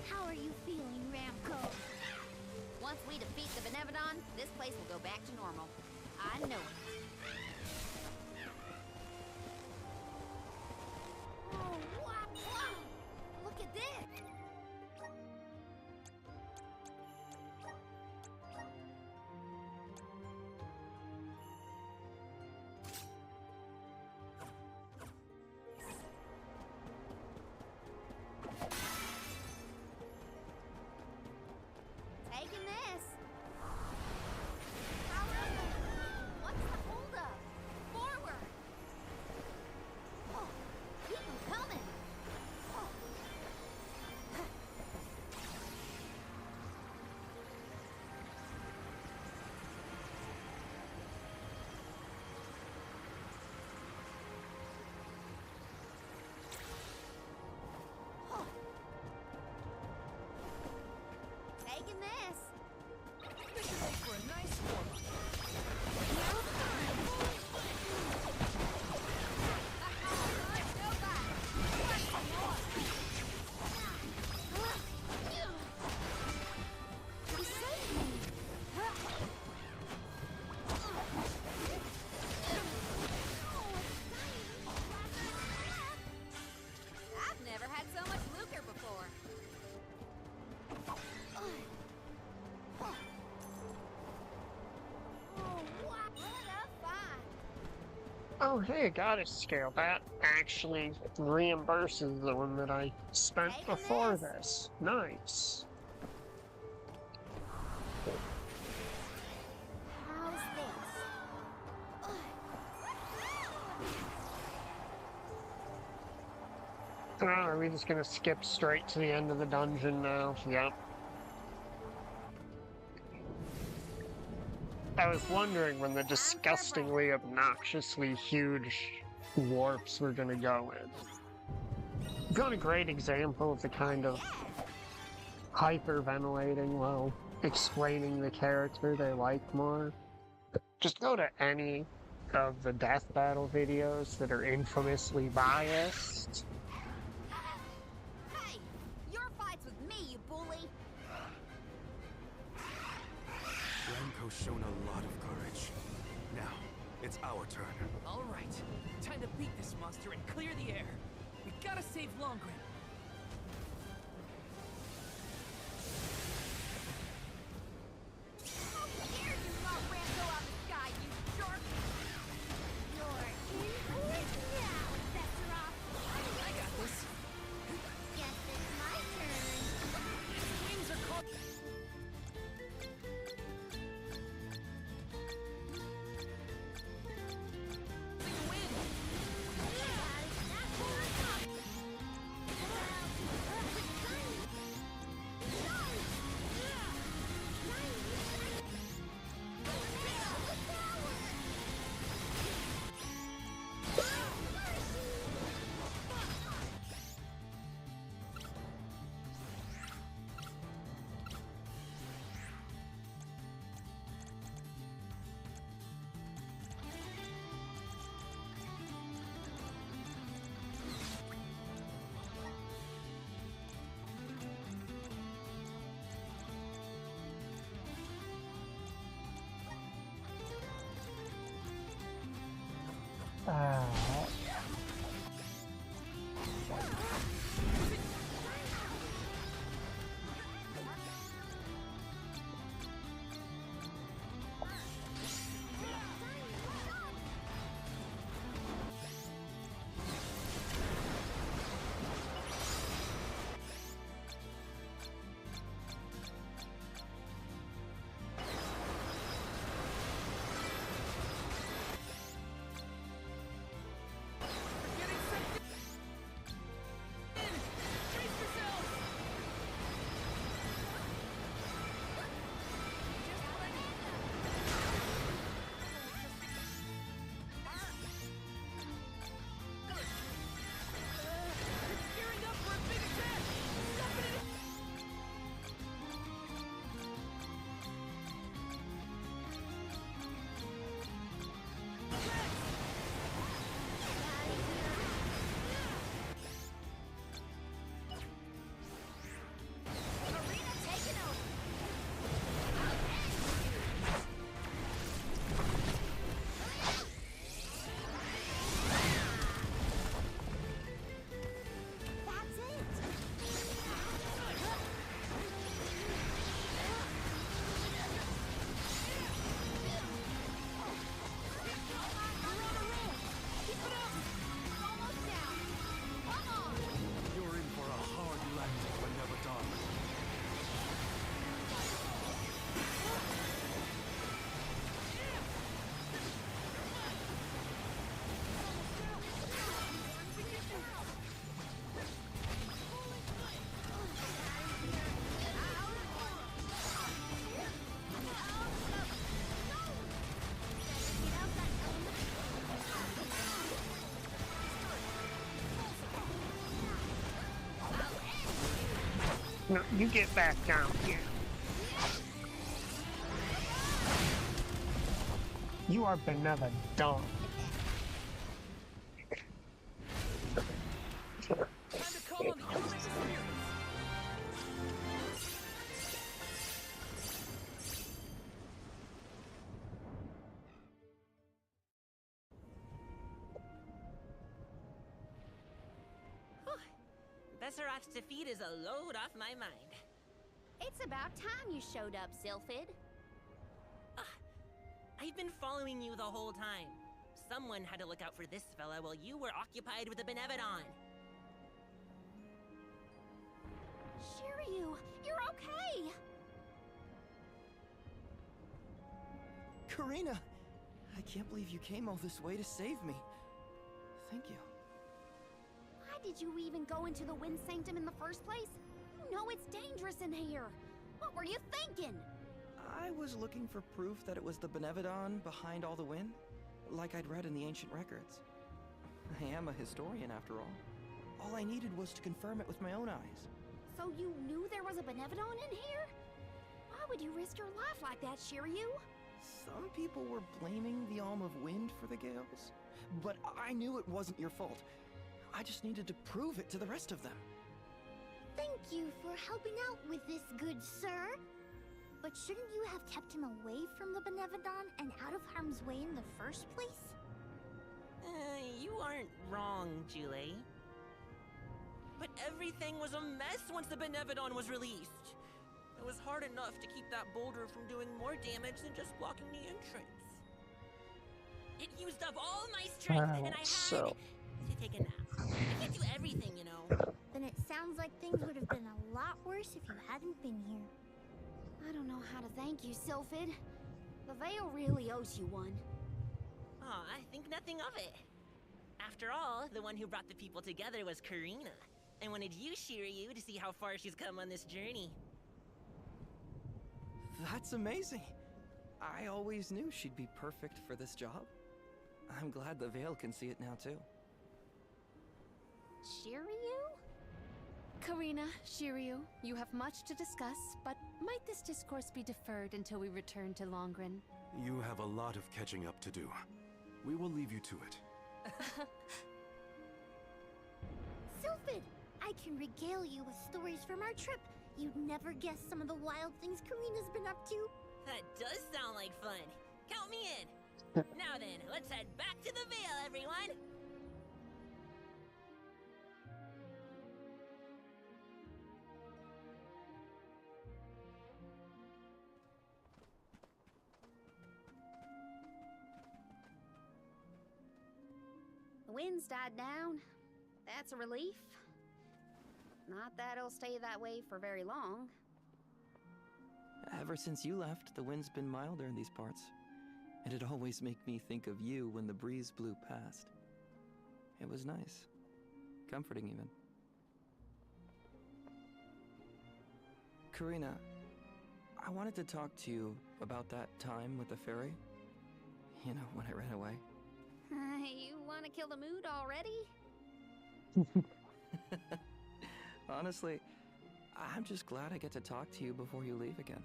How are you feeling, Ramco? Once we defeat the Benevodon, this place will go back to normal. I know it. Oh, wow! Look at this! Taking this. What's the holdup? Forward! Oh, keep 'em coming! Oh. Oh. Taking this. For a nice warm-up. You saved me! I've never had so much lucre before. Oh, hey, goddess scale. That actually reimburses the one that I spent before this. Nice. Oh, are we just gonna skip straight to the end of the dungeon now? Yep. I was wondering when the disgustingly, obnoxiously huge warps were gonna go in. We've got a great example of the kind of hyperventilating while explaining the character they like more. Just go to any of the death battle videos that are infamously biased. Hey! Your fight's with me, you bully! Ramco's shown a lot of courage. Now, it's our turn. All right, time to beat this monster and clear the air. We gotta save Longren. How dare you knock Ramco out of the sky, you jerk! You're in for it now, Sephiroth! I got this. Guess it's my turn. Its wings are caught. No, you get back down here. You are benevolent. Time to call on the Ultimate Spirits. Besseroth's defeat is a load off my mind. It's about time you showed up, Sylphid. I've been following you the whole time. Someone had to look out for this fella while you were occupied with the Benevodon. Shiryu, you're okay! Karina! I can't believe you came all this way to save me. Thank you. I did you even go into the Wind Sanctum in the first place? You know it's dangerous in here. What were you thinking? I was looking for proof that it was the Benevodon behind all the wind, like I'd read in the ancient records. I am a historian, after all. All I needed was to confirm it with my own eyes. So you knew there was a Benevodon in here? Why would you risk your life like that, Shiryu? Some people were blaming the Alm of Wind for the gales, but I knew it wasn't your fault. I just needed to prove it to the rest of them. Thank you for helping out with this, good sir. But shouldn't you have kept him away from the Benevodon and out of harm's way in the first place? You aren't wrong, Jule. But everything was a mess once the Benevodon was released. It was hard enough to keep that boulder from doing more damage than just blocking the entrance. It used up all my strength, and I had to take a nap. I can't do everything, you know. Then it sounds like things would have been a lot worse if you hadn't been here. I don't know how to thank you, Sylphid. The Veil really owes you one. Aw, I think nothing of it. After all, the one who brought the people together was Karina. I wanted you, Shiryu, to see how far she's come on this journey. That's amazing. I always knew she'd be perfect for this job. I'm glad the Veil can see it now, too. Shiryu? Karina, Shiryu, you have much to discuss, but might this discourse be deferred until we return to Longren? You have a lot of catching up to do. We will leave you to it. Sylphid, I can regale you with stories from our trip. You'd never guess some of the wild things Karina's been up to. That does sound like fun. Count me in. Now then, let's head back to the Veil, everyone! The wind's died down. That's a relief. Not that it'll stay that way for very long. Ever since you left, the wind's been milder in these parts. And it always made me think of you when the breeze blew past. It was nice. Comforting, even. Karina, I wanted to talk to you about that time with the fairy. You know, when I ran away. You want to kill the mood already? Honestly, I'm just glad I get to talk to you before you leave again.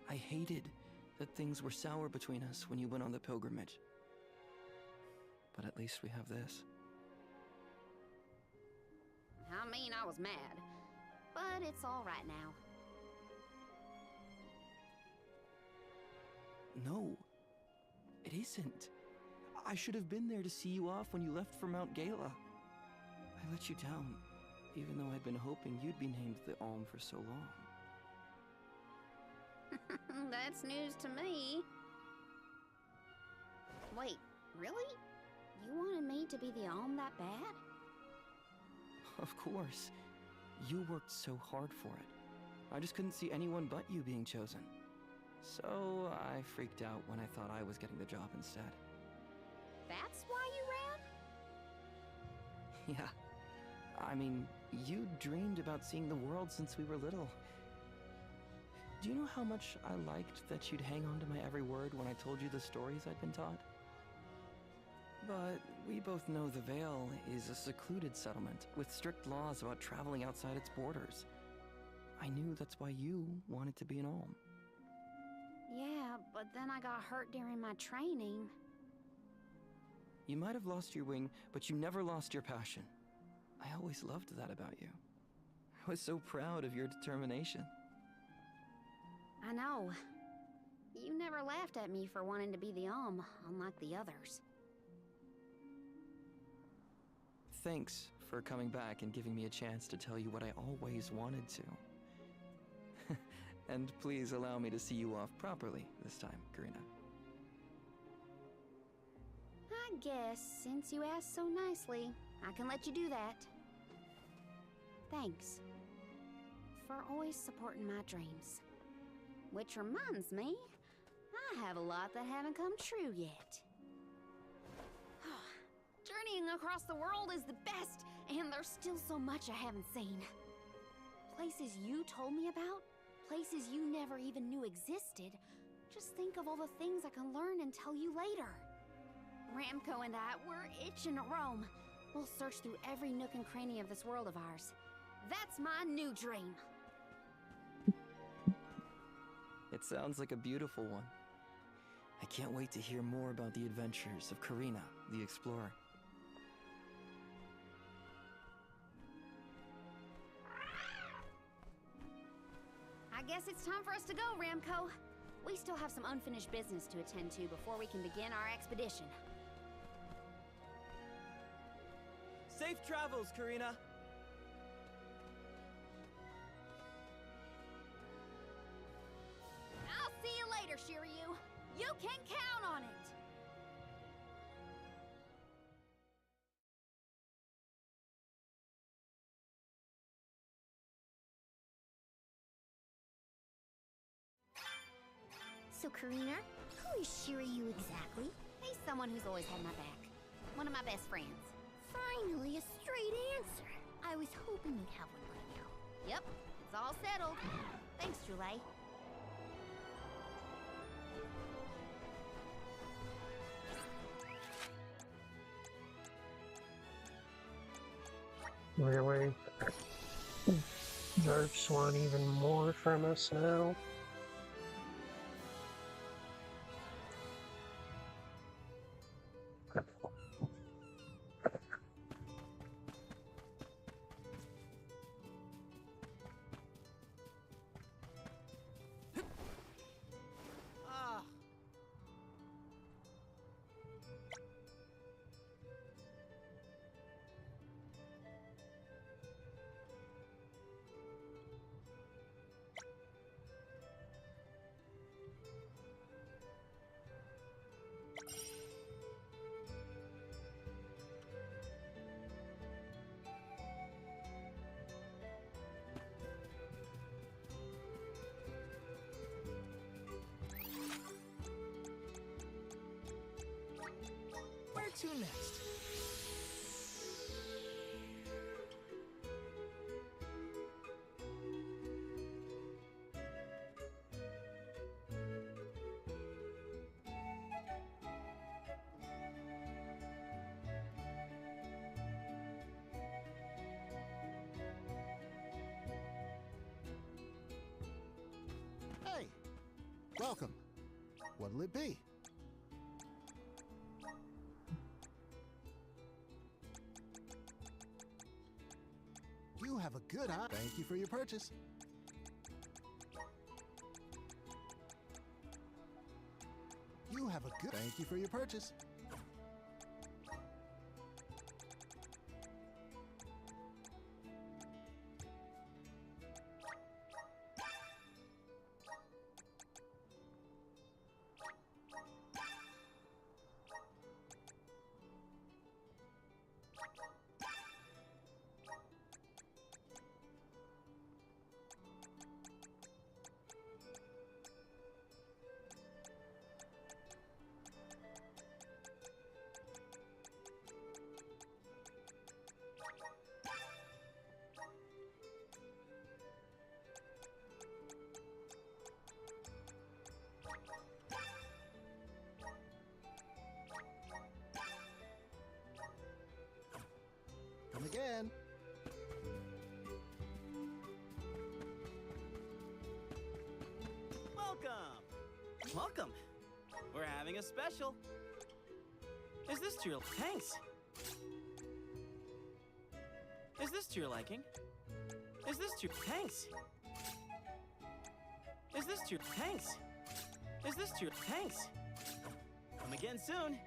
I hated that things were sour between us when you went on the pilgrimage. But at least we have this. I mean, I was mad. But it's all right now. No, it isn't. I should have been there to see you off when you left for Mount Gala. I let you down, even though I'd been hoping you'd be named the Alm for so long. That's news to me. Wait, really? You wanted me to be the Alm that bad? Of course. You worked so hard for it. I just couldn't see anyone but you being chosen. So I freaked out when I thought I was getting the job instead. That's why you ran? Yeah. I mean, you dreamed about seeing the world since we were little. Do you know how much I liked that you'd hang on to my every word when I told you the stories I'd been taught? But we both know the Veil is a secluded settlement with strict laws about traveling outside its borders. I knew that's why you wanted to be an Alm. Yeah, but then I got hurt during my training. You might have lost your wing, but you never lost your passion. I always loved that about you. I was so proud of your determination. I know. You never laughed at me for wanting to be the Alm, unlike the others. Thanks for coming back and giving me a chance to tell you what I always wanted to. And please allow me to see you off properly this time, Karina. I guess, since you asked so nicely, I can let you do that. Thanks. For always supporting my dreams. Which reminds me, I have a lot that haven't come true yet. Journeying across the world is the best, and there's still so much I haven't seen. Places you told me about, places you never even knew existed. Just think of all the things I can learn and tell you later. Ramco and I, we're itching to roam. We'll search through every nook and cranny of this world of ours. That's my new dream. It sounds like a beautiful one. I can't wait to hear more about the adventures of Karina, the explorer. I guess it's time for us to go, Ramco. We still have some unfinished business to attend to before we can begin our expedition. Safe travels, Karina! I'll see you later, Shiryu. You can count on it! So, Karina, who is Shiryu exactly? He's someone who's always had my back. One of my best friends. Finally, a straight answer. I was hoping you'd have one by now. Yep, it's all settled. Thanks, Julie. Really? Jerks want even more from us now? Where to next? Hey, welcome. What'll it be? You have a good eye. Thank you for your purchase. You have a good. Thank you for your purchase. Come again. Welcome! Welcome! We're having a special. Is this to your thanks? Is this to your liking? Is this to thanks? Is this to thanks? Is this to thanks? Come again soon.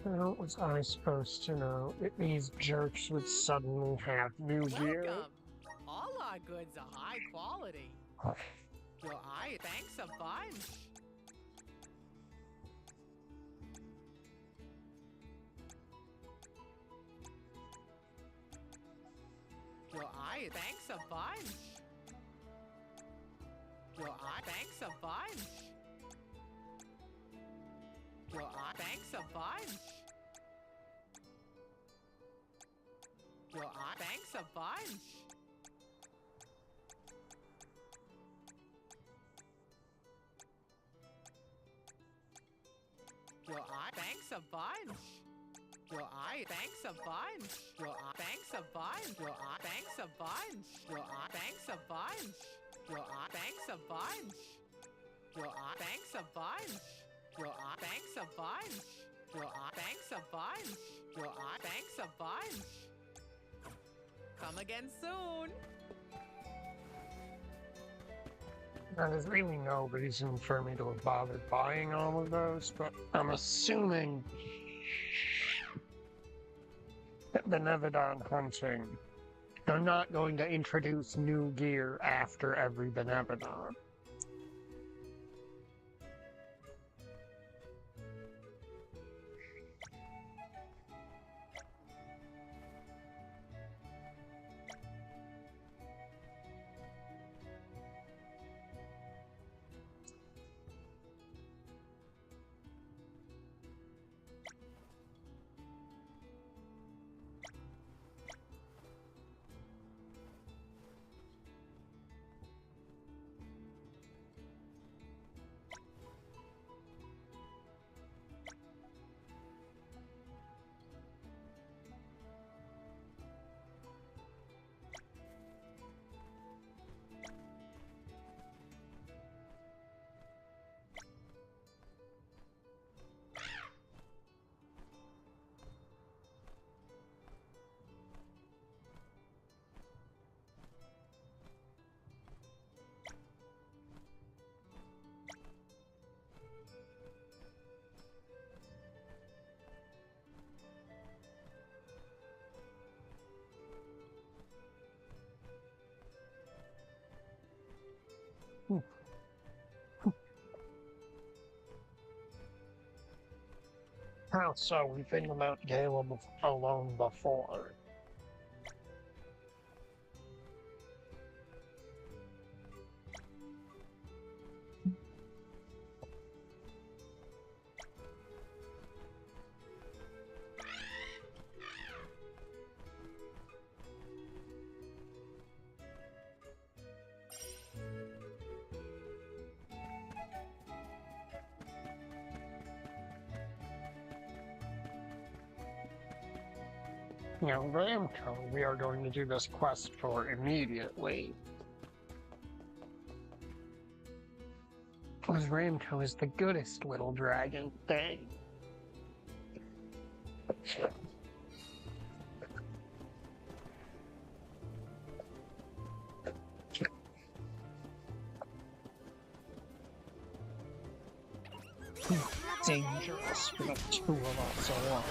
How was I supposed to know that these jerks would suddenly have new gear? Welcome. All our goods are high quality. Your eye thanks a bunch. Your eye thanks a bunch. Your eye thanks a bunch. Thanks a bunch. Thanks a bunch. Thanks a bunch. Thanks a bunch. Thanks a bunch. Thanks a bunch. Thanks a bunch. Thanks a bunch. Thanks a bunch. Thanks a bunch. Thanks a bunch. Thanks a bunch. Come again soon. Now, there's really no reason for me to have bothered buying all of those, but I'm assuming that the Benevodon hunting, they're not going to introduce new gear after every Benevodon. How so? We've been about Gala alone before. Now, Ramco, we are going to do this quest for immediately. Because Ramco is the goodest little dragon thing. Dangerous for the two of us alone.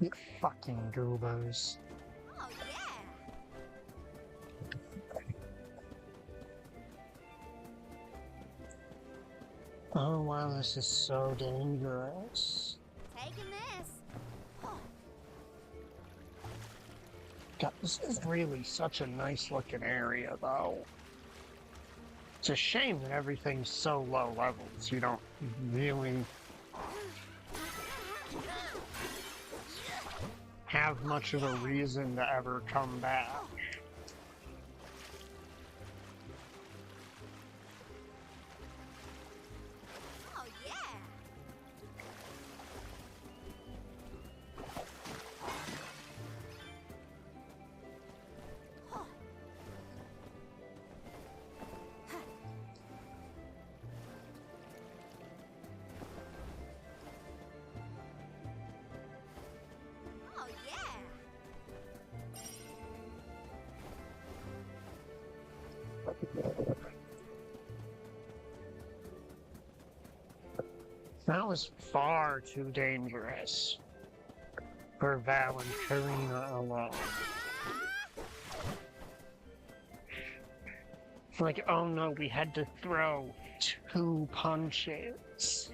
You fucking goobers. Oh, yeah. Oh wow, this is so dangerous. Taking this. God, this is really such a nice looking area though. It's a shame that everything's so low levels. You don't really have much of a reason to ever come back. Oh, yeah. Oh, yeah. That was far too dangerous for Val and Karina alone. It's like, oh no, we had to throw 2 punches.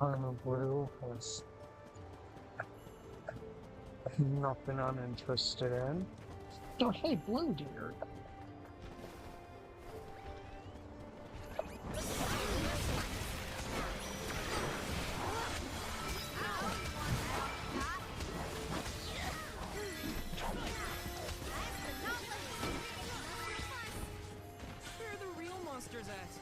Armor Blue has nothing I'm interested in. Oh, hey, Blue Deer. Where are the real monsters at?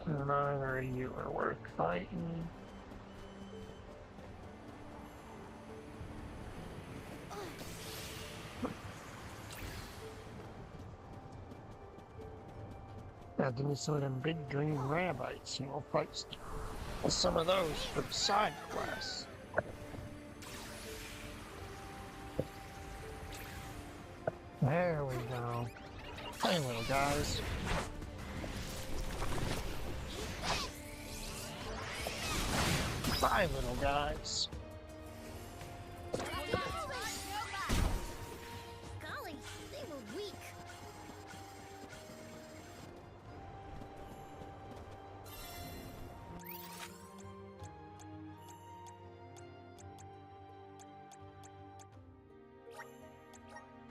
Neither of you are worth fighting. Now give me some of them big green rabbits, and we'll fight some of those for the side quests. There we go. Hey, little guys. Bye, little guys. Golly, they were weak.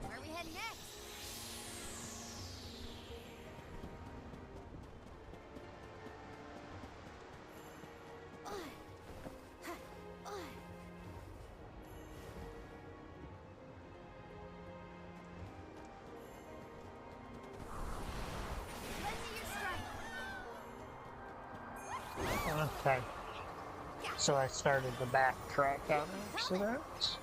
Where are we heading next? Okay. So I started the backtrack on accident.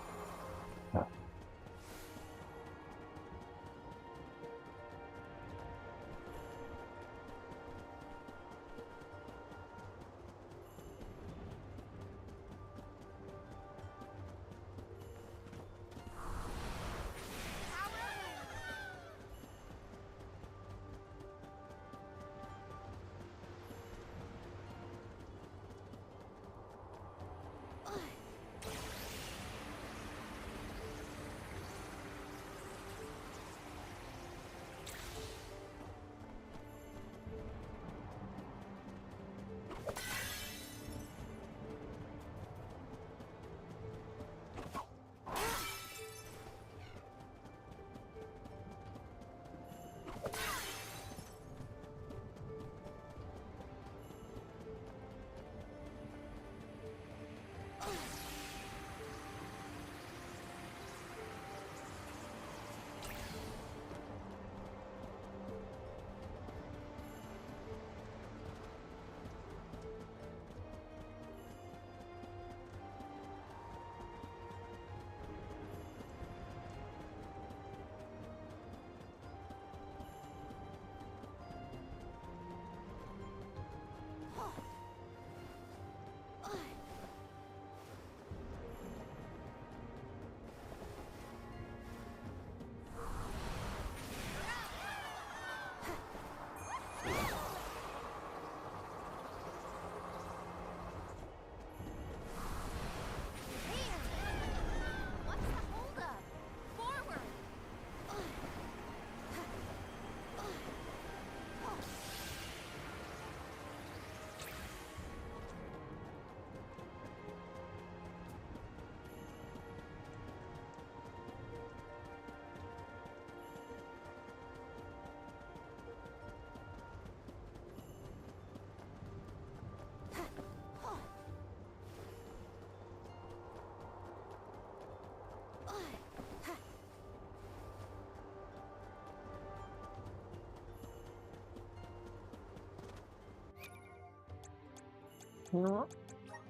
You know what?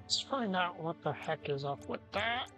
Let's find out what the heck is up with that.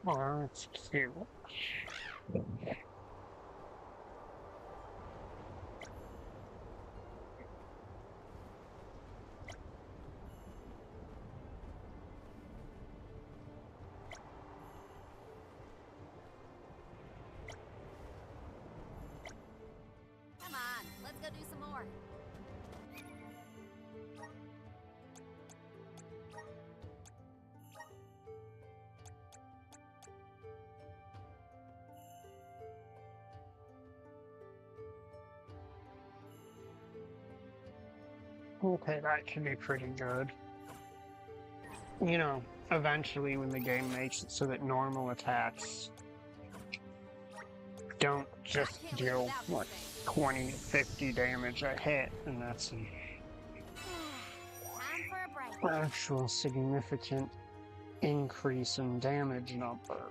Oh, that's cute. Come on, let's go do some more. Okay, that can be pretty good. You know, eventually when the game makes it so that normal attacks don't just deal, like, 20 to 50 damage a hit, and that's an actual significant increase in damage number.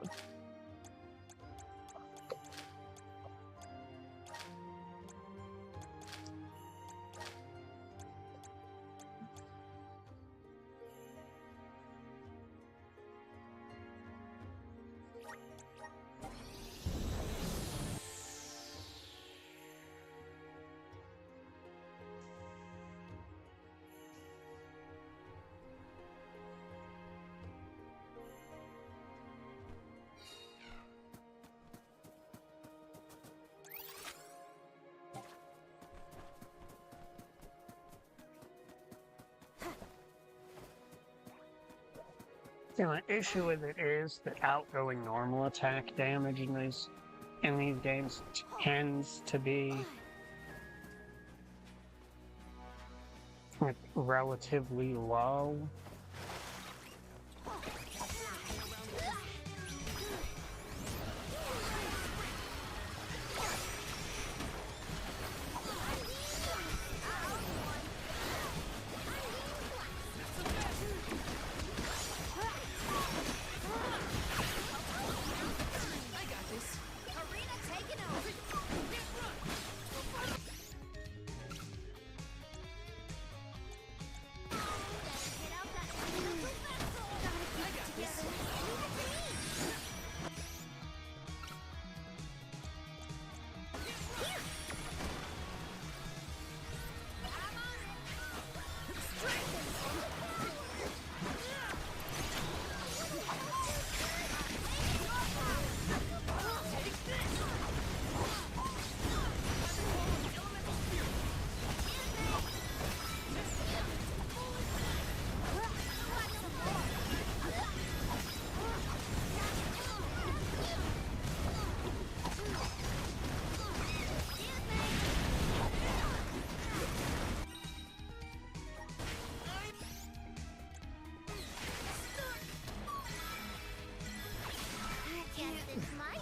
The only issue with it is that outgoing normal attack damage in these games tends to be like relatively low.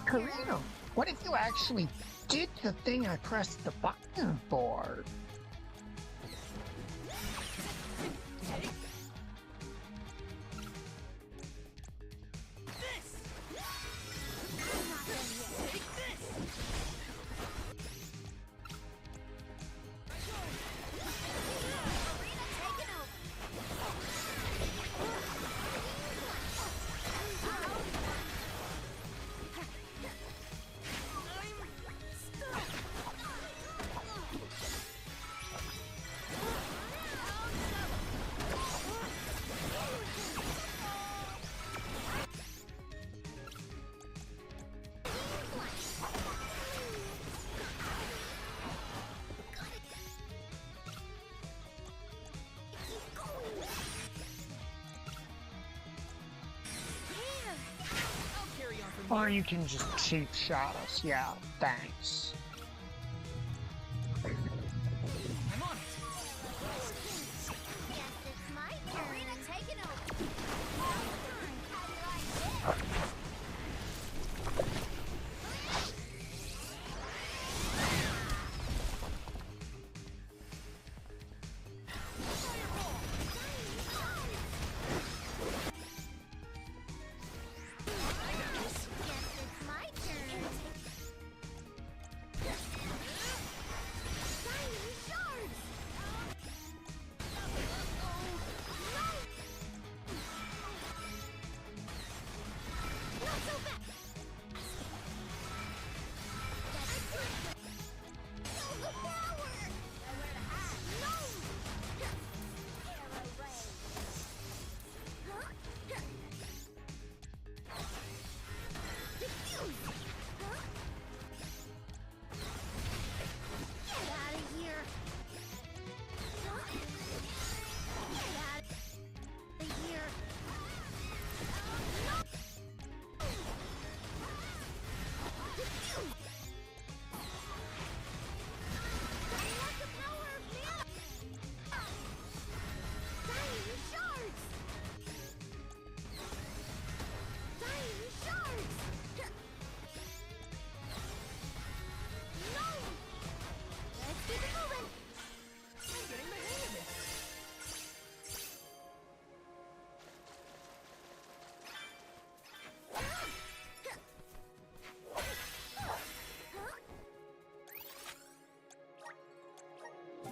Karina, what if you actually did the thing I pressed the button for? Or you can just cheap shot us. Yeah, thanks. I'm on it. Guess it's my turn. Karina, take it over. How do you like this?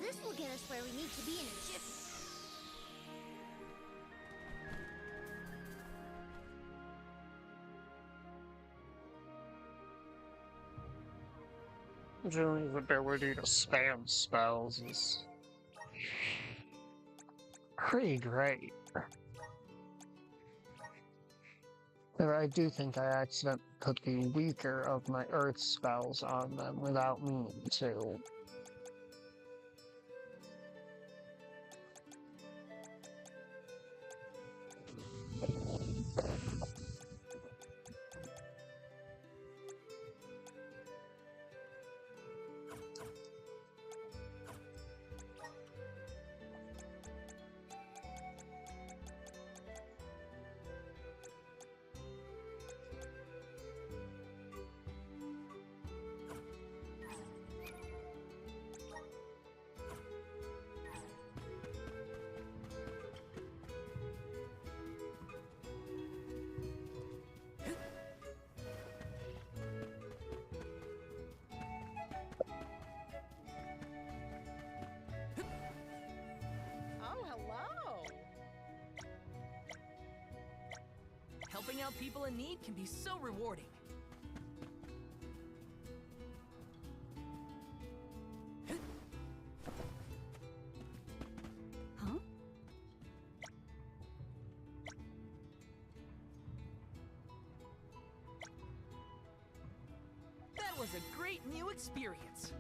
This will get us where we need to be in a jiffy. Julie's ability to spam spells is pretty great. But I do think I accidentally put the weaker of my earth spells on them without meaning to. Oh, hello. Helping out people in need can be so rewarding. Huh? That was a great new experience.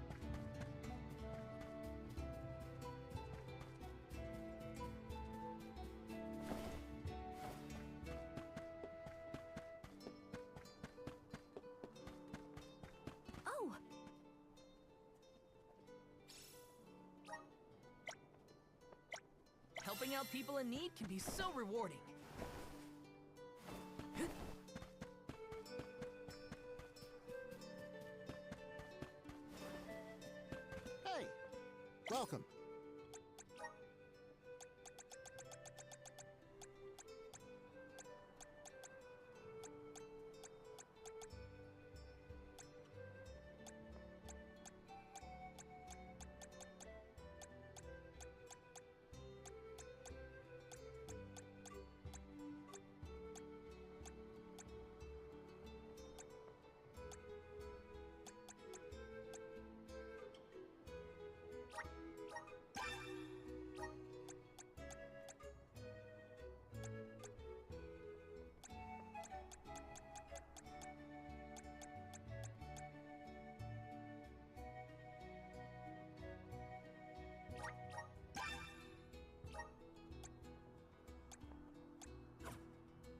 Oh! Helping out people in need can be so rewarding. Hey, welcome.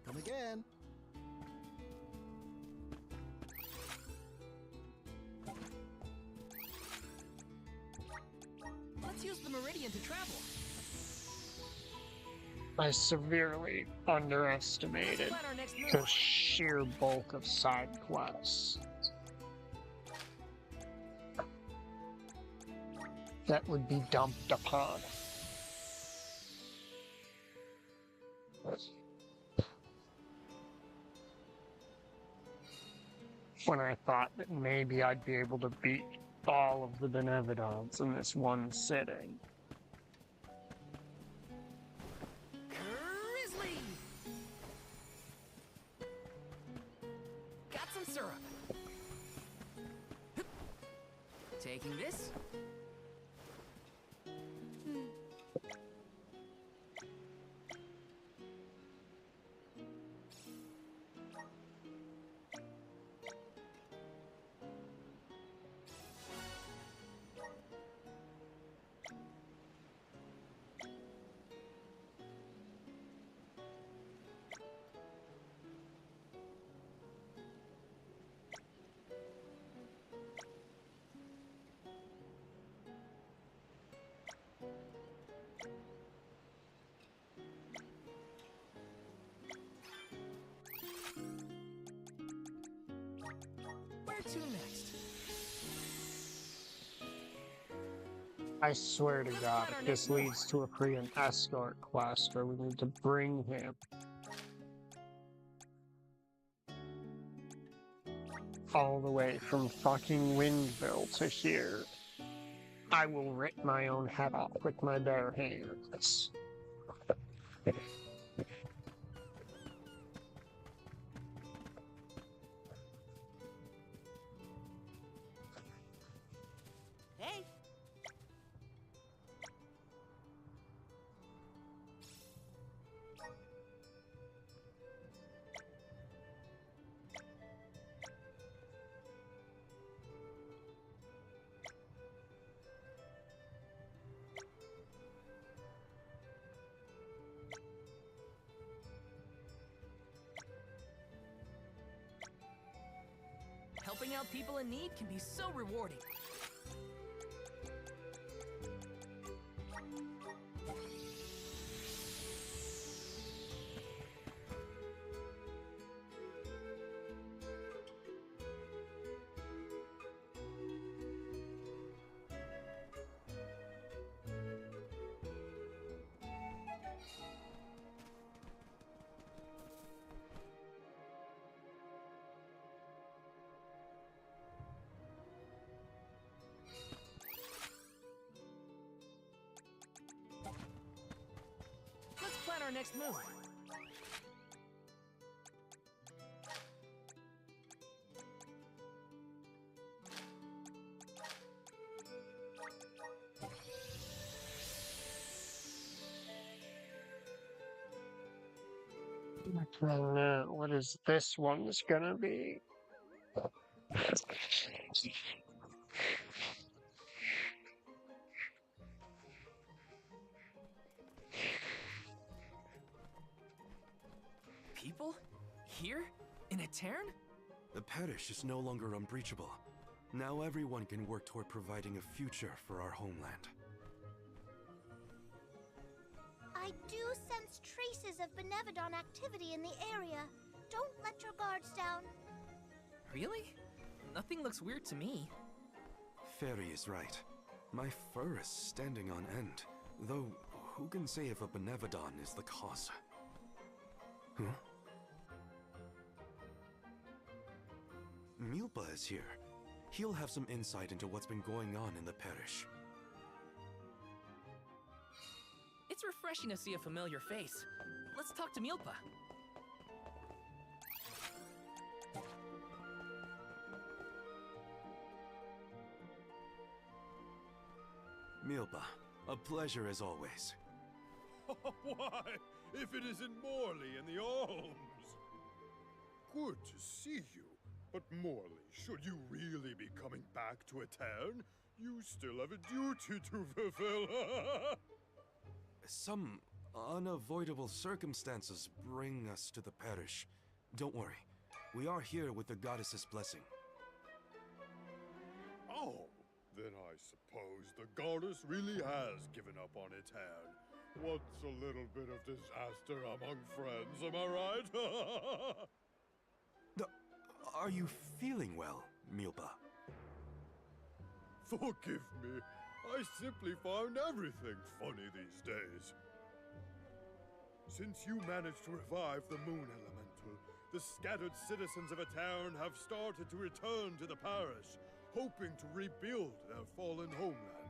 Come again. Let's use the Meridian to travel. I severely underestimated Plan our next move. the sheer bulk of side quests that would be dumped upon. When I thought that maybe I'd be able to beat all of the Benevodons in this one sitting. Grizzly! Got some syrup. Taking this. Where to next? I swear to God, if this leads to a Korean escort quest where we need to bring him all the way from fucking Windville to here, I will rip my own head off with my bare hands. Hey. Helping out people in need can be so rewarding. Let's plan our next move. What is this one's gonna be? People? Here? In a Aetern? The parish is no longer unbreachable. Now everyone can work toward providing a future for our homeland. I do sense traces of Benevodon activity in the area. Don't let your guards down. Really? Nothing looks weird to me. Fairy is right. My fur is standing on end. Though, who can say if a Benevodon is the cause? Huh? Milpa is here. He'll have some insight into what's been going on in the parish. It's refreshing to see a familiar face. Let's talk to Milpa. Milpa, a pleasure as always. Why, if it isn't Morley in the Alms! Good to see you. But Morley, should you really be coming back to Aetern, you still have a duty to fulfill. Some unavoidable circumstances bring us to the parish. Don't worry, we are here with the goddess's blessing. Oh, Then I suppose the goddess really has given up on Etern. What's a little bit of disaster among friends, am I right? Are you feeling well, Milpa? Forgive me. I simply find everything funny these days. Since you managed to revive the Moon Elemental, the scattered citizens of Etern have started to return to the parish, hoping to rebuild their fallen homeland.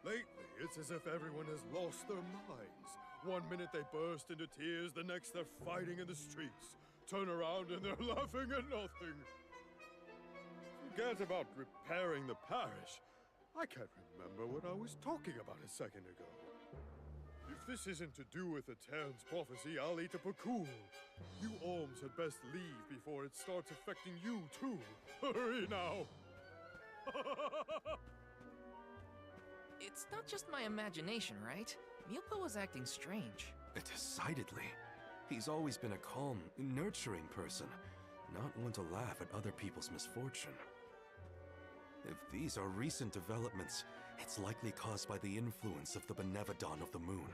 Lately, it's as if everyone has lost their minds. One minute they burst into tears, the next they're fighting in the streets. Turn around and they're laughing at nothing. Forget about repairing the parish. I can't remember what I was talking about a second ago. If this isn't to do with Etern's prophecy, I'll eat a Pakul. You Alms had best leave before it starts affecting you, too. Hurry now! It's not just my imagination, right? Milpa was acting strange. Decidedly. He's always been a calm, nurturing person, not one to laugh at other people's misfortune. If these are recent developments, it's likely caused by the influence of the Benevodon of the Moon.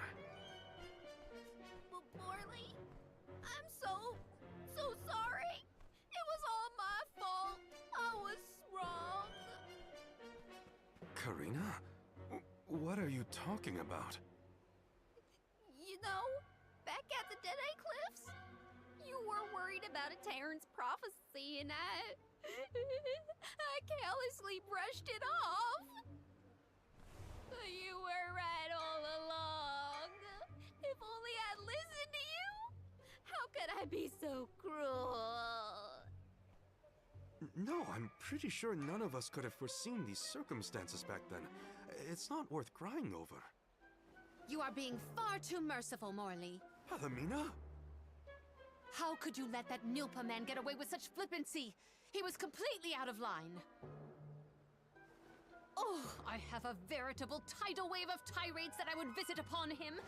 Morley, I'm so sorry. It was all my fault. I was wrong. Karina? What are you talking about? You know, back at the Deadeye Cliffs, you were worried about Etern's prophecy, and I carelessly brushed it off. You were right all along. If only I'd listened to you. How could I be so cruel? No, I'm pretty sure none of us could have foreseen these circumstances back then. It's not worth crying over. You are being far too merciful, Morley. Palomina? How could you let that Milpa man get away with such flippancy? He was completely out of line. Oh, I have a veritable tidal wave of tirades that I would visit upon him.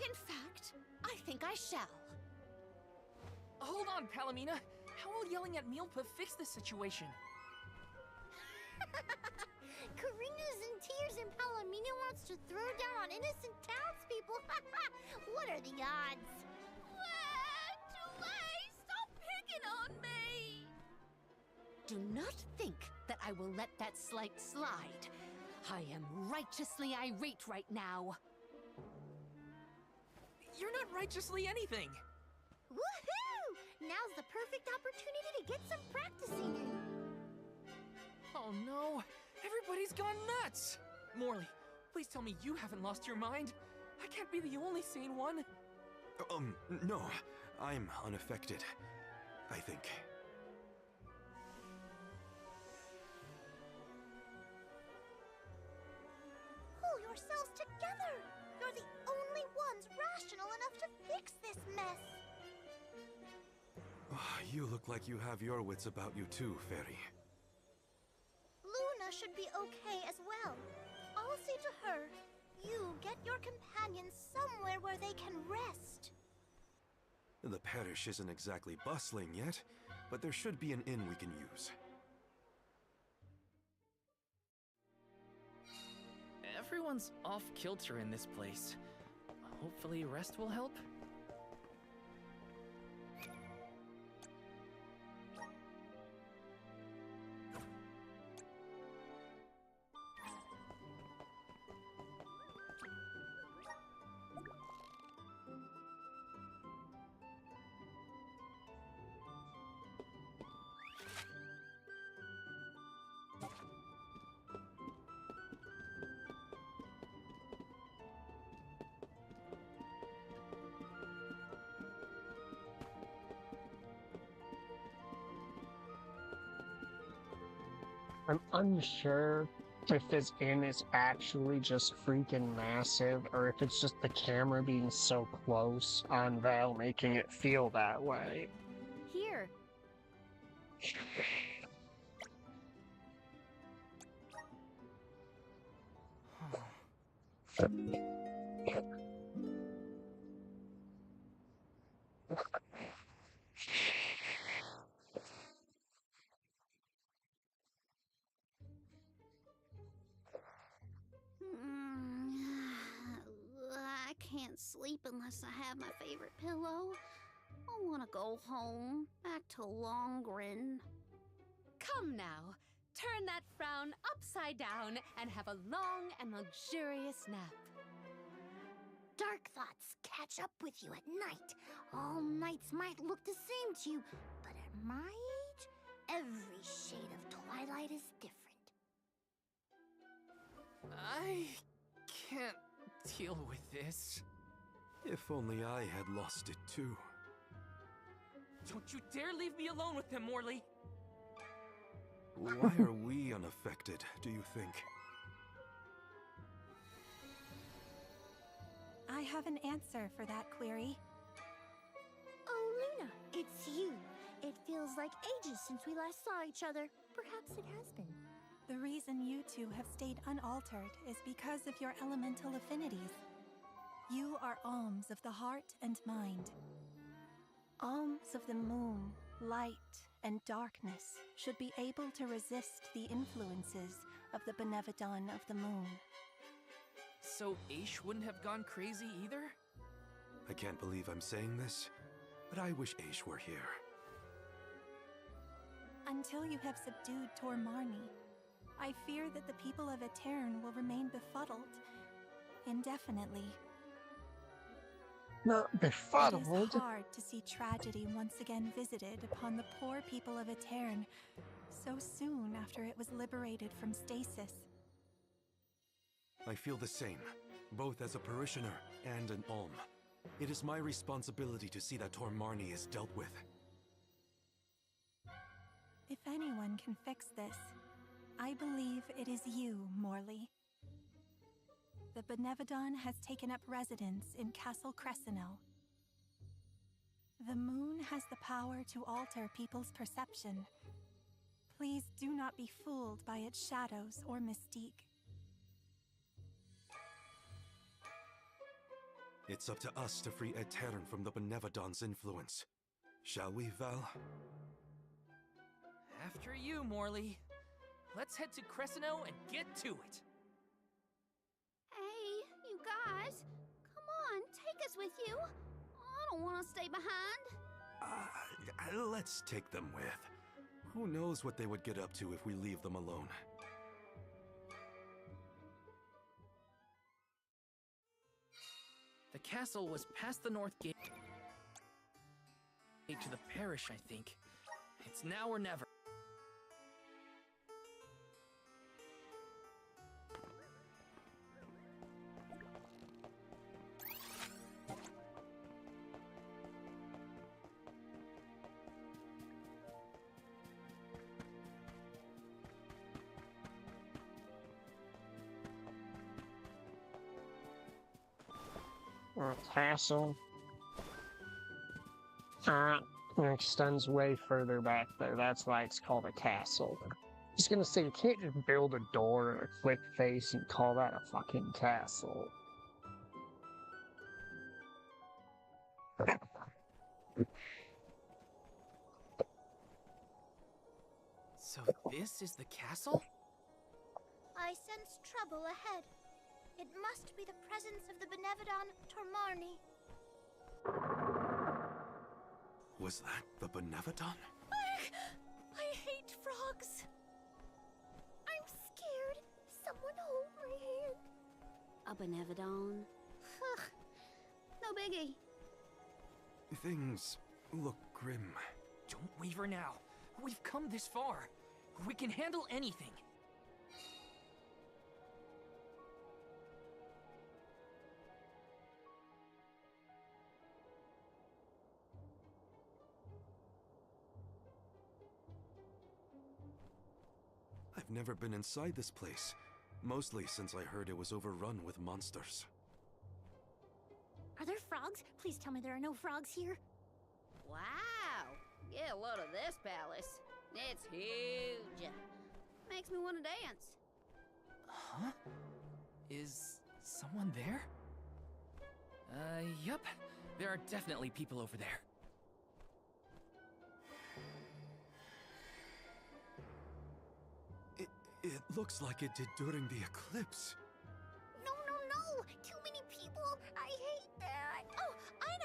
In fact, I think I shall. Hold on, Palomina. How will yelling at Milpa fix the situation? Karina's in tears and Palomina wants to throw down on innocent townspeople. What are the odds? Julie, stop picking on me! Do not think that I will let that slight slide. I am righteously irate right now. You're not righteously anything. Woohoo! Now's the perfect opportunity to get some practicing in. Oh no! Everybody's gone nuts! Morley, please tell me you haven't lost your mind. I can't be the only sane one. No. I'm unaffected, I think. Pull yourselves together! You're the only ones rational enough to fix this mess! You look like you have your wits about you too, Fairy. Luna should be okay as well. I'll say to her, you get your companions somewhere where they can rest. The parish isn't exactly bustling yet, but there should be an inn we can use. Everyone's off kilter in this place. Hopefully rest will help. I'm unsure if this inn is actually just freaking massive, or if it's just the camera being so close on Val making it feel that way. Here. can't sleep unless I have my favorite pillow. I want to go home, back to Longren. Come now, turn that frown upside down and have a long and luxurious nap. Dark thoughts catch up with you at night. All nights might look the same to you, but at my age, every shade of twilight is different. I can't deal with this. If only I had lost it too. Don't you dare leave me alone with them, Morley! Why are we unaffected, do you think? I have an answer for that query. Oh, Luna, it's you. It feels like ages since we last saw each other. Perhaps it has been. The reason you two have stayed unaltered is because of your elemental affinities. You are alms of the heart and mind. Alms of the moon, light, and darkness should be able to resist the influences of the Benevodon of the moon. So Aish wouldn't have gone crazy either? I can't believe I'm saying this, but I wish Aish were here. Until you have subdued Tormarni, I fear that the people of Aetern will remain befuddled indefinitely. Not It befuddled. is hard to see tragedy once again visited upon the poor people of Aetern so soon after it was liberated from stasis. I feel the same, both as a parishioner and an alm. It is my responsibility to see that Tormarni is dealt with. If anyone can fix this, I believe it is you, Morley. The Benevodon has taken up residence in Castle Crescino. The moon has the power to alter people's perception. Please do not be fooled by its shadows or mystique. It's up to us to free Aetern from the Benevodon's influence. Shall we, Val? After you, Morley. Let's head to Crescino and get to it. Hey, you guys, come on, take us with you. I don't want to stay behind. Let's take them with. Who knows what they would get up to if we leave them alone. The castle was past the north gate to the parish, I think. It's now or never. Castle. It extends way further back there. That's why it's called a castle. Just gonna say, you can't just build a door or a cliff face and call that a fucking castle. So this is the castle? I sense trouble ahead. It must be the presence of the Benevodon Tormarni. Was that the Benevodon? I hate frogs. I'm scared. Someone hold my hand. A Benevodon? No biggie. Things look grim. Don't waver now. We've come this far. We can handle anything. I've never been inside this place, mostly since I heard it was overrun with monsters. Are there frogs? Please tell me there are no frogs here. Wow! Get a load of this palace. It's huge. Makes me want to dance. Huh? Is someone there? Yup. There are definitely people over there. It looks like it did during the eclipse. No, no, no! Too many people! people. I hate that. Oh, I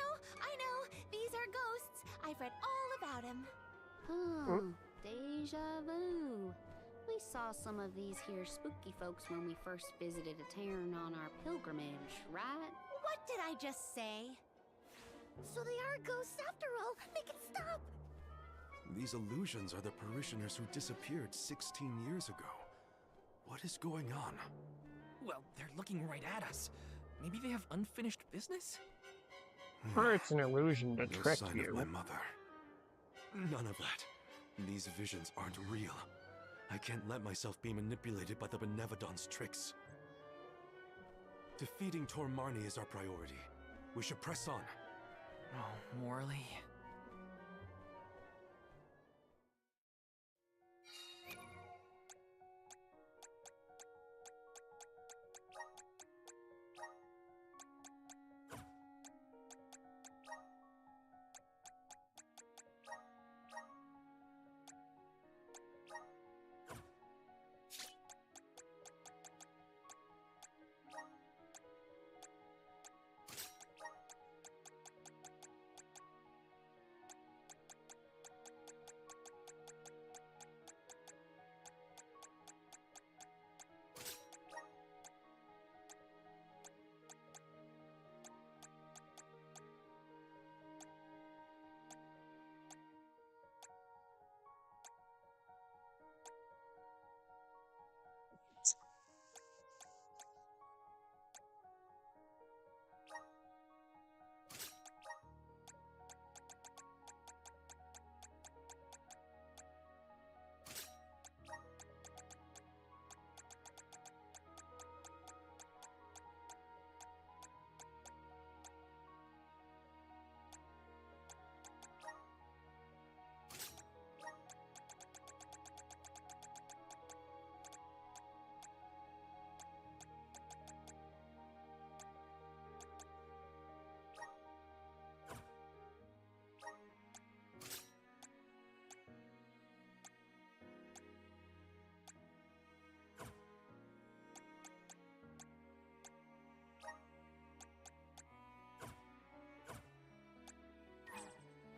know. These are ghosts. I've read all about them. Deja vu. We saw some of these here spooky folks when we first visited a town on our pilgrimage, right? What did I just say? So they are ghosts after all. Make it stop. These illusions are the parishioners who disappeared 16 years ago. What is going on? Well, they're looking right at us. Maybe they have unfinished business? Or it's an illusion to No trick sign you. of my mother. None of that. These visions aren't real. I can't let myself be manipulated by the Benevodon's tricks. Defeating Tormarni is our priority. We should press on. Oh, Morley.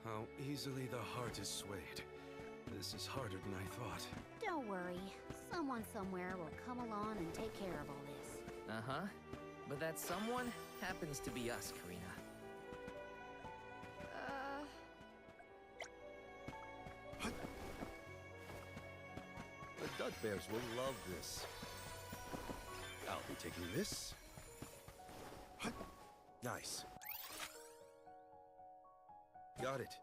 How easily the heart is swayed. This is harder than I thought. Don't worry. Someone somewhere will come along and take care of all this. Uh-huh. But that someone happens to be us, Karina. The Dudbears will love this. I'll be taking this. Nice. Got it.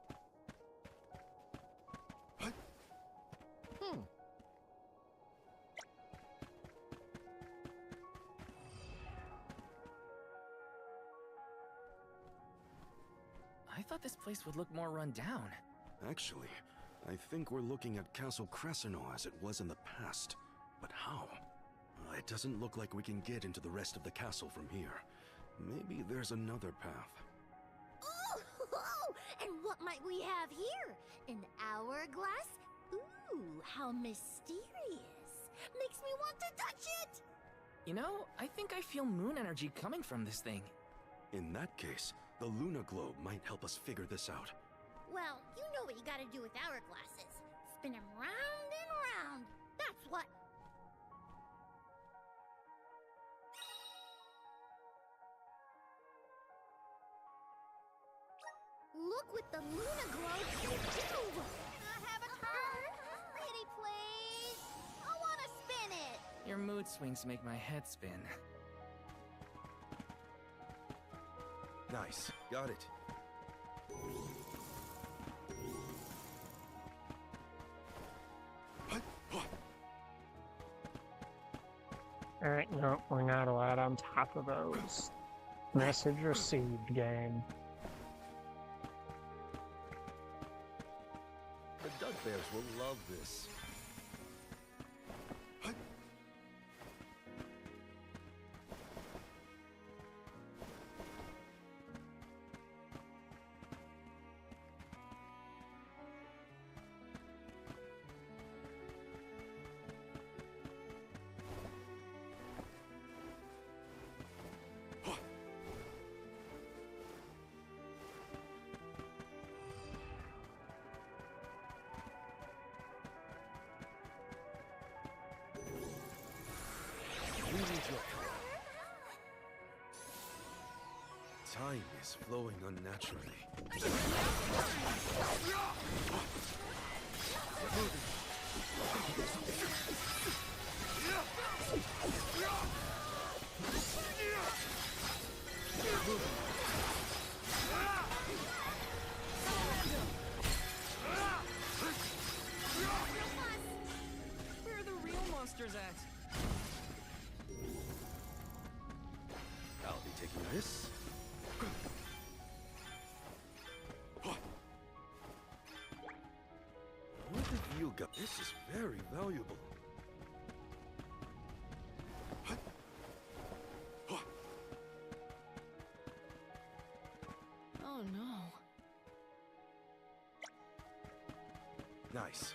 I thought this place would look more run down. Actually, I think we're looking at Castle Crescino as it was in the past. But how? It doesn't look like we can get into the rest of the castle from here. Maybe there's another path. Oh, and what might we have here? An hourglass? Ooh, how mysterious. Makes me want to touch it! You know, I think I feel moon energy coming from this thing. In that case, the Luna Globe might help us figure this out. Well, you know what you gotta do with hourglasses. Spin them round and round. That's what. Look what the Luna Globe can do! Have a turn! Pretty please! I wanna spin it! Your mood swings make my head spin. Nice. Got it. Alright, no, we're not allowed on top of those. Message received, game. The Dudbears will love this. We need your help. Time is flowing unnaturally. Where are the real monsters at? I'll be taking this. What have you got? This is very valuable. Oh no. Nice.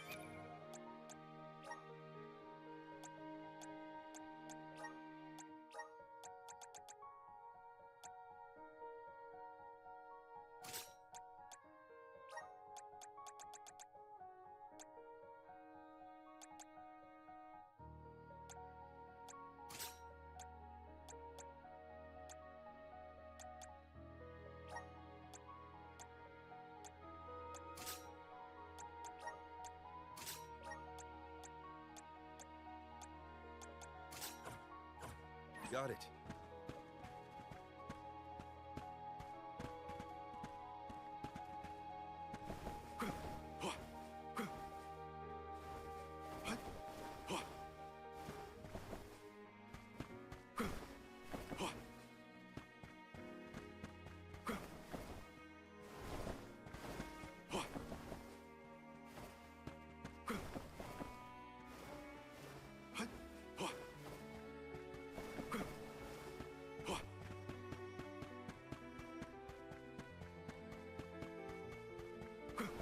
Got it.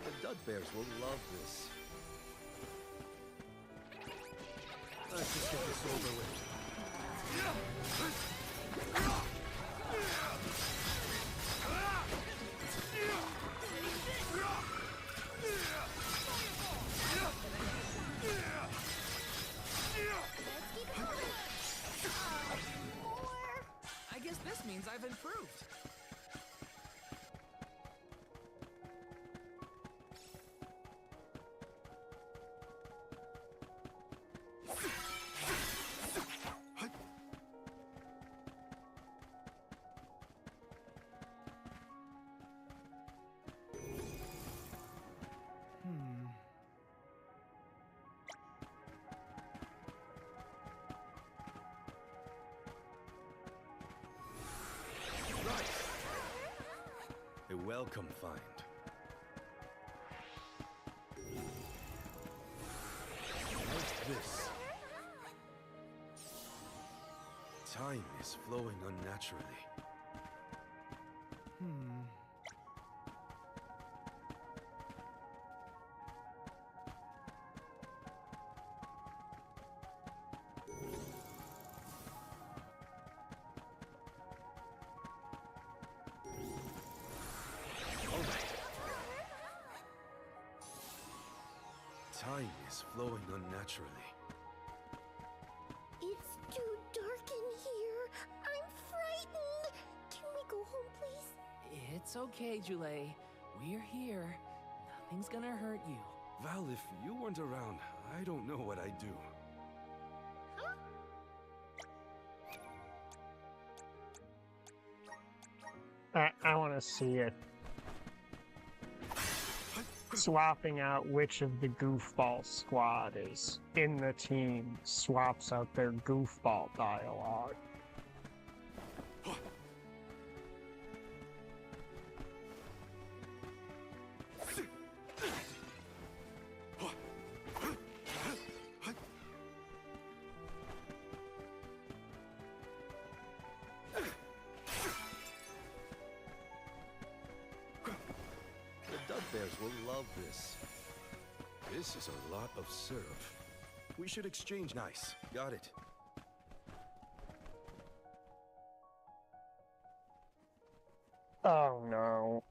The Dud Bears will love this. Let's just get this over with. I guess this means I've improved. A welcome find. What's this? Time is flowing unnaturally. Time is flowing unnaturally. It's too dark in here. I'm frightened. Can we go home, please? It's okay, Jule. We're here. Nothing's gonna hurt you. Val, if you weren't around, I don't know what I'd do. I want to see it. Swapping out which of the goofball squad is in the team swaps out their goofball dialogue. Bears will love this. This is a lot of syrup. We should exchange. Nice. Got it. Oh no.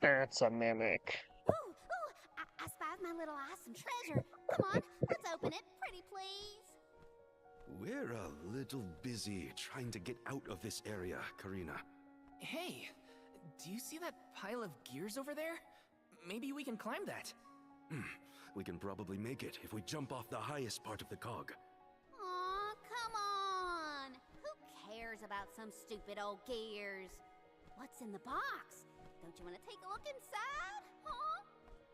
That's a mimic. I spied my little awesome treasure. Come on, let's open it, pretty please. We're a little busy trying to get out of this area, Karina. Hey, do you see that pile of gears over there? Maybe we can climb that. We can probably make it if we jump off the highest part of the cog. Aw, come on! Who cares about some stupid old gears? What's in the box? Don't you want to take a look inside? Huh?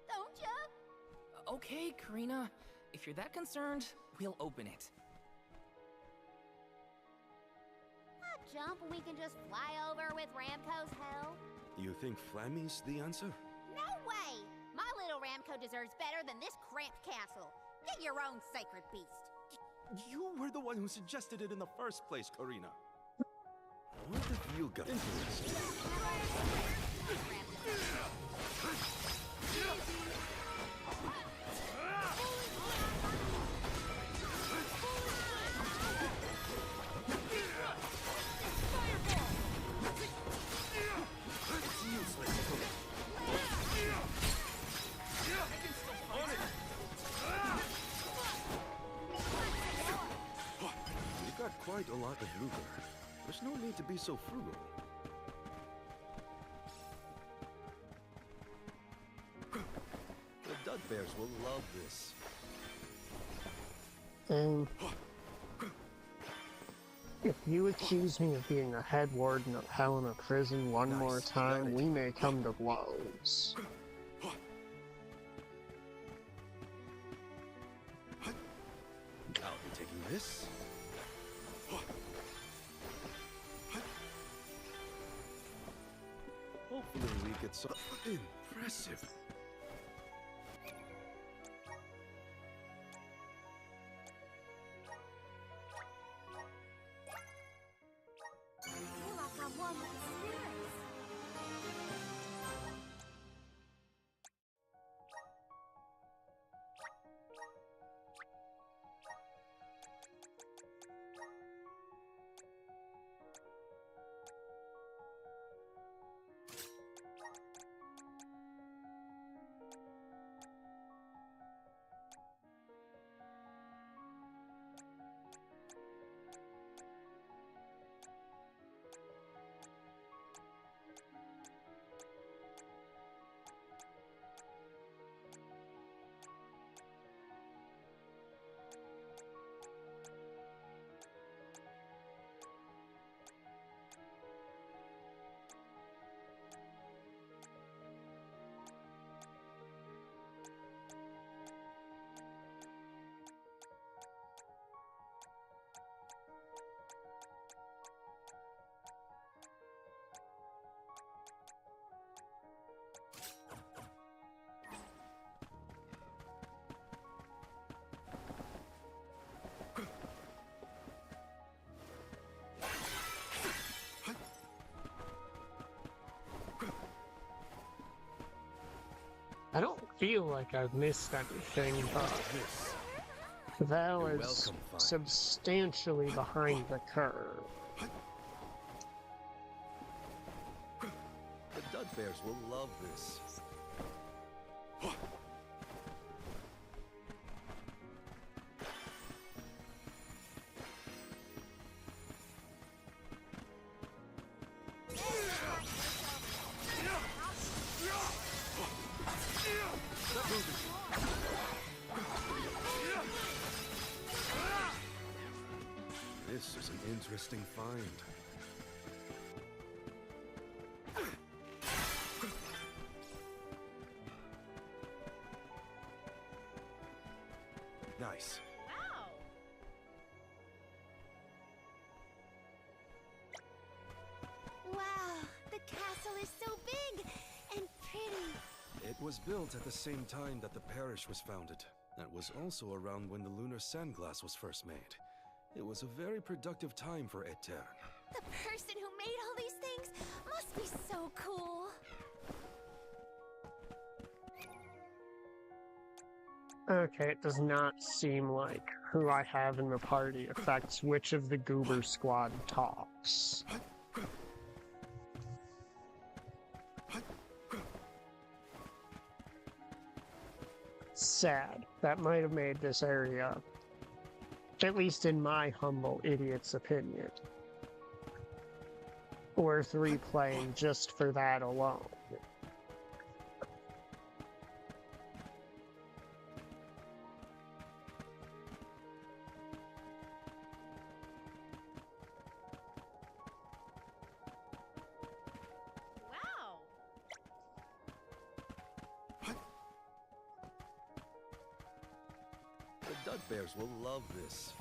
Don't you? Okay, Karina. If you're that concerned, we'll open it. A jump and we can just fly over with Ramco's help? You think Flammy's the answer? No way! My little Ramco deserves better than this cramped castle. Get your own sacred beast. You were the one who suggested it in the first place, Karina. What if you got influenced? You've got quite a lot of Luger. There's no need to be so frugal. The Dud Bears will love this. If you accuse me of being a head warden of Helena Prison one more time, we may come to blows. I'll be taking this. Hopefully we get some impressive. I feel like I'm one with the spirits. I don't feel like I've missed anything, but that was substantially behind the curve. The Dud Bears will love this. This is an interesting find. Nice. Wow, the castle is so big and pretty. It was built at the same time that the parish was founded. That was also around when the lunar sandglass was first made. It was a very productive time for Aeterne. The person who made all these things must be so cool. Okay, it does not seem like who I have in the party affects which of the Goober Squad talks. Sad. That might have made this area At least in my humble idiot's opinion. Worth replaying just for that alone. Wow! The Dud Bears will love this.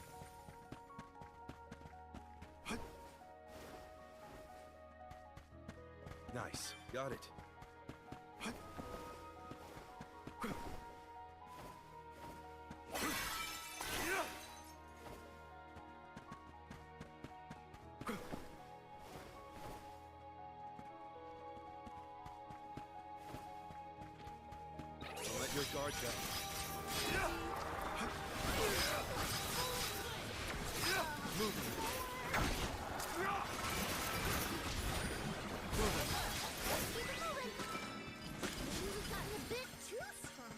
Nice. Got it. Don't let your guard down. You've gotten a bit too strong.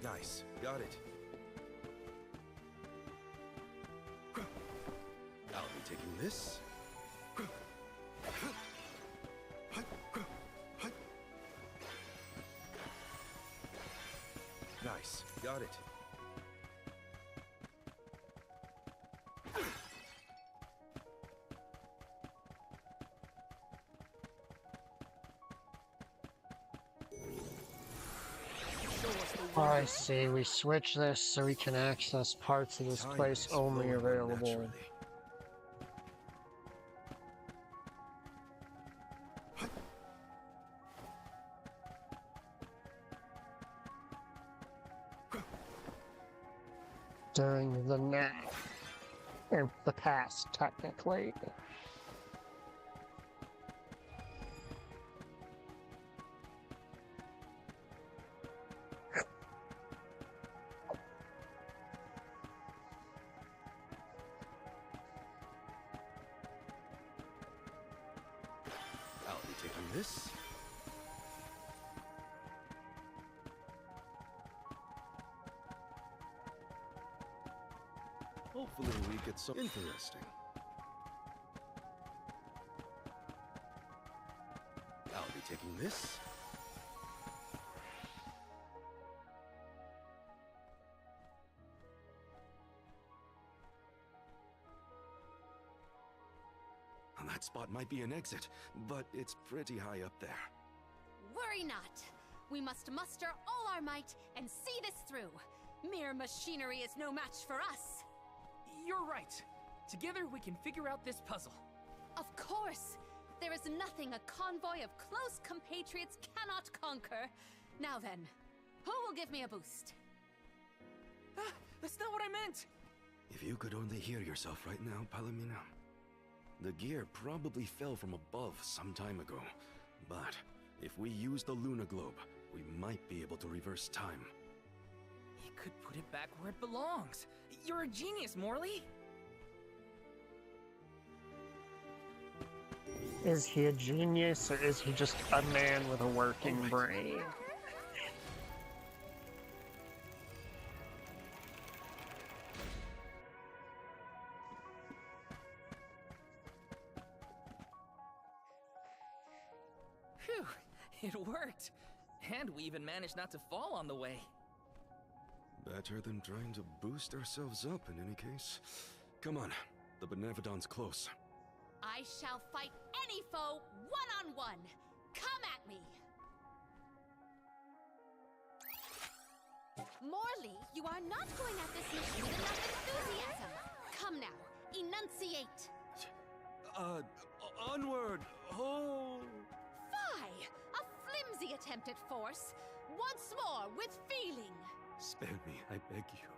Nice. Got it. I'll be taking this. Nice. Got it. I see, we switch this so we can access parts of this place only available. During the now. Or the past, technically. I'll be taking this. Hopefully we get some interesting. I'll be taking this. That spot might be an exit, but it's pretty high up there. Worry not. We must muster all our might and see this through. Mere machinery is no match for us. You're right. Together we can figure out this puzzle. Of course. There is nothing a convoy of close compatriots cannot conquer. Now then, who will give me a boost? That's not what I meant! If you could only hear yourself right now, Palomino. The gear probably fell from above some time ago, but if we use the Luna Globe, we might be able to reverse time. You could put it back where it belongs. You're a genius, Morley. Is he a genius, or is he just a man with a working brain? Phew, it worked. And we even managed not to fall on the way. Better than trying to boost ourselves up in any case. Come on, the Benevodon's close. I shall fight any foe one-on-one. Come at me! Morley, you are not going at this mission with enough enthusiasm. Come now, enunciate. Onward! Oh! Fie! A flimsy attempt at force. Once more, with feeling. Spare me, I beg you.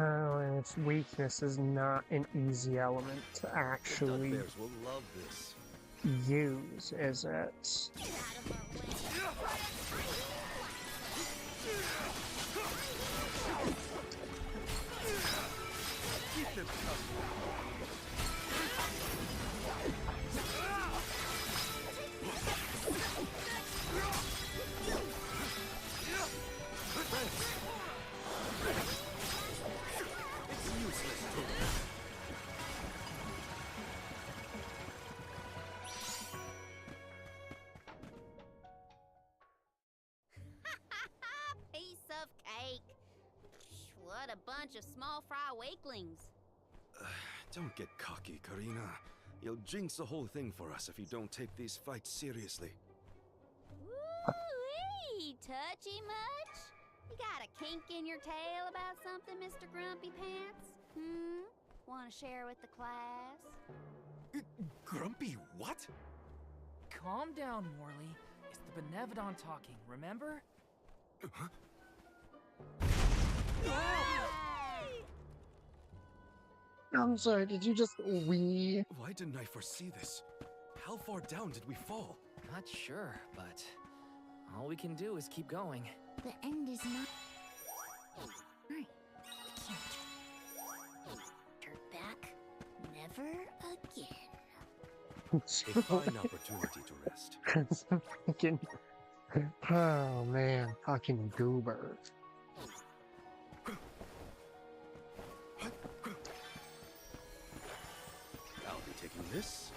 Oh, and its weakness is not an easy element to actually Bears will love this. use, is it? Keep them coming. Piece of cake. What a bunch of small fry wakelings. Don't get cocky, Karina. You'll jinx the whole thing for us if you don't take these fights seriously. Woo-wee! Touchy much? You got a kink in your tail about something, Mr. Grumpy Pants? Want to share with the class? Grumpy what? Calm down, Morley. It's the Benevodon talking, remember? I'm sorry, did you just wee? Why didn't I foresee this? How far down did we fall? Not sure, but all we can do is keep going. The end is not. Right. Turn back. Never again. A fine opportunity to rest. Fucking. Oh man, fucking goober. I'll be taking this.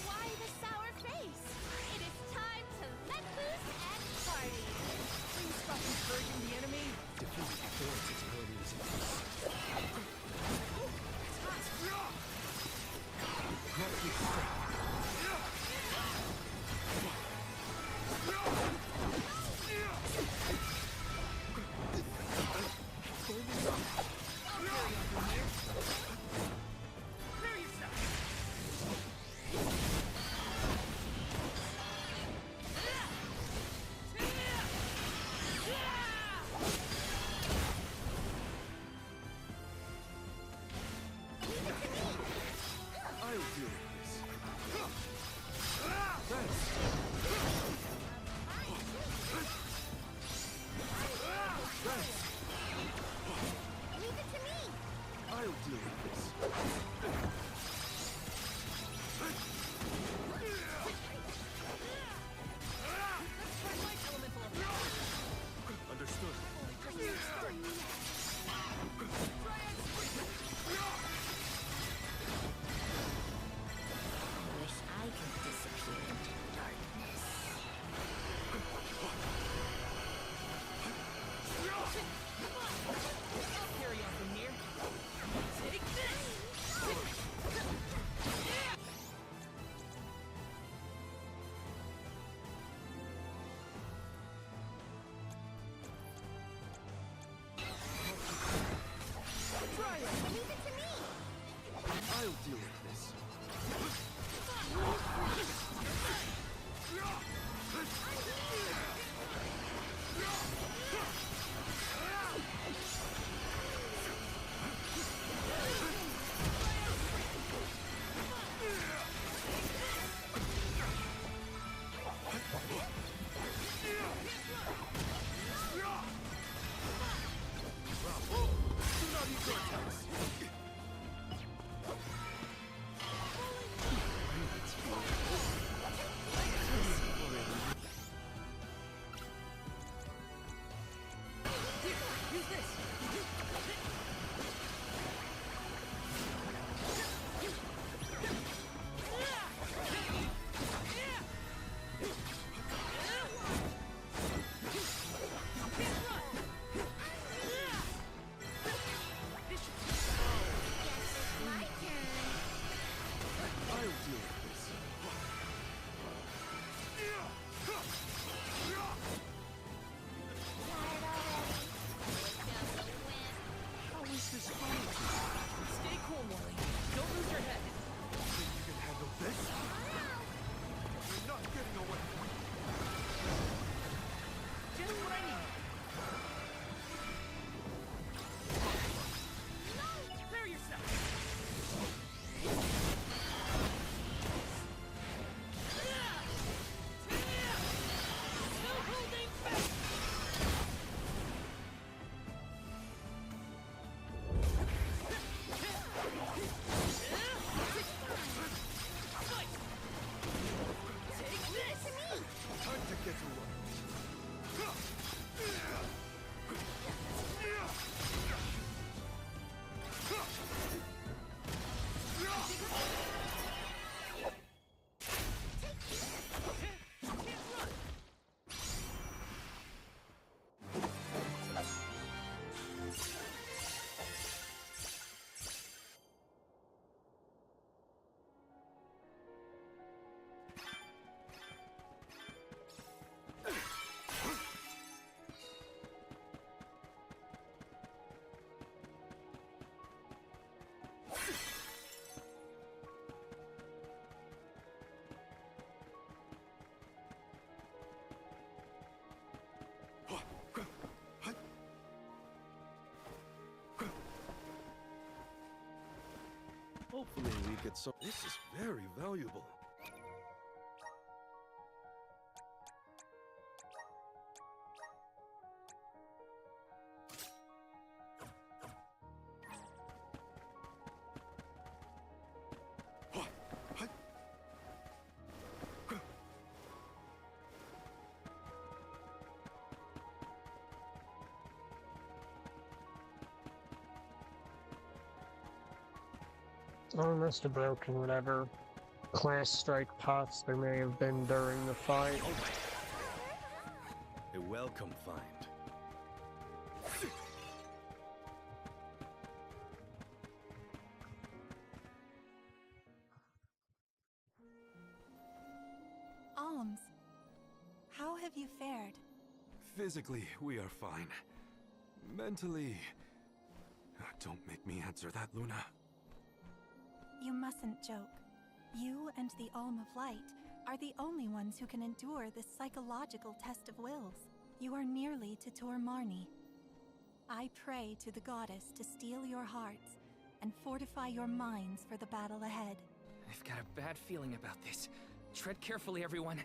Why the sour face? It is time to let loose and party. Please stop encouraging the enemy. Defeat before its enemies. I'll deal with this. Leave it to me. I'll deal with this. Understood. Wish I could disappear into darkness. I'll carry on from here. Take this! Try it. Leave it to me. I'll deal with this. to look. Hopefully we get some. This is very valuable. I must have broken whatever class strike pots there may have been during the fight. A welcome find. Alms, how have you fared? Physically, we are fine. Mentally... Don't make me answer that, Luna. You mustn't joke. You and the Alm of Light are the only ones who can endure this psychological test of wills. You are nearly to Tor Marni. I pray to the goddess to steel your hearts and fortify your minds for the battle ahead. I've got a bad feeling about this. Tread carefully, everyone.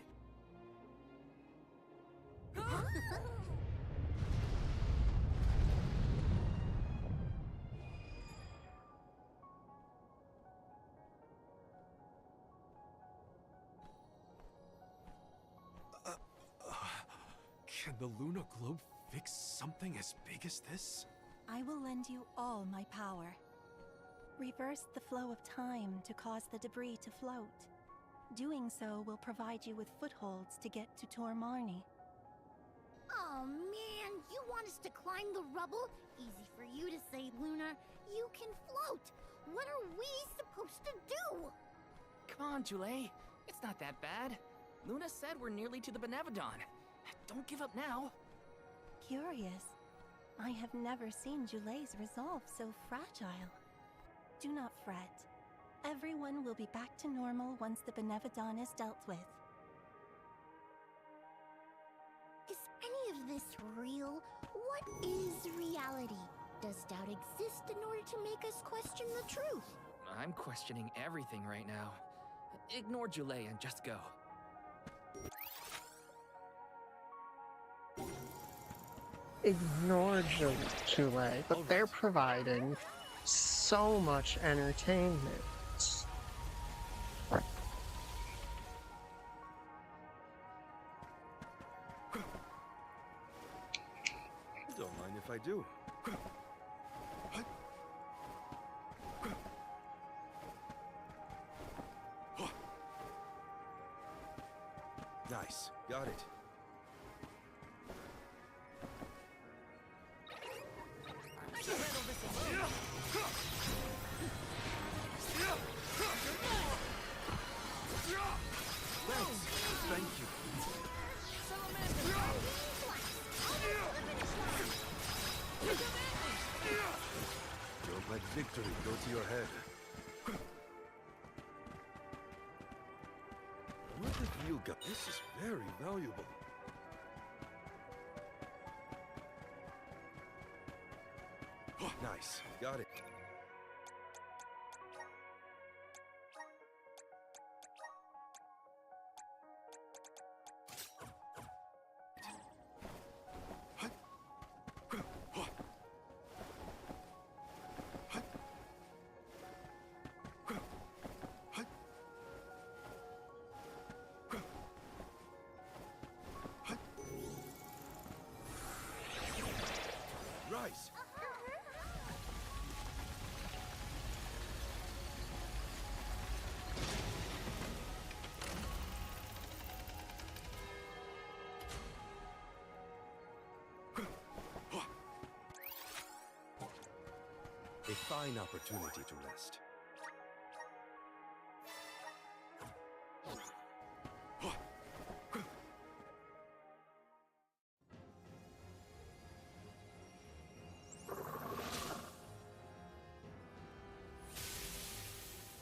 Can the Luna Globe fix something as big as this? I will lend you all my power. Reverse the flow of time to cause the debris to float. Doing so will provide you with footholds to get to Tor Marni. Oh man, you want us to climb the rubble? Easy for you to say, Luna. You can float. What are we supposed to do? Come on, Jule. It's not that bad. Luna said we're nearly to the Benevodon. Don't give up now. Curious. I have never seen Jule's resolve so fragile. Do not fret. Everyone will be back to normal once the Benevodon is dealt with. Is any of this real? What is reality? Does doubt exist in order to make us question the truth? I'm questioning everything right now. Ignore Jule and just go. Ignore Jule, but they're providing so much entertainment. Don't mind if I do. Nice, got it. Thank you. Don't let victory go to your head. What have you got? This is very valuable. Nice, got it. A fine opportunity to rest.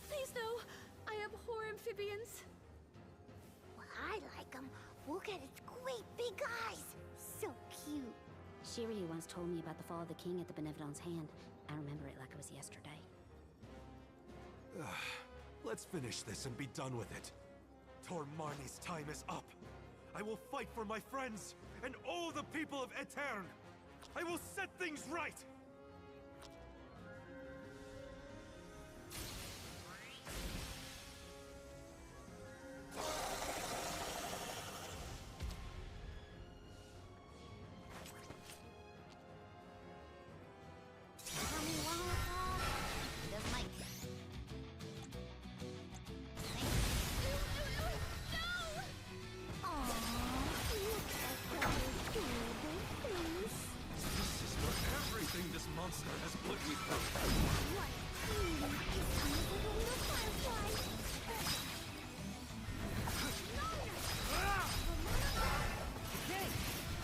Please no! I abhor amphibians. Well, I like them. Look at its great big eyes. So cute. Shiryu once told me about the fall of the king at the Benevodon's hand. I remember it like it was yesterday. Let's finish this and be done with it. Tormarni's time is up. I will fight for my friends and all the people of Aeterne. I will set things right. This monster has put me through. Okay,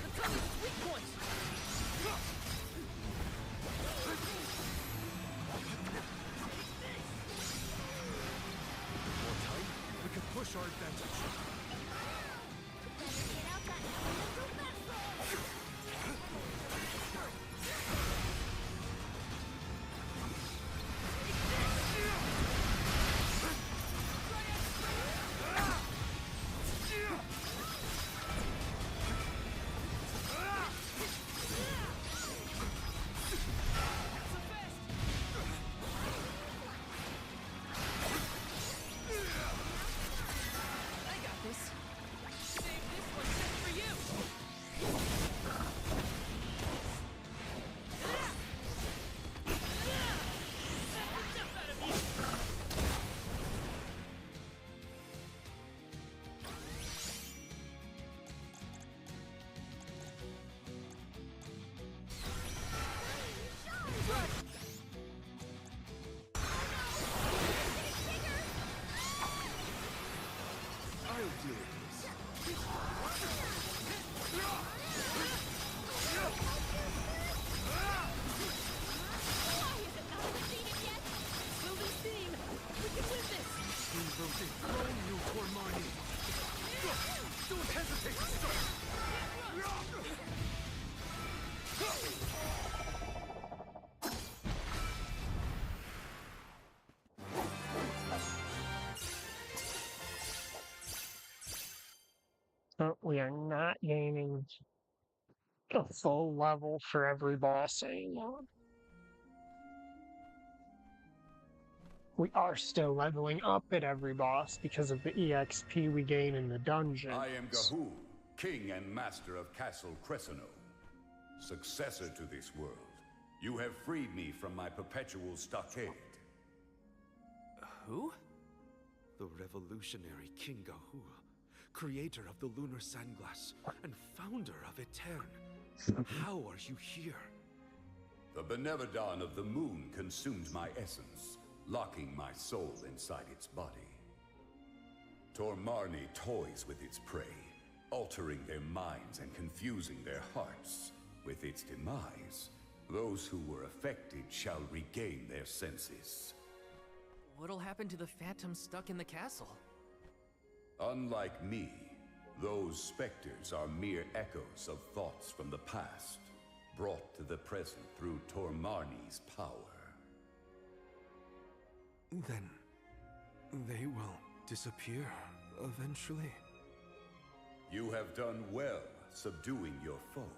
let's tell me the weak points. More time, we can push our advantage. Don't hesitate to start! But we are not gaining a full level for every boss anymore. We are still leveling up at every boss because of the EXP we gain in the dungeon. I am Gahul, king and master of Castle Cresceno, successor to this world. You have freed me from my perpetual stockade. Who? The revolutionary King Gahul, creator of the Lunar Sandglass and founder of Aeterne. How are you here? The Benevodon of the Moon consumed my essence, locking my soul inside its body. Tormarni toys with its prey, altering their minds and confusing their hearts. With its demise, those who were affected shall regain their senses. What'll happen to the phantoms stuck in the castle? Unlike me, those specters are mere echoes of thoughts from the past, brought to the present through Tormarni's power. Then they will disappear eventually. You have done well subduing your foe,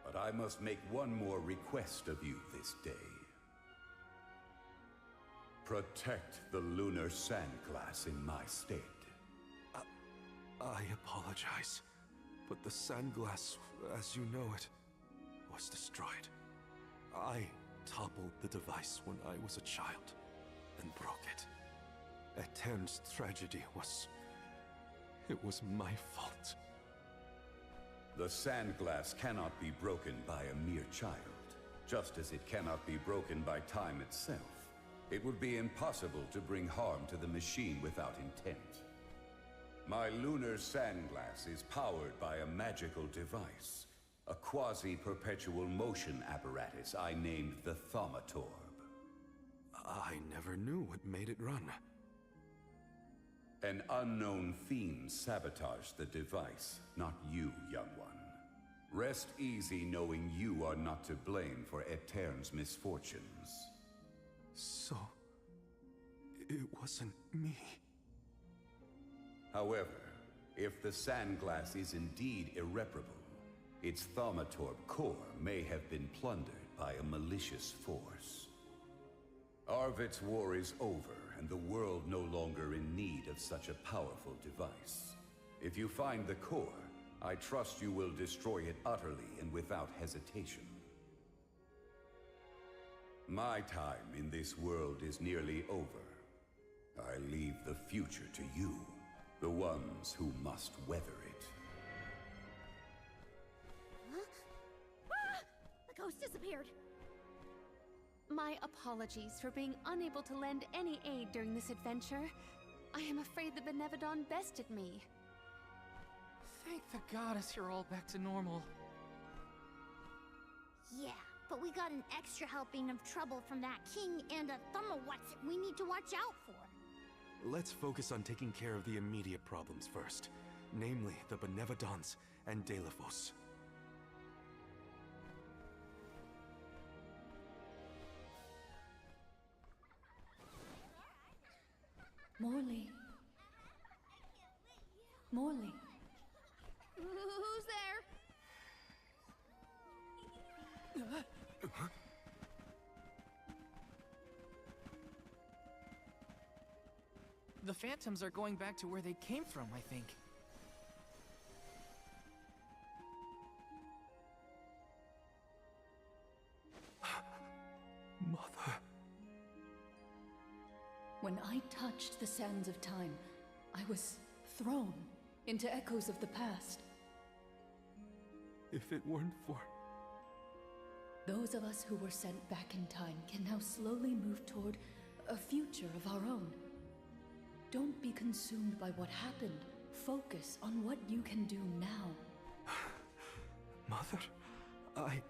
but I must make one more request of you this day. Protect the Lunar Sandglass in my stead. I apologize, but the Sandglass, as you know it, was destroyed. I toppled the device when I was a child and broke it. Aeterne's tragedy was... it was my fault. The Sandglass cannot be broken by a mere child. Just as it cannot be broken by time itself, it would be impossible to bring harm to the machine without intent. My lunar sandglass is powered by a magical device, a quasi-perpetual motion apparatus I named the Thaumatorb. I never knew what made it run. An unknown fiend sabotaged the device, not you, young one. Rest easy knowing you are not to blame for Etern's misfortunes. So... it wasn't me. However, if the Sandglass is indeed irreparable, its Thaumatorb core may have been plundered by a malicious force. Arvid's war is over, and the world no longer in need of such a powerful device. If you find the core, I trust you will destroy it utterly and without hesitation. My time in this world is nearly over. I leave the future to you, the ones who must weather it. Huh? Ah! The ghost disappeared. My apologies for being unable to lend any aid during this adventure. I am afraid the Benevodon bested me. Thank the goddess you're all back to normal. Yeah, but we got an extra helping of trouble from that king and a Thumawatsit we need to watch out for. Let's focus on taking care of the immediate problems first. Namely, the Benevodons and Delphos. Morley. Morley. Who's there? The Phantoms are going back to where they came from, I think. Mother. When I touched the sands of time, I was thrown into echoes of the past. If it weren't for... Those of us who were sent back in time can now slowly move toward a future of our own. Don't be consumed by what happened. Focus on what you can do now. Mother, I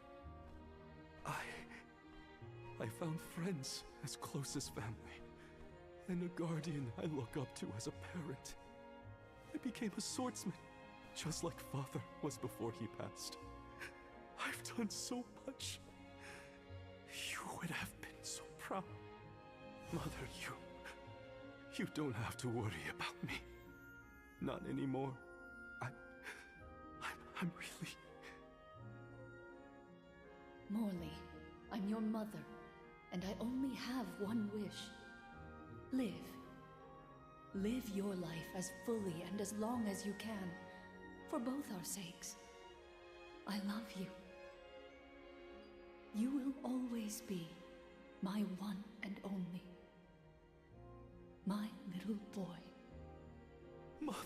found friends as close as family, and a guardian I look up to as a parent. I became a swordsman, just like Father was before he passed. I've done so much. You would have been so proud. Mother, you don't have to worry about me. Not anymore. I'm really... Morley, I'm your mother, and I only have one wish. Live. Live your life as fully and as long as you can, for both our sakes. I love you. You will always be my one and only. My little boy. Mother.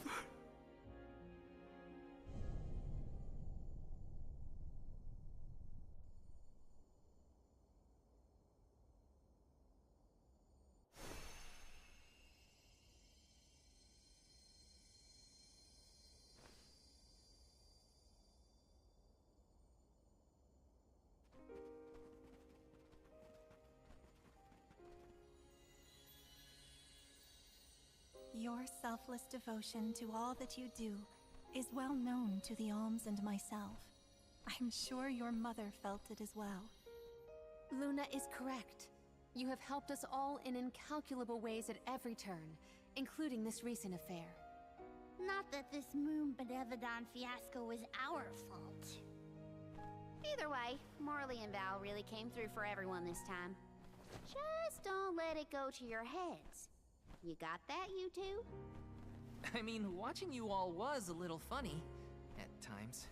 Your selfless devotion to all that you do is well known to the Alms and myself. I'm sure your mother felt it as well. Luna is correct. You have helped us all in incalculable ways at every turn, including this recent affair. Not that this Moon Benevodon fiasco was our fault. Either way, Morley and Val really came through for everyone this time. Just don't let it go to your heads. You got that, you two? I mean, watching you all was a little funny at times.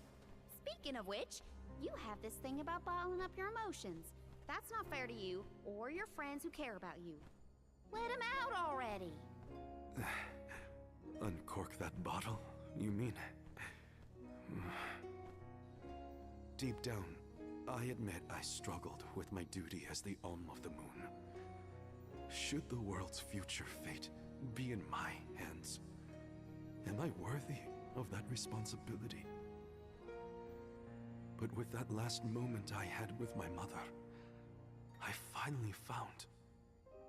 Speaking of which, you have this thing about bottling up your emotions. That's not fair to you, or your friends who care about you. Let them out already! Uncork that bottle, you mean? Deep down, I admit I struggled with my duty as the Alm of the Moon. Should the world's future fate be in my hands, am I worthy of that responsibility? But with that last moment I had with my mother, I finally found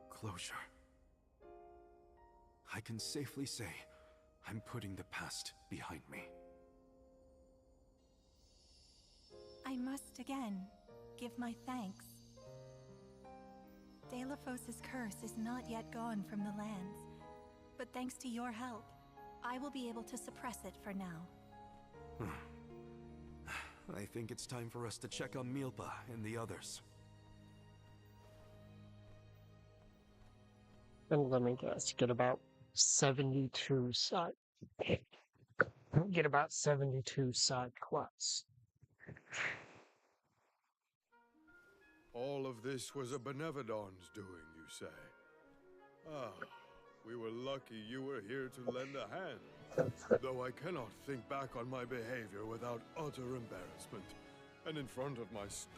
closure. I can safely say I'm putting the past behind me. I must again give my thanks. Delphos' curse is not yet gone from the lands, but thanks to your help, I will be able to suppress it for now. I think it's time for us to check on Milpa and the others. And let me guess, get about 72 side quests. All of this was a Benevodon's doing, you say? Ah, we were lucky you were here to lend a hand. Though I cannot think back on my behavior without utter embarrassment, and in front of my star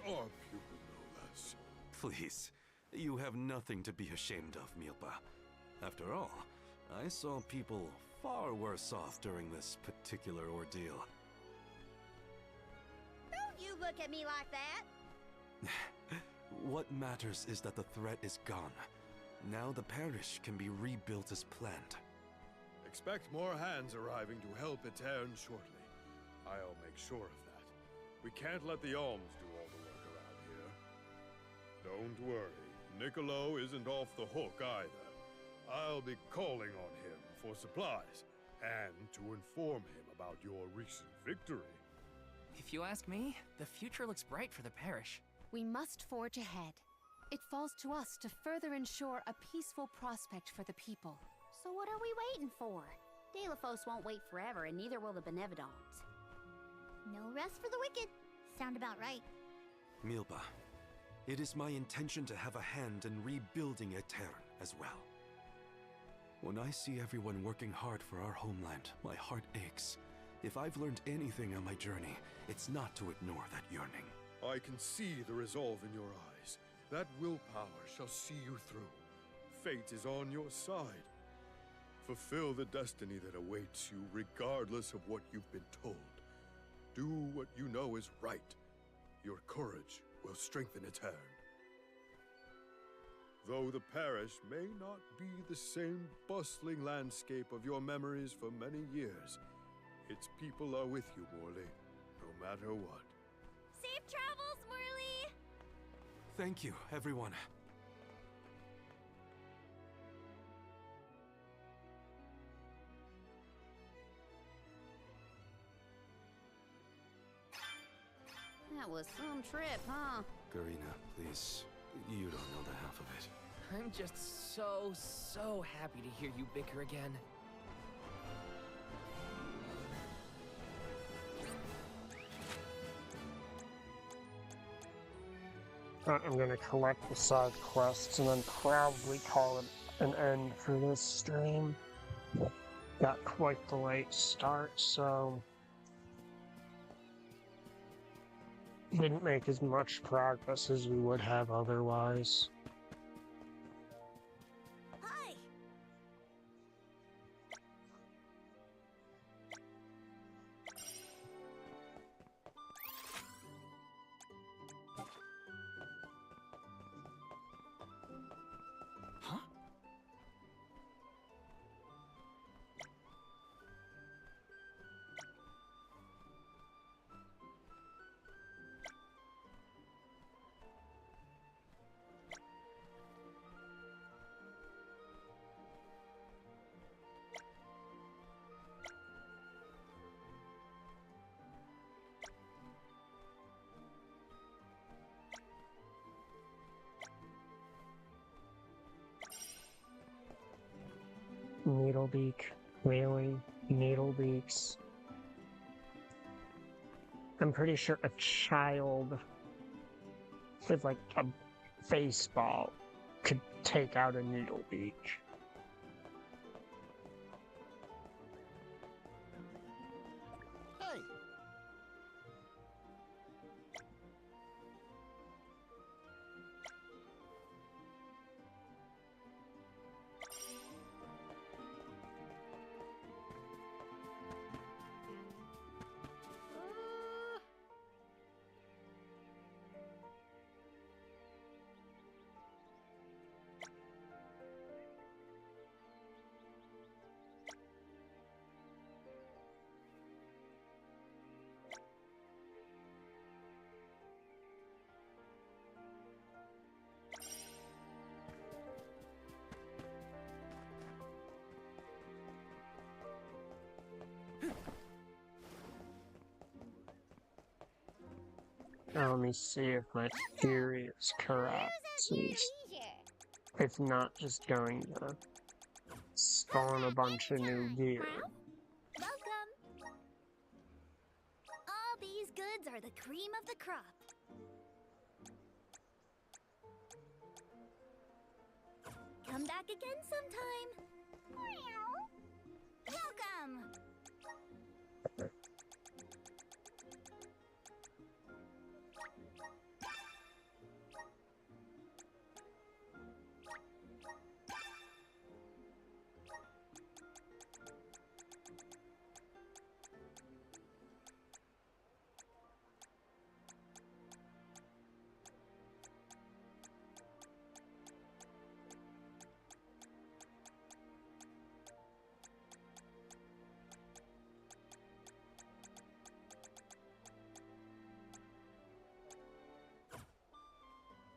pupil, no less. Please, you have nothing to be ashamed of, Milpa. After all, I saw people far worse off during this particular ordeal. Don't you look at me like that! What matters is that the threat is gone. Now the parish can be rebuilt as planned. Expect more hands arriving to help Aetern shortly. I'll make sure of that. We can't let the Alms do all the work around here. Don't worry, Niccolo isn't off the hook either. I'll be calling on him for supplies, and to inform him about your recent victory. If you ask me, the future looks bright for the parish. We must forge ahead. It falls to us to further ensure a peaceful prospect for the people. So what are we waiting for? Delphos won't wait forever, and neither will the Benevodons. No rest for the wicked. Sound about right. Milpa, it is my intention to have a hand in rebuilding Aetern as well. When I see everyone working hard for our homeland, my heart aches. If I've learned anything on my journey, it's not to ignore that yearning. I can see the resolve in your eyes. That willpower shall see you through. Fate is on your side. Fulfill the destiny that awaits you regardless of what you've been told. Do what you know is right. Your courage will strengthen Aetern. Though the parish may not be the same bustling landscape of your memories for many years, its people are with you, Morley, no matter what. Safe travels, Morley! Thank you, everyone. That was some trip, huh? Garina, please. You don't know the half of it. I'm just so happy to hear you bicker again. I'm gonna collect the side quests and then probably call it an end for this stream. Got quite the late start, so didn't make as much progress as we would have otherwise. Hi! Huh? Needlebeak, really? Needlebeaks. I'm pretty sure a child with like a baseball could take out a Needlebeak. Hey! Now let me see if my theory is correct. It's not just going to spawn a bunch of new gear. Welcome. All these goods are the cream of the crop. Come back again sometime. Welcome.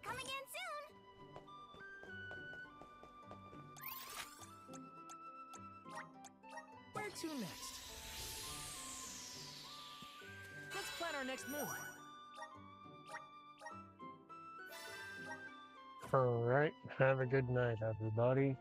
Come again soon. Where to next? Let's plan our next move. Alright, have a good night, everybody.